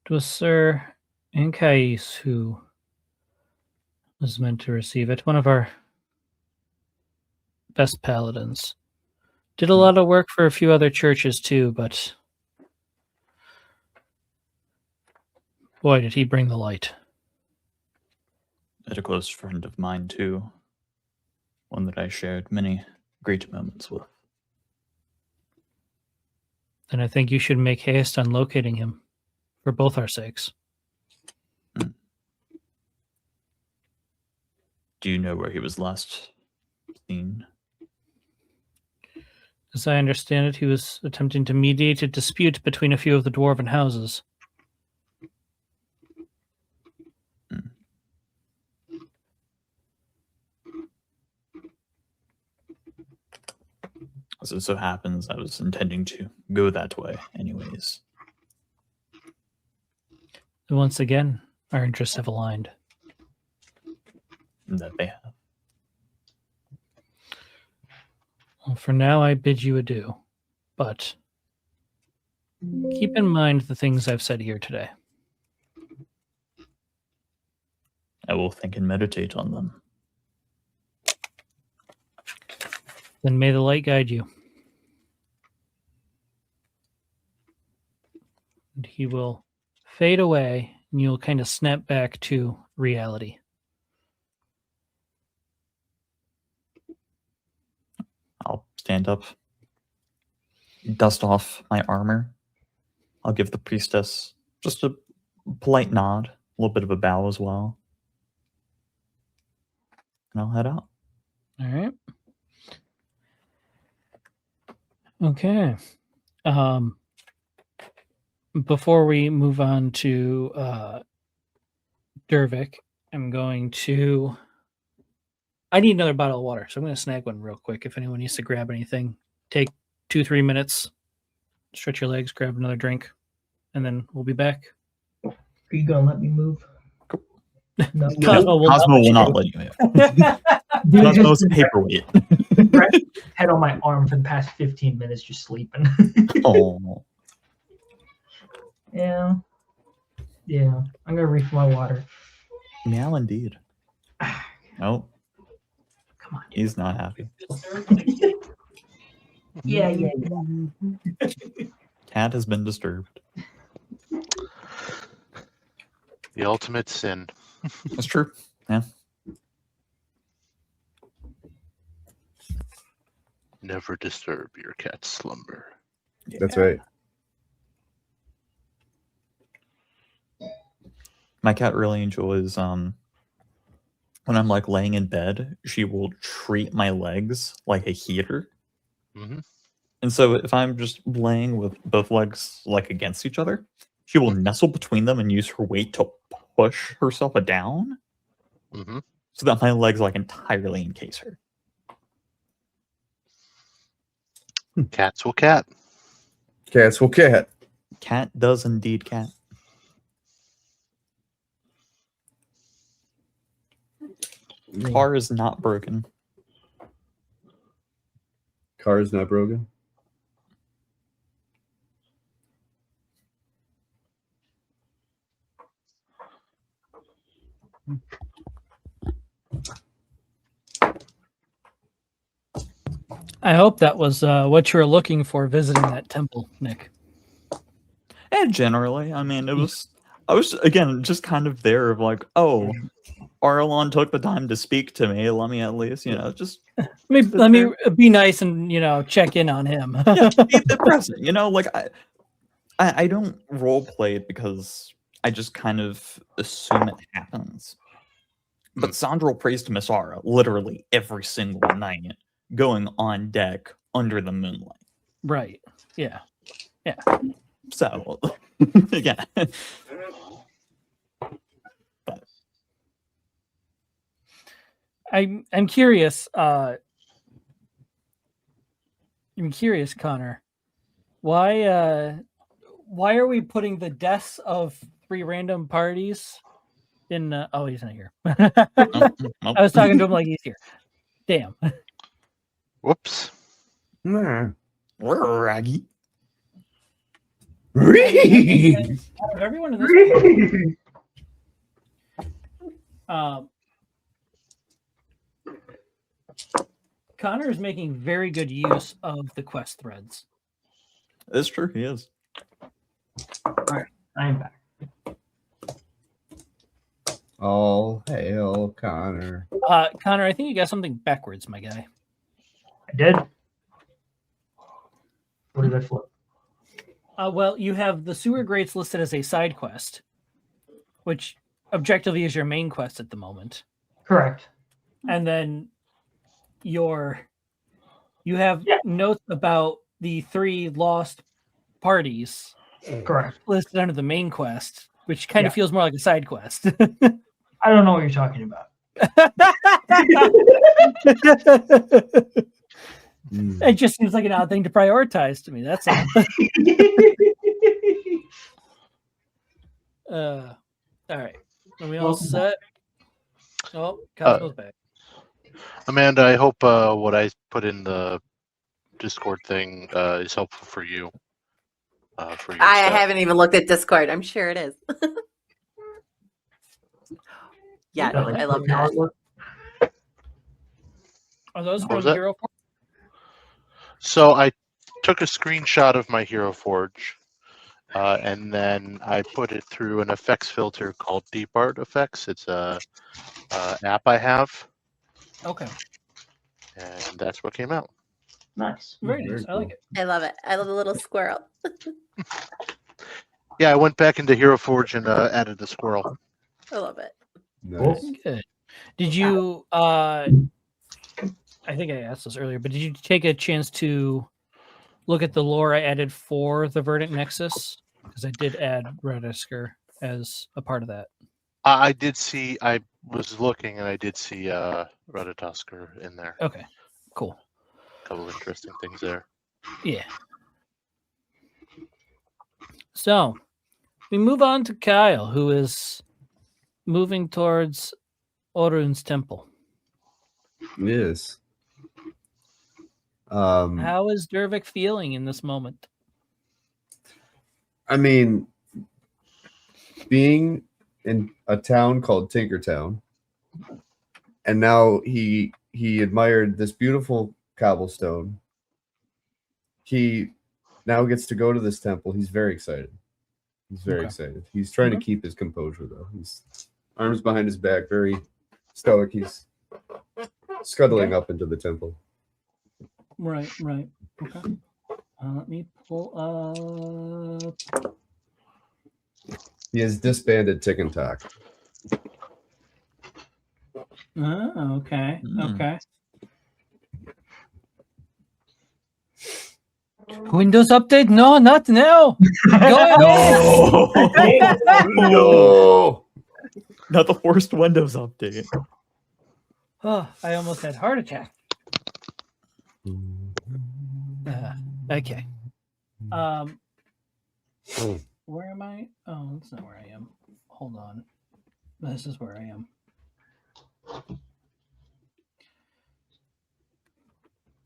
It was Sir Ankais who was meant to receive it. One of our best paladins. Did a lot of work for a few other churches too, but boy, did he bring the light. And a close friend of mine, too. One that I shared many great moments with. Then I think you should make haste on locating him for both our sakes. Do you know where he was last seen? As I understand it, he was attempting to mediate a dispute between a few of the dwarven houses. As it so happens, I was intending to go that way anyways. And once again, our interests have aligned. That they have. Well, for now, I bid you adieu. But keep in mind the things I've said here today. I will think and meditate on them. Then may the light guide you. And he will fade away, and you'll kind of snap back to reality. I'll stand up, dust off my armor. I'll give the priestess just a polite nod, a little bit of a bow as well. And I'll head out. All right. Okay. Before we move on to Dervik, I'm going to. I need another bottle of water, so I'm going to snag one real quick. If anyone needs to grab anything, take 2-3 minutes, stretch your legs, grab another drink, and then we'll be back. Are you gonna let me move? No. Cosmo will Cosmo will not let let you move. Dude, Cosmo's just a paperweight. rest his head on my arm for the past 15 minutes, just sleeping. Oh, Yeah. Yeah. I'm gonna refill my water. meow indeed. Nope, Come on. he's not happy. Yeah. Cat has been disturbed. The ultimate sin. That's true. Yeah. Never disturb your cat's slumber. That's right. My cat really enjoys when I'm like laying in bed, she will treat my legs like a heater. Mm-hmm. And so if I'm just laying with both legs like against each other, she will nestle between them and use her weight to push herself down Mm-hmm. so that my legs like entirely encase her. Cats will cat. Cats will cat. Cat does indeed cat. Car is not broken. Car is not broken. I hope that was what you were looking for visiting that temple, Nick. And generally, I mean, I was again just kind of there of like, oh, Arlon took the time to speak to me. Let me at least, just Let me be nice and check in on him. be the present. Like I don't role play it because I just kind of assume it happens. But Sandro prays to Misara literally every single night, going on deck under the moonlight. Right. Yeah. So, yeah. I'm curious. I'm curious, Connor. Why are we putting the deaths of 3 random parties in? Oh, he's not here. Nope. I was talking to him like he's here. Damn. Whoops. Raggy. Out of everyone in this. Connor is making very good use of the quest threads. It's true, he is. I'm back. All hail Connor. Connor, I think you got something backwards, my guy. I did. What did I flip? Well, you have the sewer grates listed as a side quest, which objectively is your main quest at the moment. Correct. And then you have notes about the 3 lost parties Correct. listed under the main quest, which kind of feels more like a side quest. I don't know what you're talking about. It just seems like an odd thing to prioritize to me. That's all. All right. Are we all set? Oh, Cosmo's back. Amanda, I hope what I put in the Discord thing is helpful for you. For your I stuff. haven't even looked at Discord. I'm sure it is. Yeah, I love that. Are those What from was that? Hero Forge? So I took a screenshot of my Hero Forge, and then I put it through an effects filter called Deep Art Effects. It's a app I have. Okay. And that's what came out. Nice. Very nice. I like it. I love it. I love the little squirrel. Yeah, I went back into Hero Forge and added a squirrel. I love it. Nice. Good. Did you I think I asked this earlier, but did you take a chance to look at the lore I added for the Verdant Nexus, because I did add Redesker as a part of that. I did see. I was looking, and I did see Redatusker in there. Okay, cool. A couple of interesting things there. Yeah. So we move on to Kyle, who is moving towards Orun's temple. Yes. How is Dervik feeling in this moment? I mean, being in a town called Tinkertown, and now he admired this beautiful cobblestone. He now gets to go to this temple. He's very excited. He's very excited. He's trying to keep his composure, though. He's arms behind his back, very stoic. He's scuttling up into the temple. Right. Okay. Let me pull up. He has disbanded Tick and Talk. Oh, okay. Okay. Windows update? No, not now. Go away. No. Not the worst Windows update. Oh, I almost had a heart attack. Okay. Where am I? Oh, that's not where I am. Hold on. This is where I am.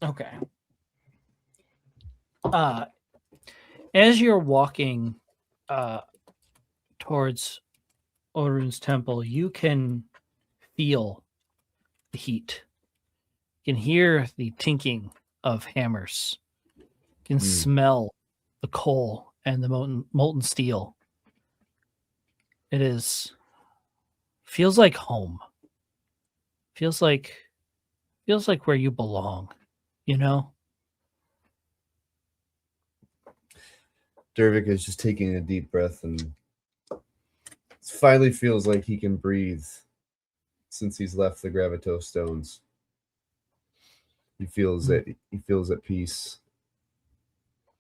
Okay. As you're walking towards Orun's temple, you can feel the heat. You can hear the tinking of hammers. You can smell the coal and the molten steel. It feels like home. Feels like where you belong, you know? Dervik is just taking a deep breath and finally feels like he can breathe since he's left the Gravito Stones. He feels at peace.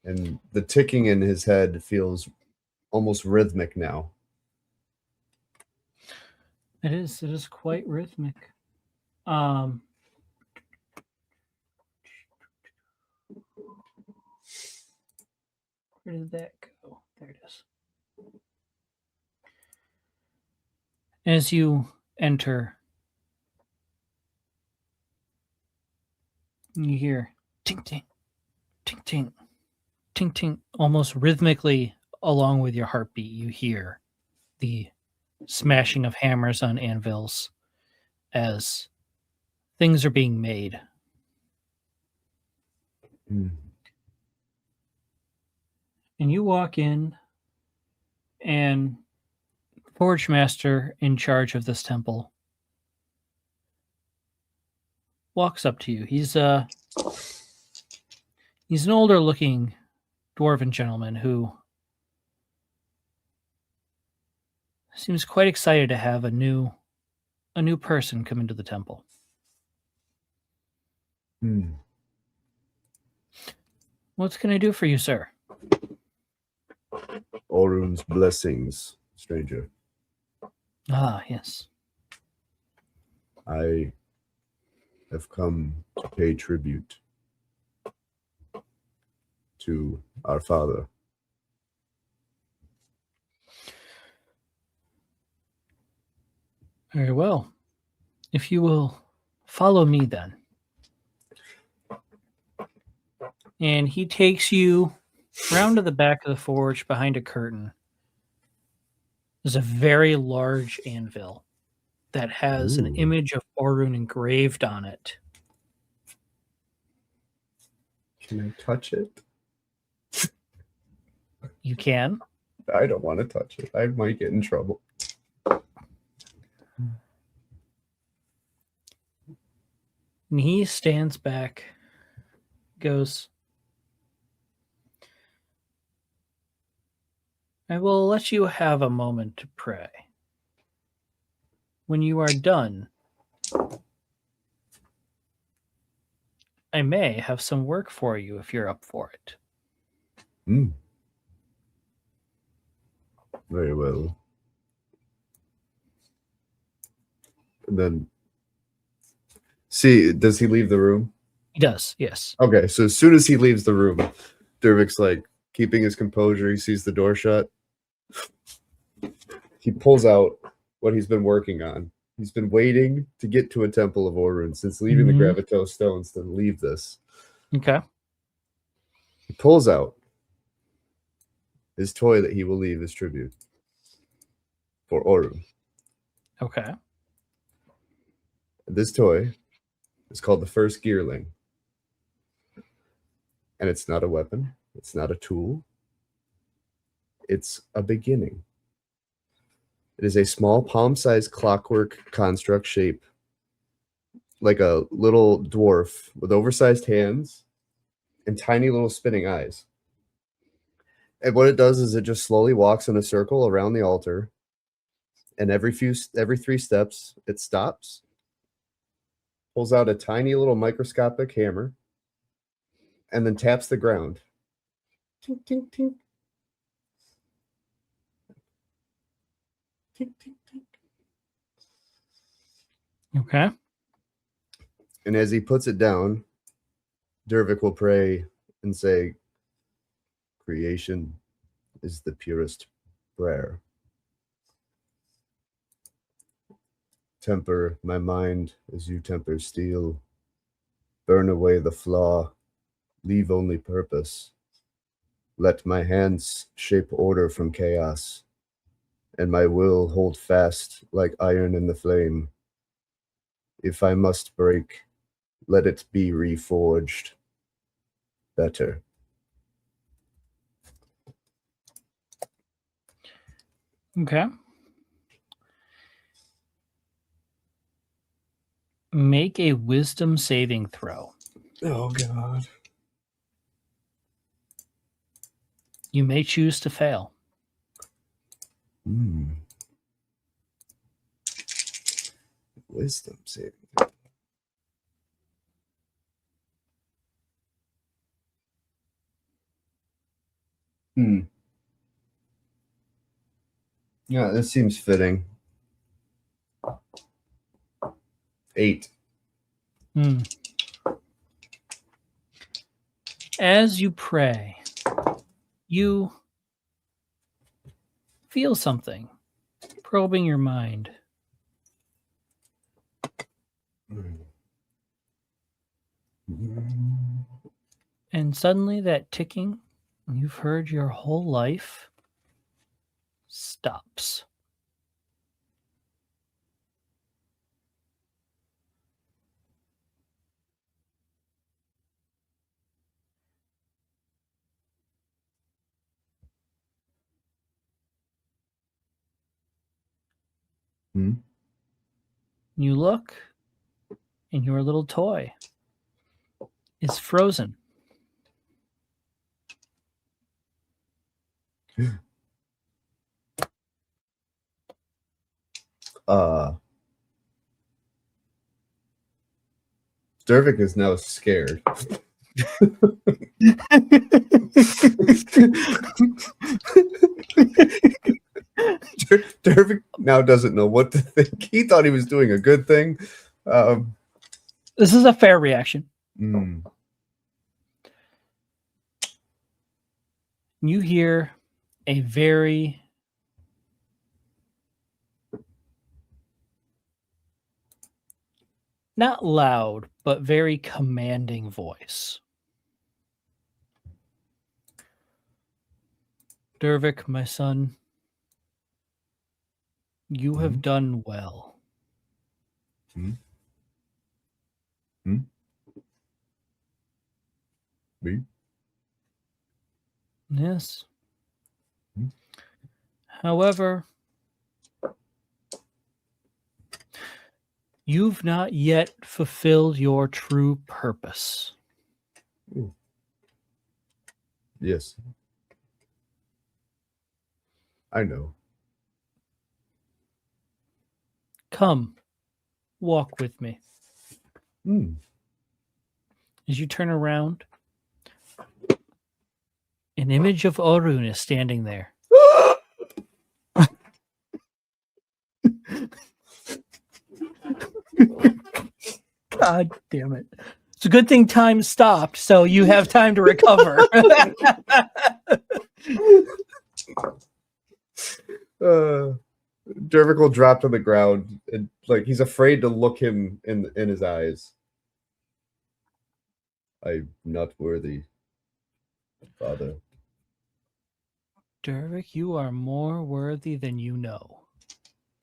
And the ticking in his head feels almost rhythmic now. It is quite rhythmic. Where did that go? There it is. As you enter, you hear ting ting, ting ting, ting ting, almost rhythmically along with your heartbeat. You hear the smashing of hammers on anvils as things are being made. And you walk in, and Forge Master in charge of this temple walks up to you. He's an older looking dwarven gentleman who seems quite excited to have a new person come into the temple. What can I do for you, sir? Orun's blessings, stranger. Ah, yes. I have come to pay tribute to our father. Very well. If you will follow me then. And he takes you round to the back of the forge behind a curtain. There's a very large anvil that has an image of Orun engraved on it. Can I touch it? You can. I don't want to touch it. I might get in trouble. And he stands back, goes, I will let you have a moment to pray. When you are done, I may have some work for you if you're up for it. Hmm. Very well. And then, see, does he leave the room? He does, yes. Okay, so as soon as he leaves the room, Dervik's like keeping his composure. He sees the door shut. He pulls out what he's been working on. He's been waiting to get to a Temple of Orun since leaving the Gravito Stones to leave this. Okay. He pulls out his toy that he will leave as tribute for Orun. Okay. This toy is called the First Gearling. And it's not a weapon. It's not a tool. It's a beginning. It is a small palm-sized clockwork construct shape, like a little dwarf with oversized hands and tiny little spinning eyes. And what it does is it just slowly walks in a circle around the altar. And every 3 steps, it stops, pulls out a tiny little microscopic hammer, and then taps the ground. Tink, tink, tink. Tink, tink, tink. Okay. And as he puts it down, Dervik will pray and say, "Creation is the purest prayer. Temper my mind as you temper steel. Burn away the flaw, leave only purpose. Let my hands shape order from chaos, and my will hold fast like iron in the flame. If I must break, let it be reforged better." Okay. Make a wisdom saving throw. Oh, God. You may choose to fail. Wisdom saving. Yeah, this seems fitting. 8. As you pray, you feel something probing your mind. And suddenly that ticking you've heard your whole life stops. You look, and your little toy is frozen. Dervik is now scared. Dervik now doesn't know what to think. He thought he was doing a good thing. This is a fair reaction. You hear a very not loud, but very commanding voice. Dervik, my son, you have done well. Me? Yes. However, you've not yet fulfilled your true purpose. Yes. I know. Come, walk with me. As you turn around, an An image of Orun is standing there. God damn it. It's a good thing time stopped, so you have time to recover. Dervik will drop to the ground and like he's afraid to look him in his eyes. I'm not worthy, Father. Dervik, you are more worthy than you know.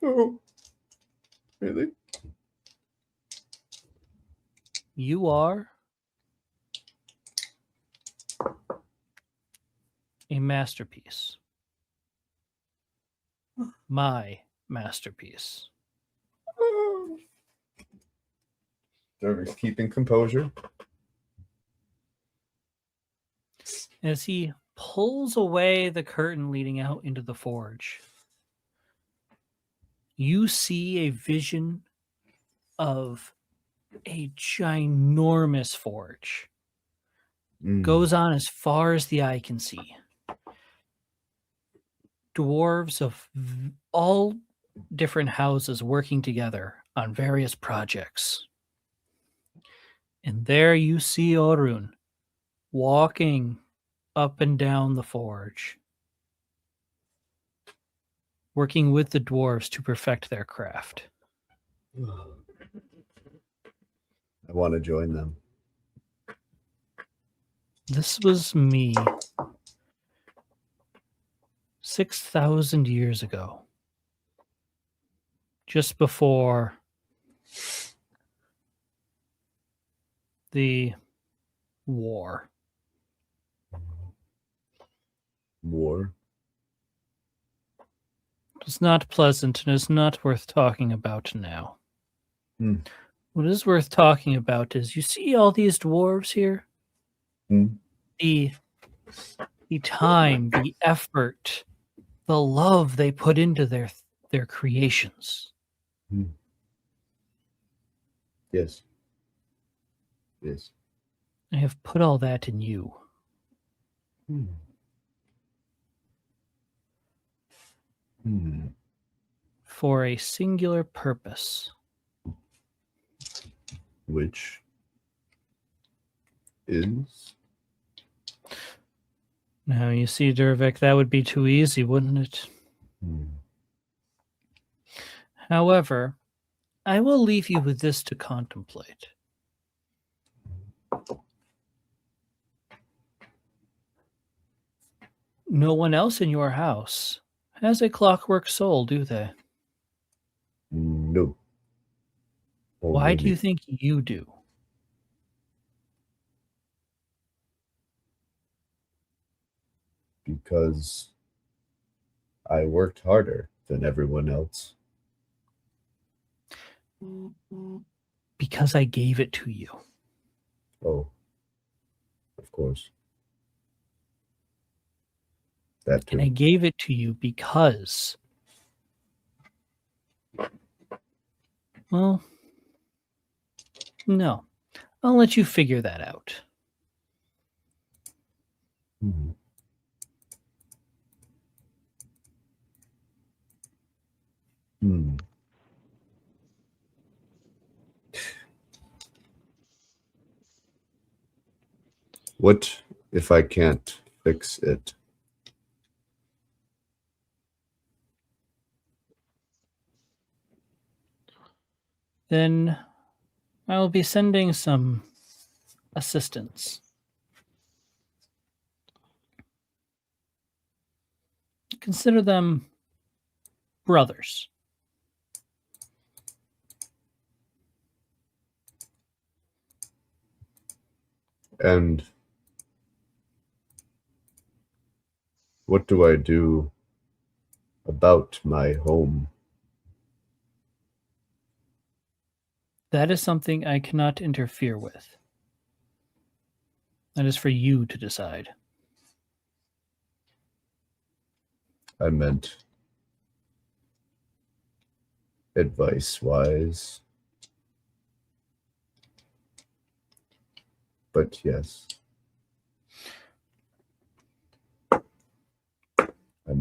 Oh, really? You are a masterpiece. My masterpiece. Dervik's keeping composure. As he pulls away the curtain leading out into the forge, you see a vision of a ginormous forge. Goes on as far as the eye can see. Dwarves of all different houses working together on various projects. And there you see Orun walking up and down the forge, working with the dwarves to perfect their craft. I want to join them. This was me 6,000 years ago, just before the war. War. It was not pleasant and is not worth talking about now. Hmm. What is worth talking about is you see all these dwarves here? Hmm. The time, the effort, the love they put into their creations. Hmm. Yes. Yes. I have put all that in you. Hmm. Hmm. For a singular purpose. Which is? Now, you see, Dervik, that would be too easy, wouldn't it? Hmm. However, I will leave you with this to contemplate. No one else in your house has a clockwork soul, do they? No. Why do you think you do? Because I worked harder than everyone else. Because I gave it to you. Oh, of course. That too. And I gave it to you because, well, no. I'll let you figure that out. Hmm. Hmm. What if I can't fix it? Then I will be sending some assistance. Consider them brothers. And what do I do about my home? That is something I cannot interfere with. That is for you to decide. I meant advice-wise. But yes.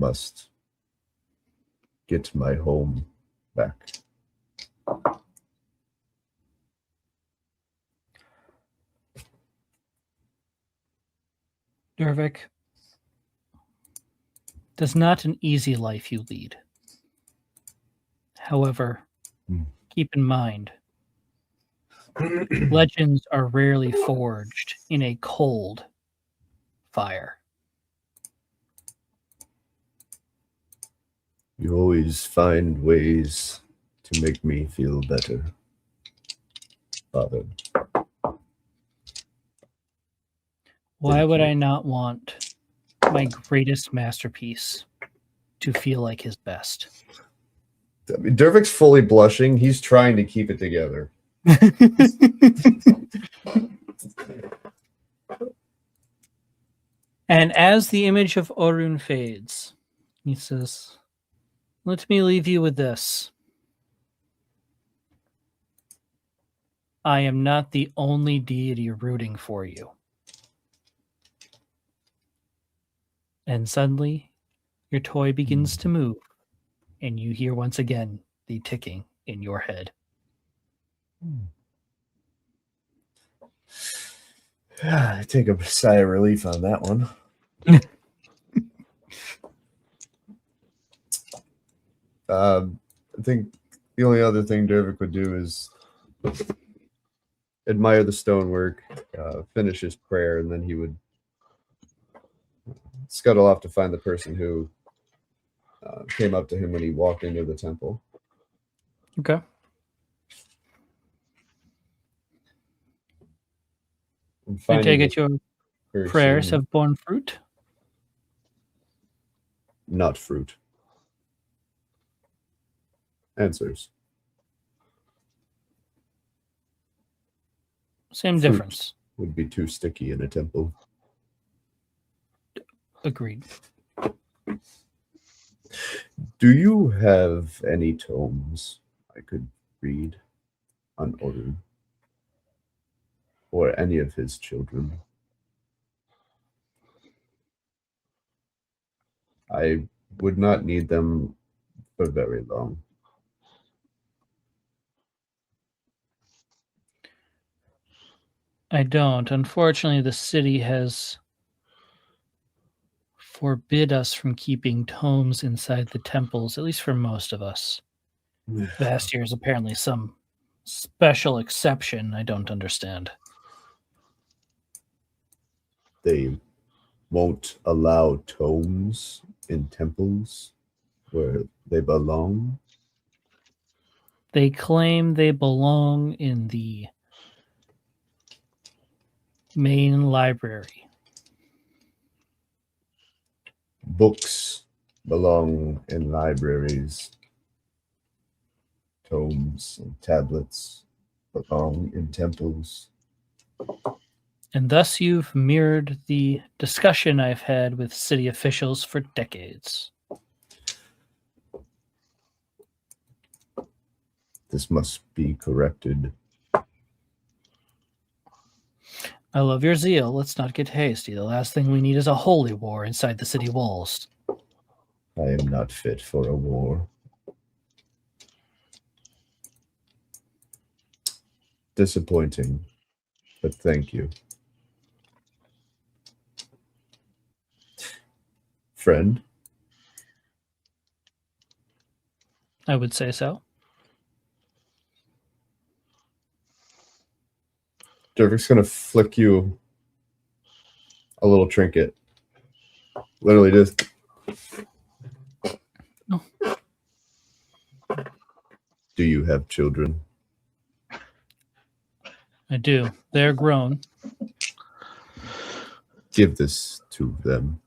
must get my home back. Dervik, does not an easy life you lead. However, keep in mind, legends are rarely forged in a cold fire. You always find ways to make me feel better, Father. Why Thank would you. I not want my greatest masterpiece to feel like his best? I mean, Dervik's fully blushing. He's trying to keep it together. And as the image of Orun fades, he says, "Let me leave you with this. I am not the only deity rooting for you." And suddenly, your toy begins to move, and you hear once again the ticking in your head. I take a sigh of relief on that one. I think the only other thing Dervik would do is admire the stonework, finish his prayer, and then he would scuttle off to find the person who came up to him when he walked into the temple. Okay. And I finding take it the your prayers person, have borne fruit? not fruit. Answers. Same Fruit. difference. Would be too sticky in a temple. Agreed. Do you have any tomes I could read on Odin or any of his children? I would not need them for very long. I don't. Unfortunately, the city has forbid us from keeping tomes inside the temples, at least for most of us. Vastir is apparently some special exception I don't understand. They won't allow tomes in temples where they belong. They claim they belong in the main library. Books belong in libraries. Tomes and tablets belong in temples. And thus you've mirrored the discussion I've had with city officials for decades. This must be corrected. I love your zeal. Let's not get hasty. The last thing we need is a holy war inside the city walls. I am not fit for a war. Disappointing, but thank you. Friend? I would say so. Dervik's gonna flick you a little trinket. Literally just. Oh. Do you have children? I do. They're grown. Give this to them.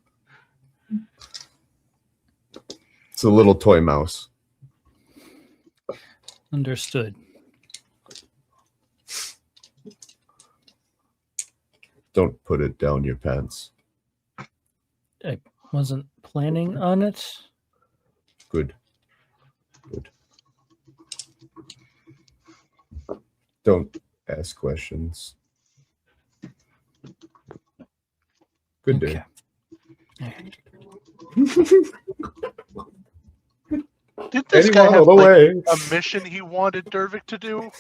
It's a little toy mouse. Understood. Don't put it down your pants. I wasn't planning on it. Good. Good. Don't ask questions. Good day. Okay. Did this guy Anyone have on the like way? a mission he wanted Dervik to do?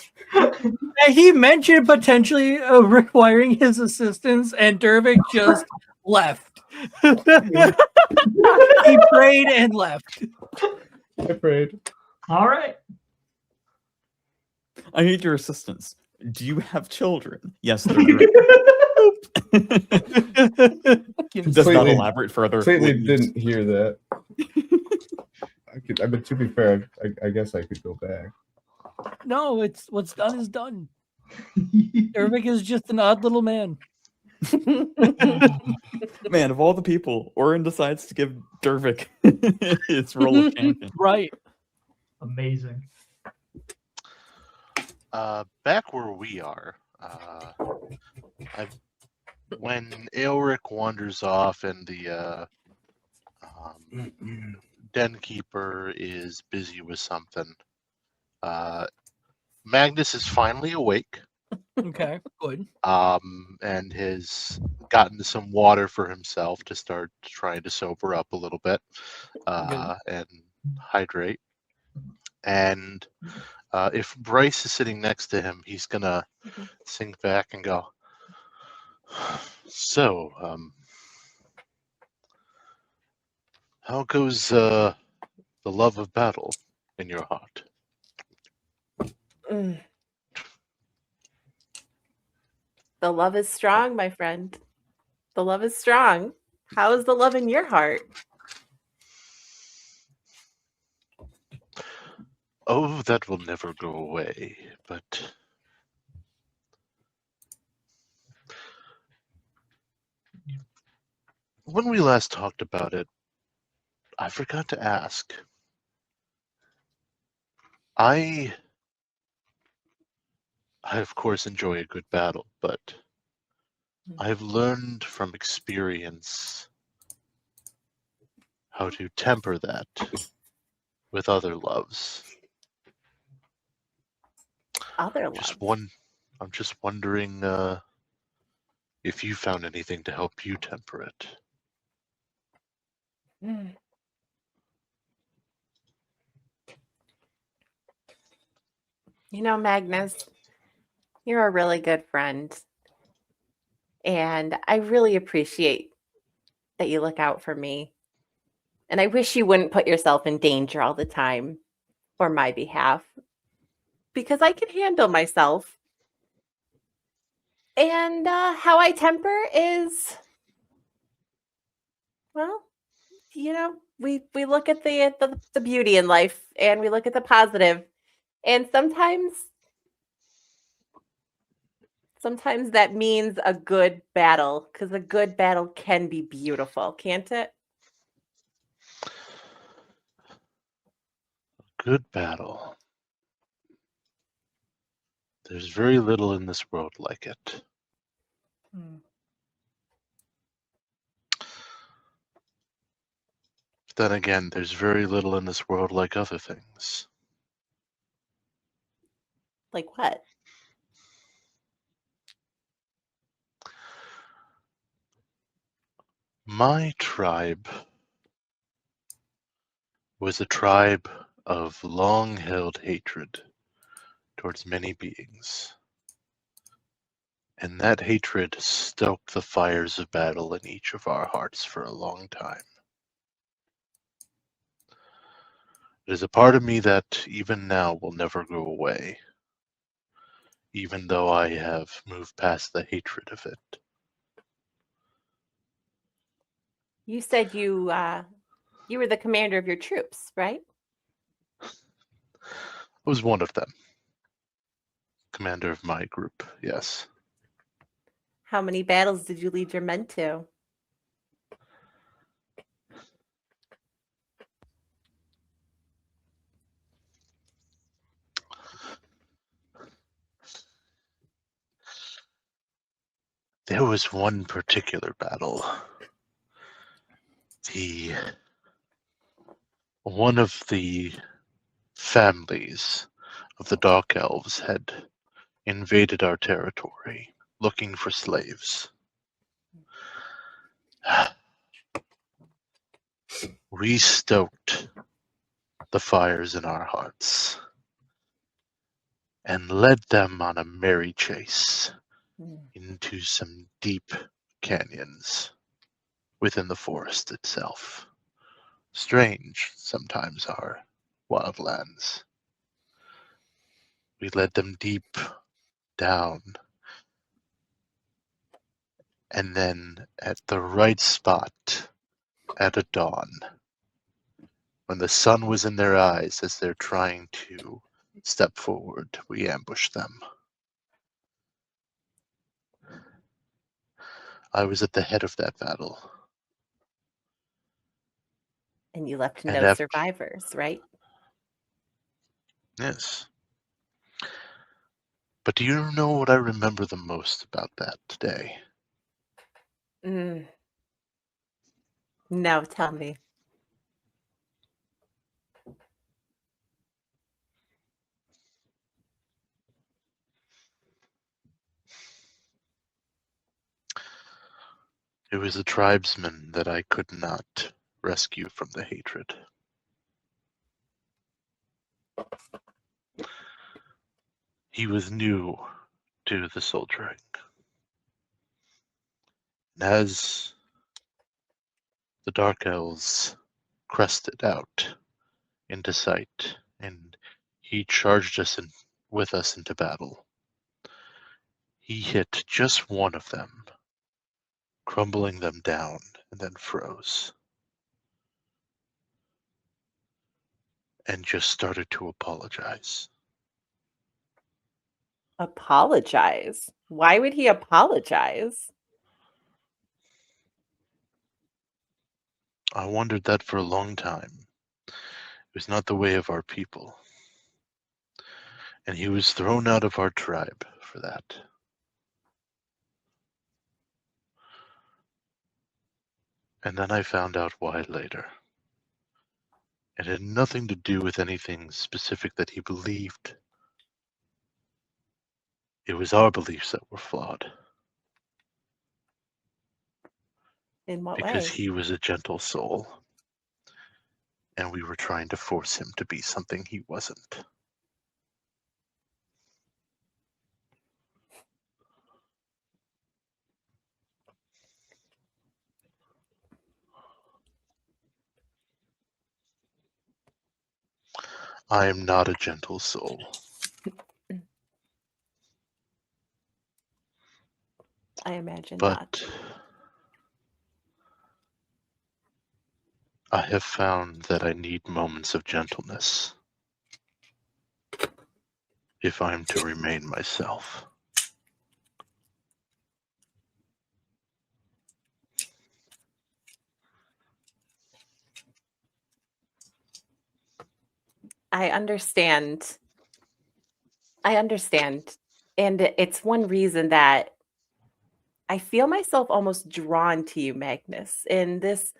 He mentioned potentially requiring his assistance, and Dervik just left. He prayed and left. I prayed. All right. I need your assistance. Do you have children? Yes, they're great. Does not Completely- elaborate further. Completely leaves. didn't hear that. I mean, to be fair, I guess I could go back. No, it's what's done is done. Dervik is just an odd little man. Man, of all the people, Orin decides to give Dervik its role of champion. Right. Amazing. Back where we are, when Aelric wanders off and the den keeper is busy with something, Magnus is finally awake. Okay, good. And has gotten some water for himself to start trying to sober up a little bit and hydrate. And if Bryce is sitting next to him, he's gonna sink back and go, so, how goes the love of battle in your heart? The love is strong, my friend. The love is strong. How is the love in your heart? Oh, that will never go away, but when we last talked about it, I forgot to ask. I of course enjoy a good battle, but I've learned from experience how to temper that with other loves. Other love. I'm just wondering if you found anything to help you temper it. You know, Magnus, you're a really good friend. And I really appreciate that you look out for me. And I wish you wouldn't put yourself in danger all the time for my behalf, because I can handle myself. And how I temper is, well, you know, we look at the beauty in life, and we look at the positive. And sometimes that means a good battle, because a good battle can be beautiful, can't it? Good battle. There's very little in this world like it. Then again, there's very little in this world like other things. Like what? My tribe was a tribe of long-held hatred towards many beings. And that hatred stoked the fires of battle in each of our hearts for a long time. It is a part of me that even now will never go away, even though I have moved past the hatred of it. You said you were the commander of your troops, right? I was one of them. Commander of my group, yes. How many battles did you lead your men to? There was one particular battle. One of the families of the Dark Elves had invaded our territory, looking for slaves. we stoked the fires in our hearts and led them on a merry chase into some deep canyons within the forest itself. Strange sometimes are wildlands. We led them deep down, and then at the right spot, at a dawn, when the sun was in their eyes as they're trying to step forward, we ambushed them. I was at the head of that battle. And you left And no after- survivors, right? Yes. But do you know what I remember the most about that day? No, tell me. It was a tribesman that I could not rescue from the hatred. He was new to the soldiering. And as the Dark Elves crested out into sight, and he charged us with us into battle, he hit just one of them, crumbling them down, and then froze. And just started to apologize. Apologize? Why would he apologize? I wondered that for a long time. It was not the way of our people. And he was thrown out of our tribe for that. And then I found out why later. It had nothing to do with anything specific that he believed. It was our beliefs that were flawed. In what Because way? he was a gentle soul. And we were trying to force him to be something he wasn't. I am not a gentle soul. I imagine But not. I have found that I need moments of gentleness if I'm to remain myself. I understand. And it's one reason that I feel myself almost drawn to you, Magnus, in this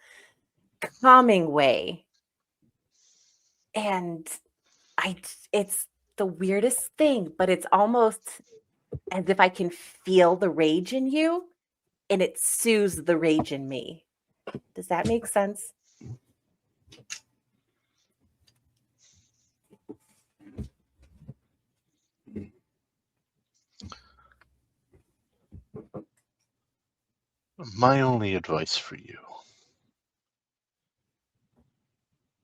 calming way. And it's the weirdest thing, but it's almost as if I can feel the rage in you and it soothes the rage in me. Does that make sense? My only advice for you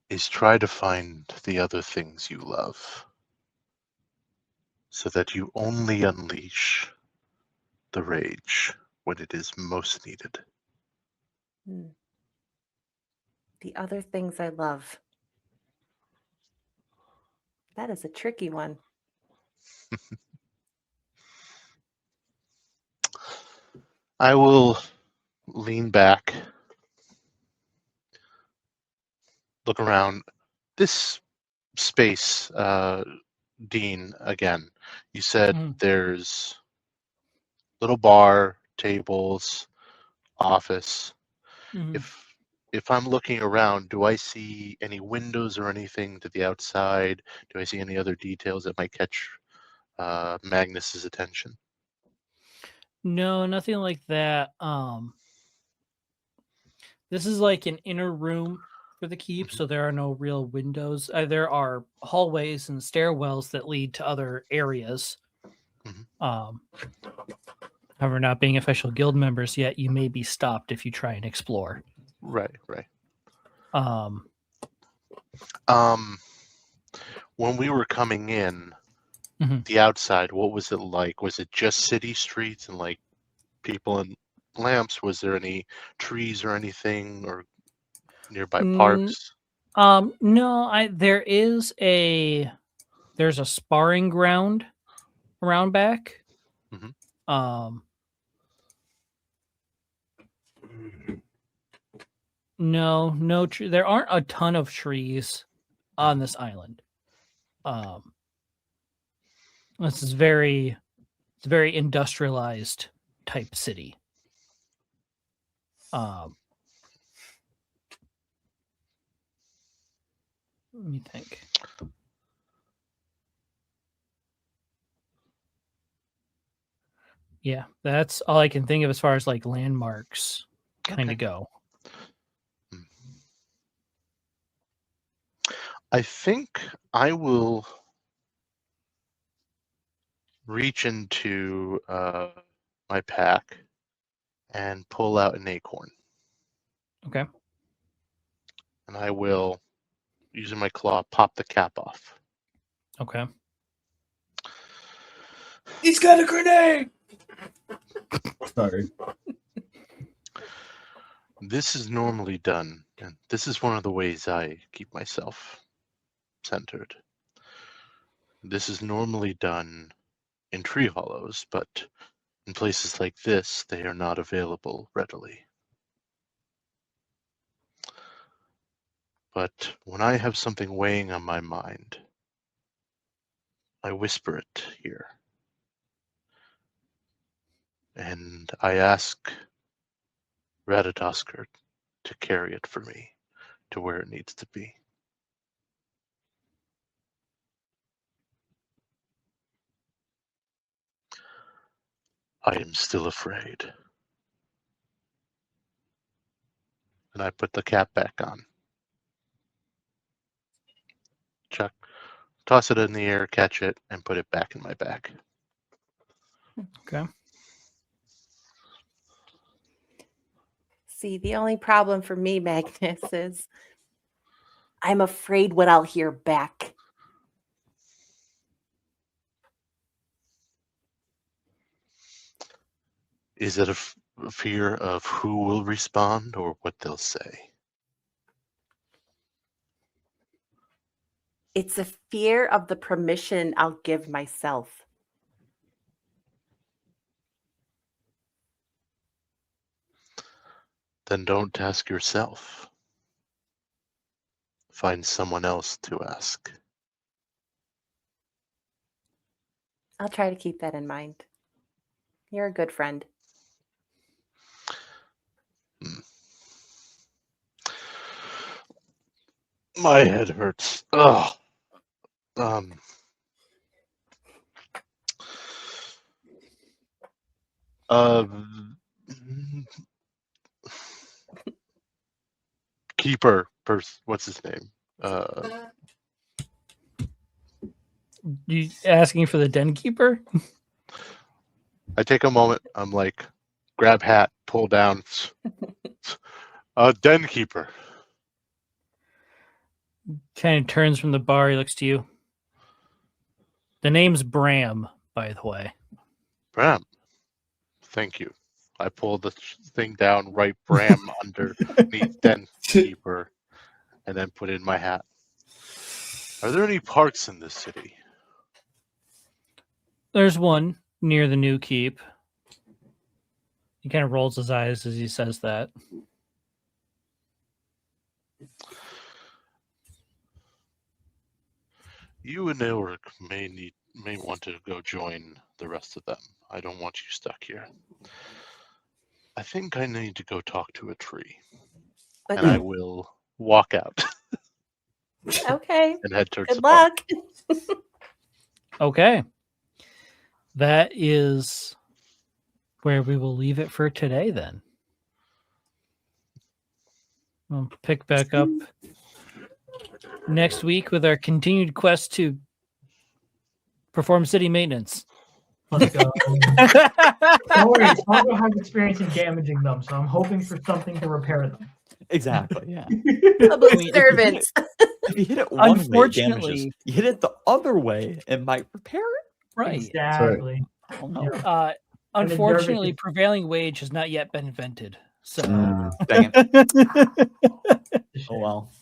is try to find the other things you love so that you only unleash the rage when it is most needed. The other things I love. That is a tricky one. I will lean back, look around. This space, Dean, again, you said there's little bar, tables, office. If I'm looking around, do I see any windows or anything to the outside? Do I see any other details that might catch Magnus's attention? No, nothing like that. This is like an inner room for the keep, so there are no real windows. There are hallways and stairwells that lead to other areas. However, not being official guild members yet, you may be stopped if you try and explore. Right, right. Um, When we were coming in, Mhm. the outside, what was it like? Was it just city streets and like people and lamps? Was there any trees or anything or nearby parks? No, there's a sparring ground around back. Mhm. No tree. There aren't a ton of trees on this island. This is it's a very industrialized type city. Let me think. Yeah, that's all I can think of as far as like landmarks kind Okay. of go. I think I will reach into my pack and pull out an acorn. Okay. And I will, using my claw, pop the cap off. Okay. He's got a grenade. Sorry. This is normally done, and this is one of the ways I keep myself centered. This is normally done in tree hollows, but in places like this, they are not available readily. But when I have something weighing on my mind, I whisper it here. And I ask Ratatoskr to carry it for me to where it needs to be. I am still afraid. And I put the cap back on. Chuck, toss it in the air, catch it, and put it back in my bag. Okay. See, the only problem for me, Magnus, is I'm afraid what I'll hear back. Is it a fear of who will respond or what they'll say? It's a fear of the permission I'll give myself. Then don't ask yourself. Find someone else to ask. I'll try to keep that in mind. You're a good friend. My head hurts. Ugh. Keeper, what's his name? You asking for the den keeper? I take a moment. I'm like, grab hat, pull down. Den keeper. Kind of turns from the bar. He looks to you. The name's Bram, by the way. Bram. Thank you. I pull the thing down, write Bram underneath den keeper, and then put it in my hat. Are there any parks in this city? There's one near the new keep. He kind of rolls his eyes as he says that. You and Elric may want to go join the rest of them. I don't want you stuck here. I think I need to go talk to a tree. And I will walk out Okay. and head towards the Good park. luck. Okay. That is where we will leave it for today then. We'll pick back up next week with our continued quest to perform city maintenance. Let's go. Don't worry, Sandro has experience in damaging them, so I'm hoping for something to repair them. Exactly. Yeah. Public I mean, servants. If you hit it one way, it damages. Unfortunately- You hit it the other way, it might repair it. Right. Exactly. I don't know. Yeah. And then Unfortunately, Dervish- prevailing wage has not yet been invented. So Dang it. Oh well.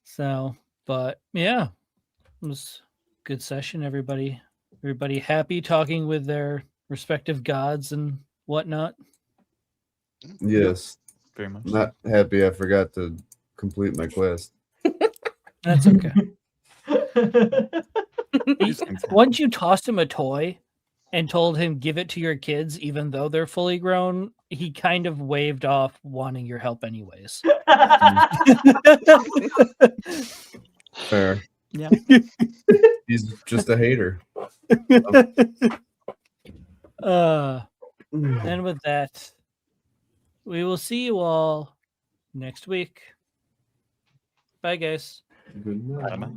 So, but yeah, it was a good session. Everybody happy talking with their respective gods and whatnot. Yes. Very much. Not happy I forgot to complete my quest. That's okay. These things happen. Once you tossed him a toy and told him give it to your kids, even though they're fully grown, he kind of waved off wanting your help anyways. Fair. Yeah. He's just a hater. And with that, we will see you all next week. Bye, guys. Good night. Bye-bye.